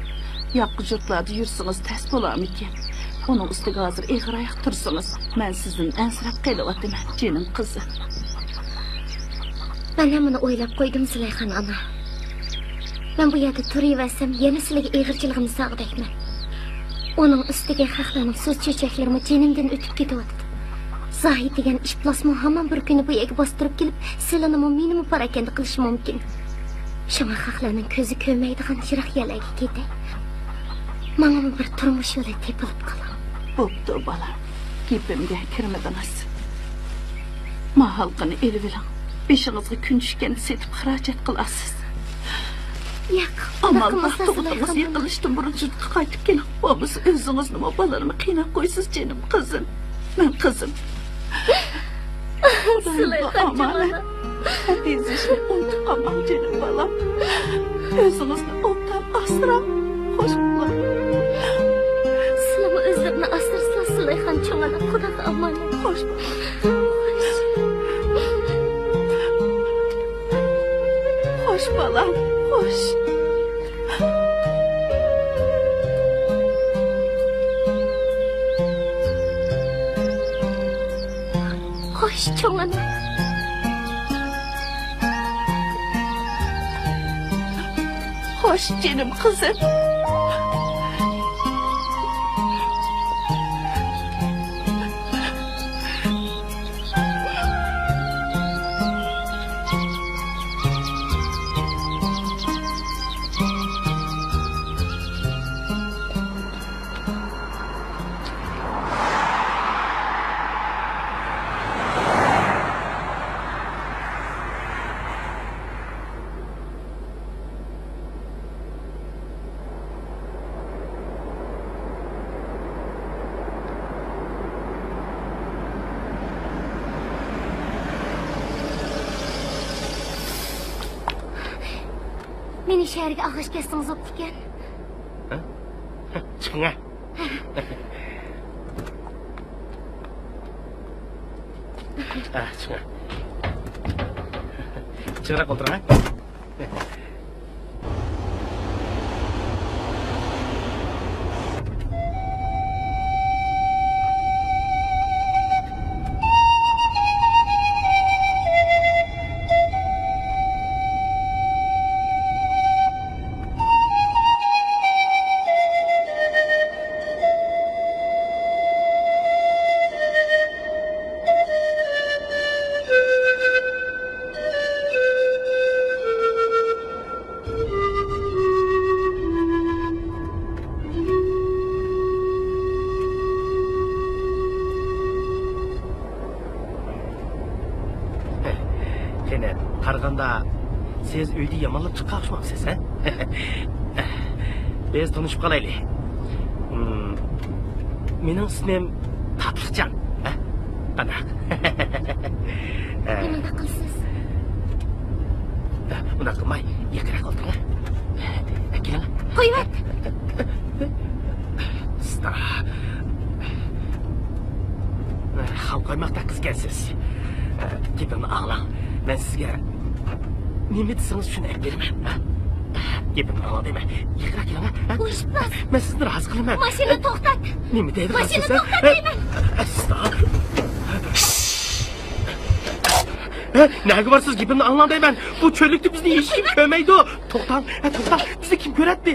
Speaker 3: Yoqqa jurtlarda yursangiz tas bo'larmikin. Onun ustiga hozir eg'irayaq tursangiz, men sizdan ansirab qelyapman, jinim qizim.
Speaker 2: Men hamını o'ylab qo'ydim Zulayxon ona. Men bu yerda turaversam, yana sizlarga eg'irchiligimni sog'dayman. Onun ustiga xalqlarning so'z cho'chaklarimi jinimdan o'tib ketyapti. Zohid degan ishplasmo hamon bir kuni bu yerga bostirib kelib, sizlarni menimi parakanda qilishi mumkin. Şuna xalqlarning ko'zi ko'rmaydigan yiroq yerlarga ketay. Mana bir turmush yo'li tepilib qolar.
Speaker 3: Bo'pti bola. Gepimga kirmadingiz. Ma xalqini elvilang. Beshingizga kun tushganda setib xarajat qilasiz.
Speaker 2: Yo'q,
Speaker 3: amal vaqtimiz yiqilishdan burun jurtga qaytib keling. Biz o'zingizni va bolalarni qiynab qo'ysiz jinim qizim. Men qizim.
Speaker 2: Zulayxon
Speaker 3: Dizishni unutib qolmang jinim bolam. O'zingizni o'tdan asrang. Xo'sh bo'ling.
Speaker 2: Sizlarni o'zlarini asrasizlar Zulayxon cho'ng'ala Xudoga omonat.
Speaker 3: Xo'sh bo'ling. Xo'sh bolam, xo'sh.
Speaker 2: Xo'sh cho'ng'ala.
Speaker 3: Hoş canım kızım.
Speaker 2: Meni shaharga og'ish kesdingiz o'ptikan.
Speaker 1: Ha? Chiqing. Chiqing. Chiqra qo'ltirang. Qaraganda siz uyda yomonlab chiqarishmabsiz, ha? Biz tanishib qolaylik. Mening ismim Tatlixjon, ha? Qanaq?
Speaker 2: Nima qilsiz?
Speaker 1: Buni qilmay, yaqinroq o'tiring. Keling.
Speaker 2: Qo'yvat.
Speaker 1: Tam koymakta kız gelsiz. Gepimni ağlang. Ben sizge nima desangiz shuni aytib beraman. Gepimni ağlang deyman. Yiqira keling.
Speaker 2: Qo'shmas.
Speaker 1: Men sizni rozi qilaman.
Speaker 2: Mashina to'xtat.
Speaker 1: Nima deydi?
Speaker 2: Mashina to'xtat deyman.
Speaker 1: Nega borsiz? Gepimni anglang deyman. Bu cho'llikda bizni hech kim ko'rmaydi. To'xtang, to'xtang. Bizni kim ko'radi?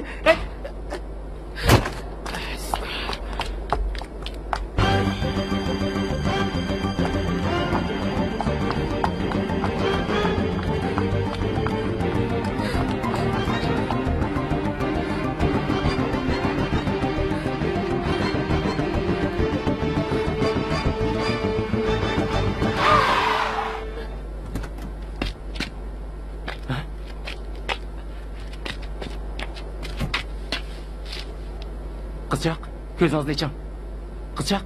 Speaker 1: Qizchaq, ko'zingizni oching. Qizchaq.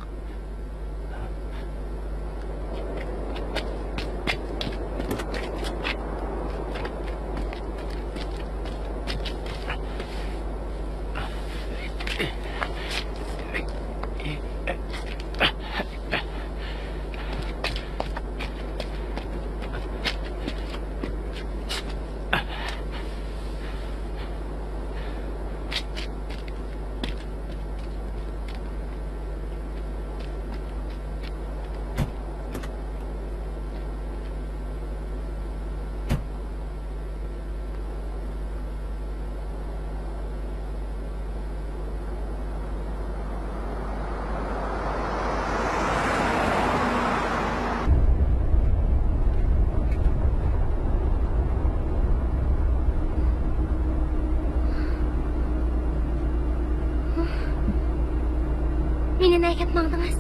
Speaker 2: Meni nega maqdingiz?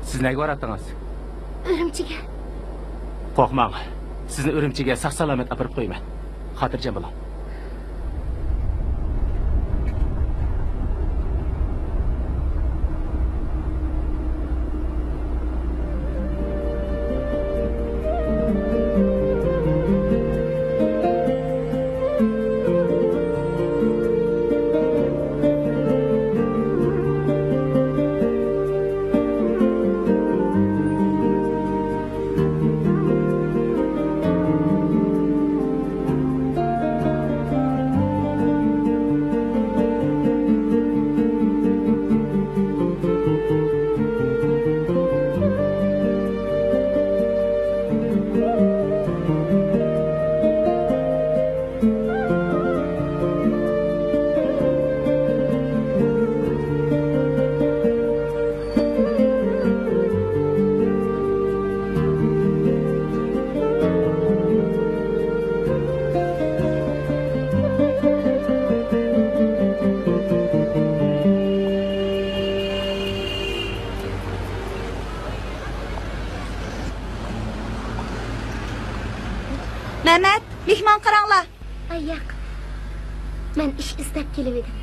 Speaker 7: Siz nega boradingiz?
Speaker 2: Urumchiga.
Speaker 7: Qo'rqmang. Sizni Urumchiga sog'-salomat olib qo'yaman. Xotirjam bo'ling.
Speaker 5: Mehmet, mehmon qaranglar.
Speaker 2: Ay yo'q. Men ish istab kelib edim.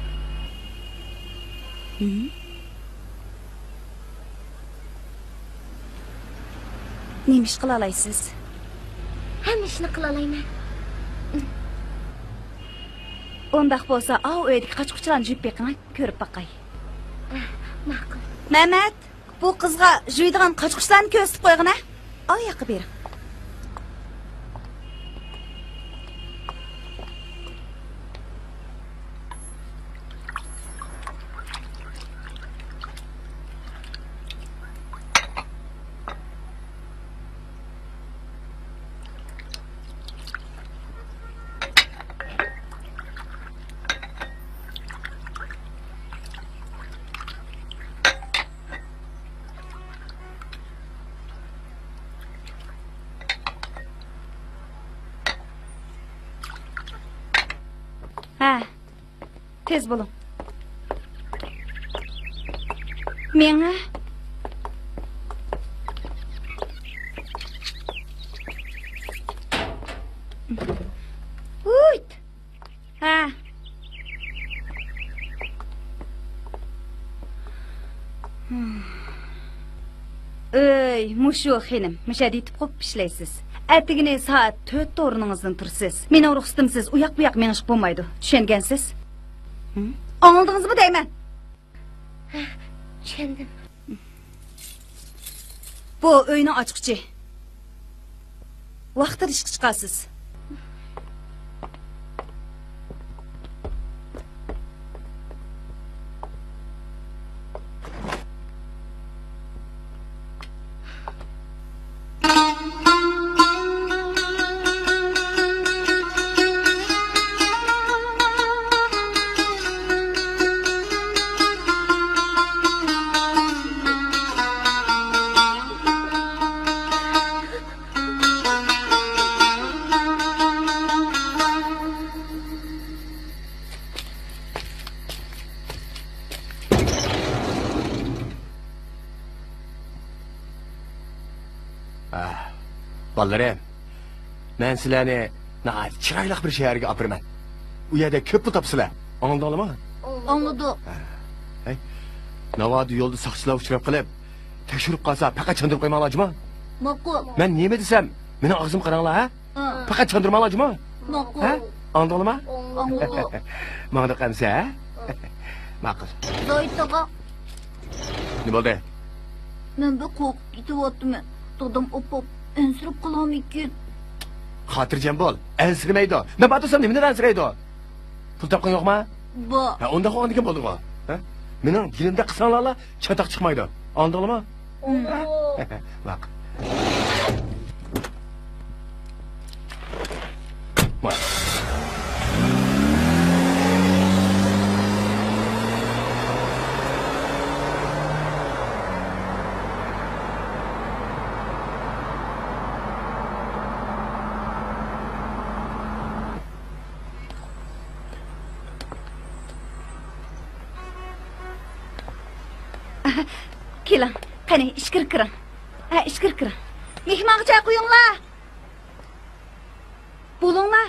Speaker 5: Nima ish qila olasiz?
Speaker 2: Hamma ishni qila olaman.
Speaker 5: Undaq bo'lsa, uydagi qochquchilarni juyib beqing, ko'rib boqay.
Speaker 2: Ma'qul.
Speaker 5: Mehmet, bu qizga juydigan qochquchilarni ko'rsatib qo'yg'ina. Yoqqa bering. Tez bo'lin. Menga Uyt. Mushu xenim, mishadi yetib qo'yib ishlaysiz. Atigini soat 4 o'rningizdan tursiz. Meni ruxsatimsiz uyoq bu yoq meng'ish bo'lmaydi. Tushungansiz? Anladınızmı deymen?
Speaker 2: Tushundim.
Speaker 5: Bu öyni açıkçı. Vaqtida ishga chiqasiz.
Speaker 4: Balalarım, ben sizlerni chiroyli bir shaharga olib beraman. U yerda ko'p pul topsizlar. Anladingmi?
Speaker 10: Anladım.
Speaker 4: Hey. Navoda yo'lda soqchilar uchrab qilib, tekshirib qolsa faqat chandırib qo'ymoqlarmi?
Speaker 10: Ma'qul.
Speaker 4: Men nima desam, meni og'zim qaranglar, ha? Faqat chandırmoqlarmi?
Speaker 10: Ma'qul.
Speaker 4: Ha? Anladingmi?
Speaker 10: Anladım.
Speaker 4: Ma'qul qamsa, ha? Ma'qul.
Speaker 10: Zoit ağa,
Speaker 4: Nima bo'ldi?
Speaker 10: men bir qo'rqib ketyapman. Dadam opop ensirib qolammikin.
Speaker 4: Xotirjam bo'l. Ansirmaydi. Men batursam nimadan ansiraydi? Pul topgan yo'qmi?
Speaker 10: Bor.
Speaker 4: Ha, unda qo'ndigan bo'ldi-ku. Ha? Mening dilimda qilsanglar, chatoq chiqmaydi. Anladingmi? Bak. Bak.
Speaker 5: Keling, qani ishkir kiring. Ha, ishkir kiring. Mehmonga choy qo'yinglar. Bo'linglar.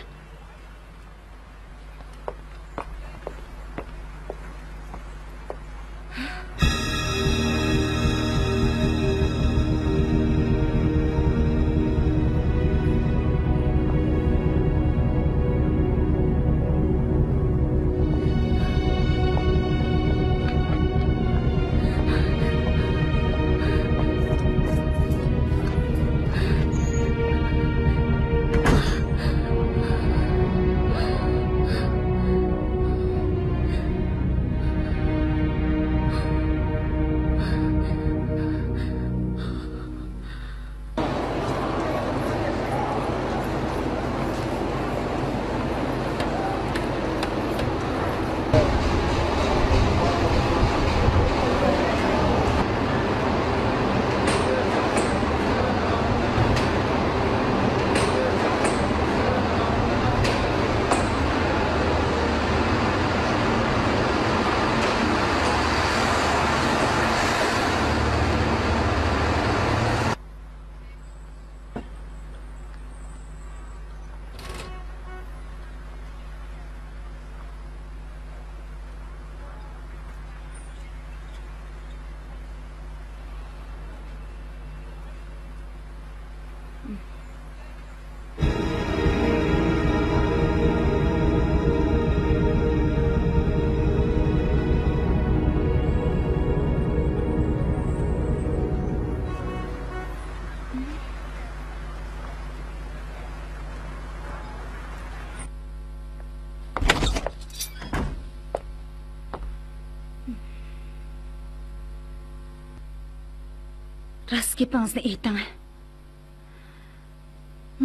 Speaker 5: Rast gapingizni ayting.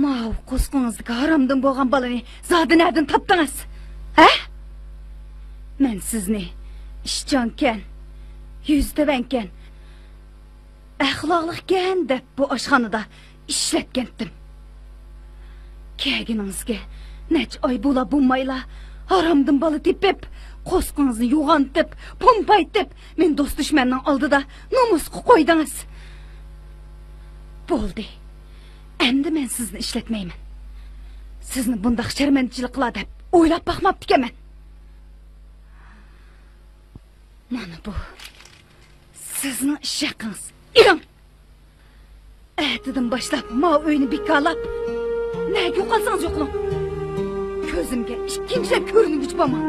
Speaker 5: Mau qo'sqingizdagi haromdan bo'lgan balani zodi nerdan topdingiz? Ha? Men sizni ishchankan, yuztavankan, axloqlikan deb bu oshxonada ishlatgandim. Kelginingizga nech oy bo'la bo'lmayla haromdan bola tepib, qo'sqingizni yo'g'antib, pompaytib, men do'st dushmanning oldida nomusga qo'ydingiz. Bo'ldi. Endi men sizni ishlatmayman. Sizni bundaq sharmandachilik qiladi deb o'ylab baxmabdi ekanman. Mana bu sizning ish haqingiz. Iring. Atidan boshlab ma uyni bekalab, nega yo'qolsangiz yo'qlang. Ko'zimga ikkinchilab ko'ringuchi bo'lma.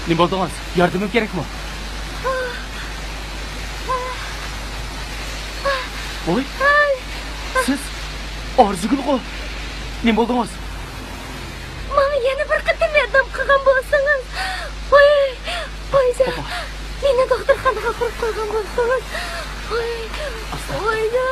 Speaker 7: Ne buldunuz? Yardımım gerek mi? Oy, siz Arzugul o. Ne buldunuz?
Speaker 2: Bana yeni bir kıtım yardım kılgan bolsanız. Oyca. Meni doktorxonaga qo'yib qo'ygan bo'lsangiz. Oyca.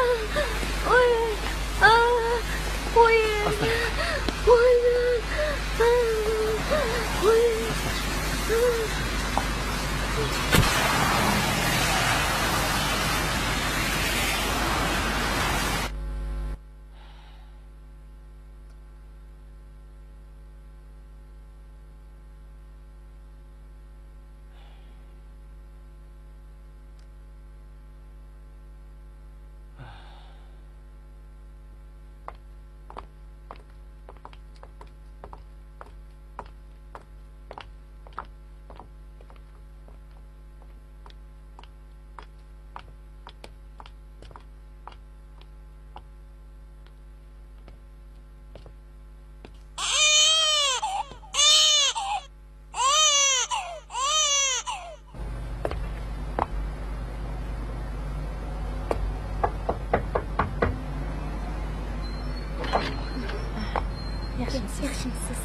Speaker 2: Yaxshimisiz?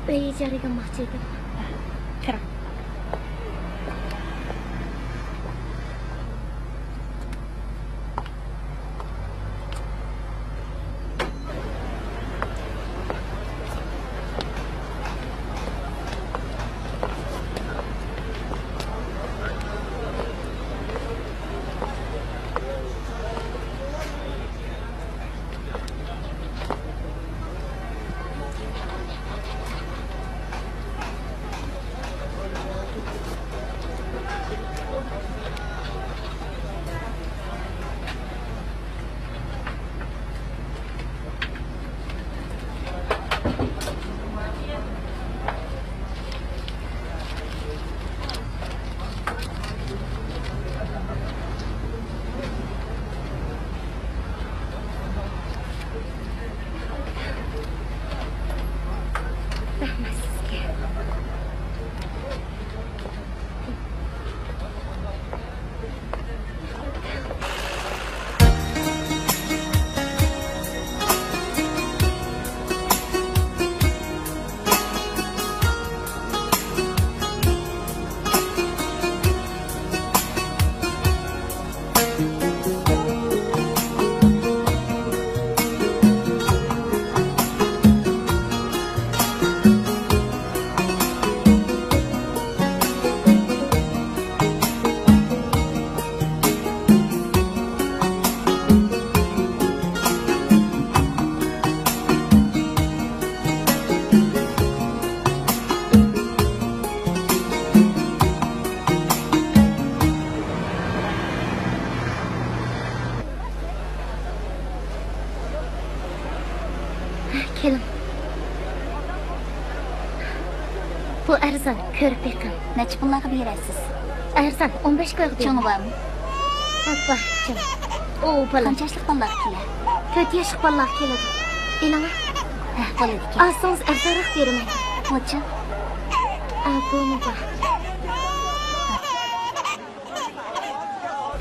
Speaker 2: Uy ijaraga olmoqchi edim.
Speaker 5: Kiring.
Speaker 2: Bu arzon, ko'rib beqing.
Speaker 10: Necha pullarga berasiz?
Speaker 2: Arzon, 15 ko'rib beqing.
Speaker 10: Cho'ngi bormi?
Speaker 2: Bor, cho'ng. O, bolam.
Speaker 10: Qancha yoshlik bolalar kelar?
Speaker 2: 4 yoshlik bolalar keladi. Elanga.
Speaker 10: Bo'ladi ekan.
Speaker 2: Alsangiz arzonroq beraman.
Speaker 10: Necha?
Speaker 2: Buni bor.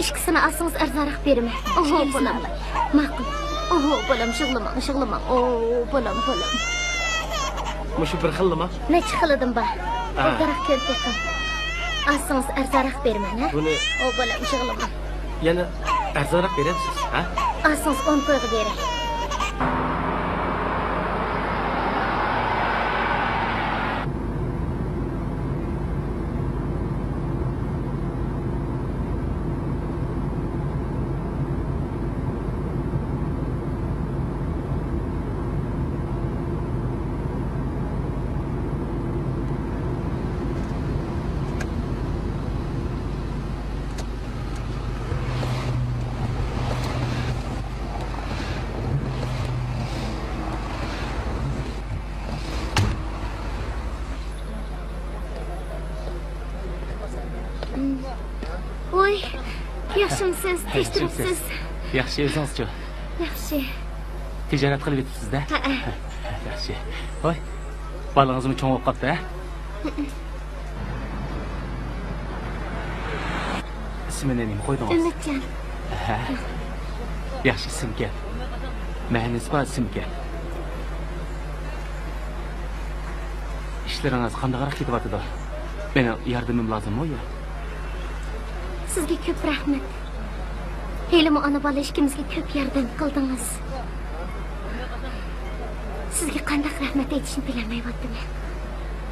Speaker 2: İkisini alsangiz arzonroq beraman. Oho, bolam. Ma'qul. Oho, bolam, shug'lamang. Bolam.
Speaker 1: Mushu bir xillimi?
Speaker 2: Necha xilidim bor. Arzonroq ko'rib beqing. Alsangiz arzonroq beraman, ha?
Speaker 1: Buni
Speaker 2: bolam, shug'lamang.
Speaker 1: yana arzonroq berasiz, ha?
Speaker 2: Alsangiz 10 qo'yga beray. Oy, yaxshimisiz? Tekshiribsiz?
Speaker 7: Yaxshi, o'zingiz-chi?
Speaker 2: Yaxshi.
Speaker 7: Tijorat qilib yetibsiz-da? Yaxshi. Voy, bolangizmi cho'ng bo'lib qoldi, ha? Ismini nima qo'ydingiz?
Speaker 2: Umidjon.
Speaker 7: Yaxshi ismga. Ma'nisba ismga. İşlaringiz qanday ketyapti? Meni yordamim lozimmi yo?
Speaker 2: Sizga ko'p rahmat. Helimi ona bola ishimizga ko'p yordam qildingiz. Sizga qanday rahmat aytishni bilmayapman.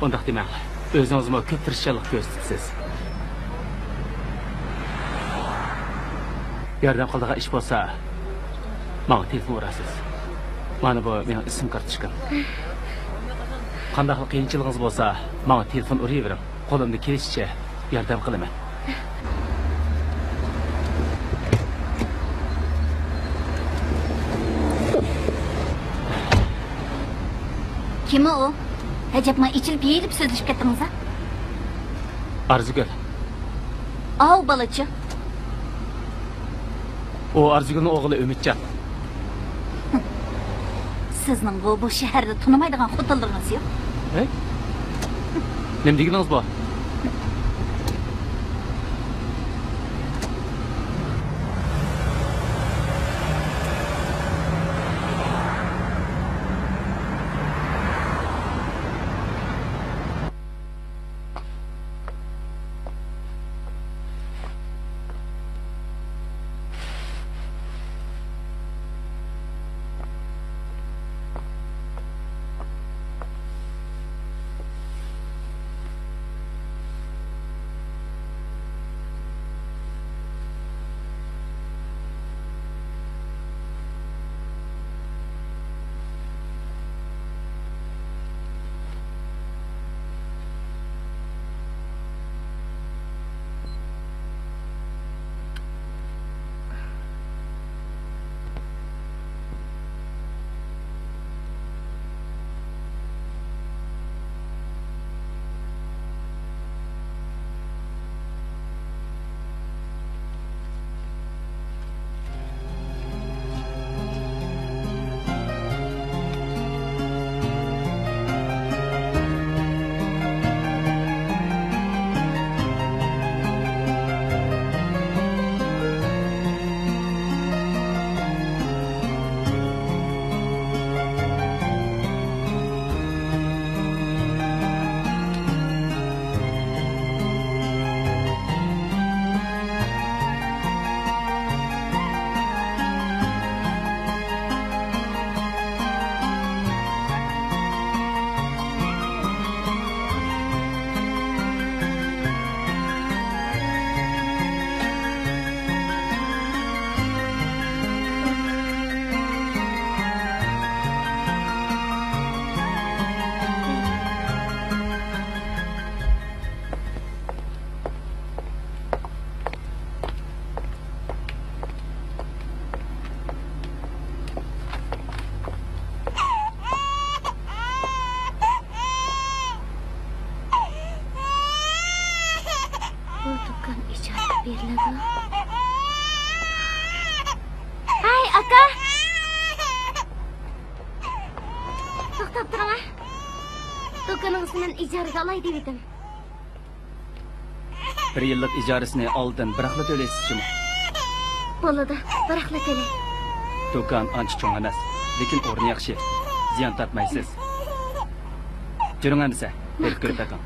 Speaker 7: Undaq demang. O'zingizmi ko'p tirishchilik ko'rsatibsiz. Yordam qiladigan ish bo'lsa, menga telefon urasiz. Mana bu mening ism kartochkam. Qanday qiyinchiligingiz bo'lsa, menga telefon urayvering. Qo'limda kelishicha yordam qilaman.
Speaker 10: Kim o? Acaba içilip yeyilip sözleşip gettiniz ha?
Speaker 7: Arzugul.
Speaker 10: Av balıcı.
Speaker 7: O Arzugul'un oğlu Ümitcan.
Speaker 10: Sizning bu şehirde tanımaydigan xotinlarınız yok.
Speaker 7: He? Nima deganingiz bu?
Speaker 2: beriladi? Hay, aka. To'xtab turing. Do'koningizni men ijaraga olay deb edim.
Speaker 7: 1 yillik ijarasini oldin biraqla to'laysizmi?
Speaker 2: Bo'ladi, biraqla to'lay.
Speaker 7: Do'kon ancha cho'ng emas, lekin o'rni yaxshi. Ziyon tortmaysiz. Juring amsa, berib ko'rib baking.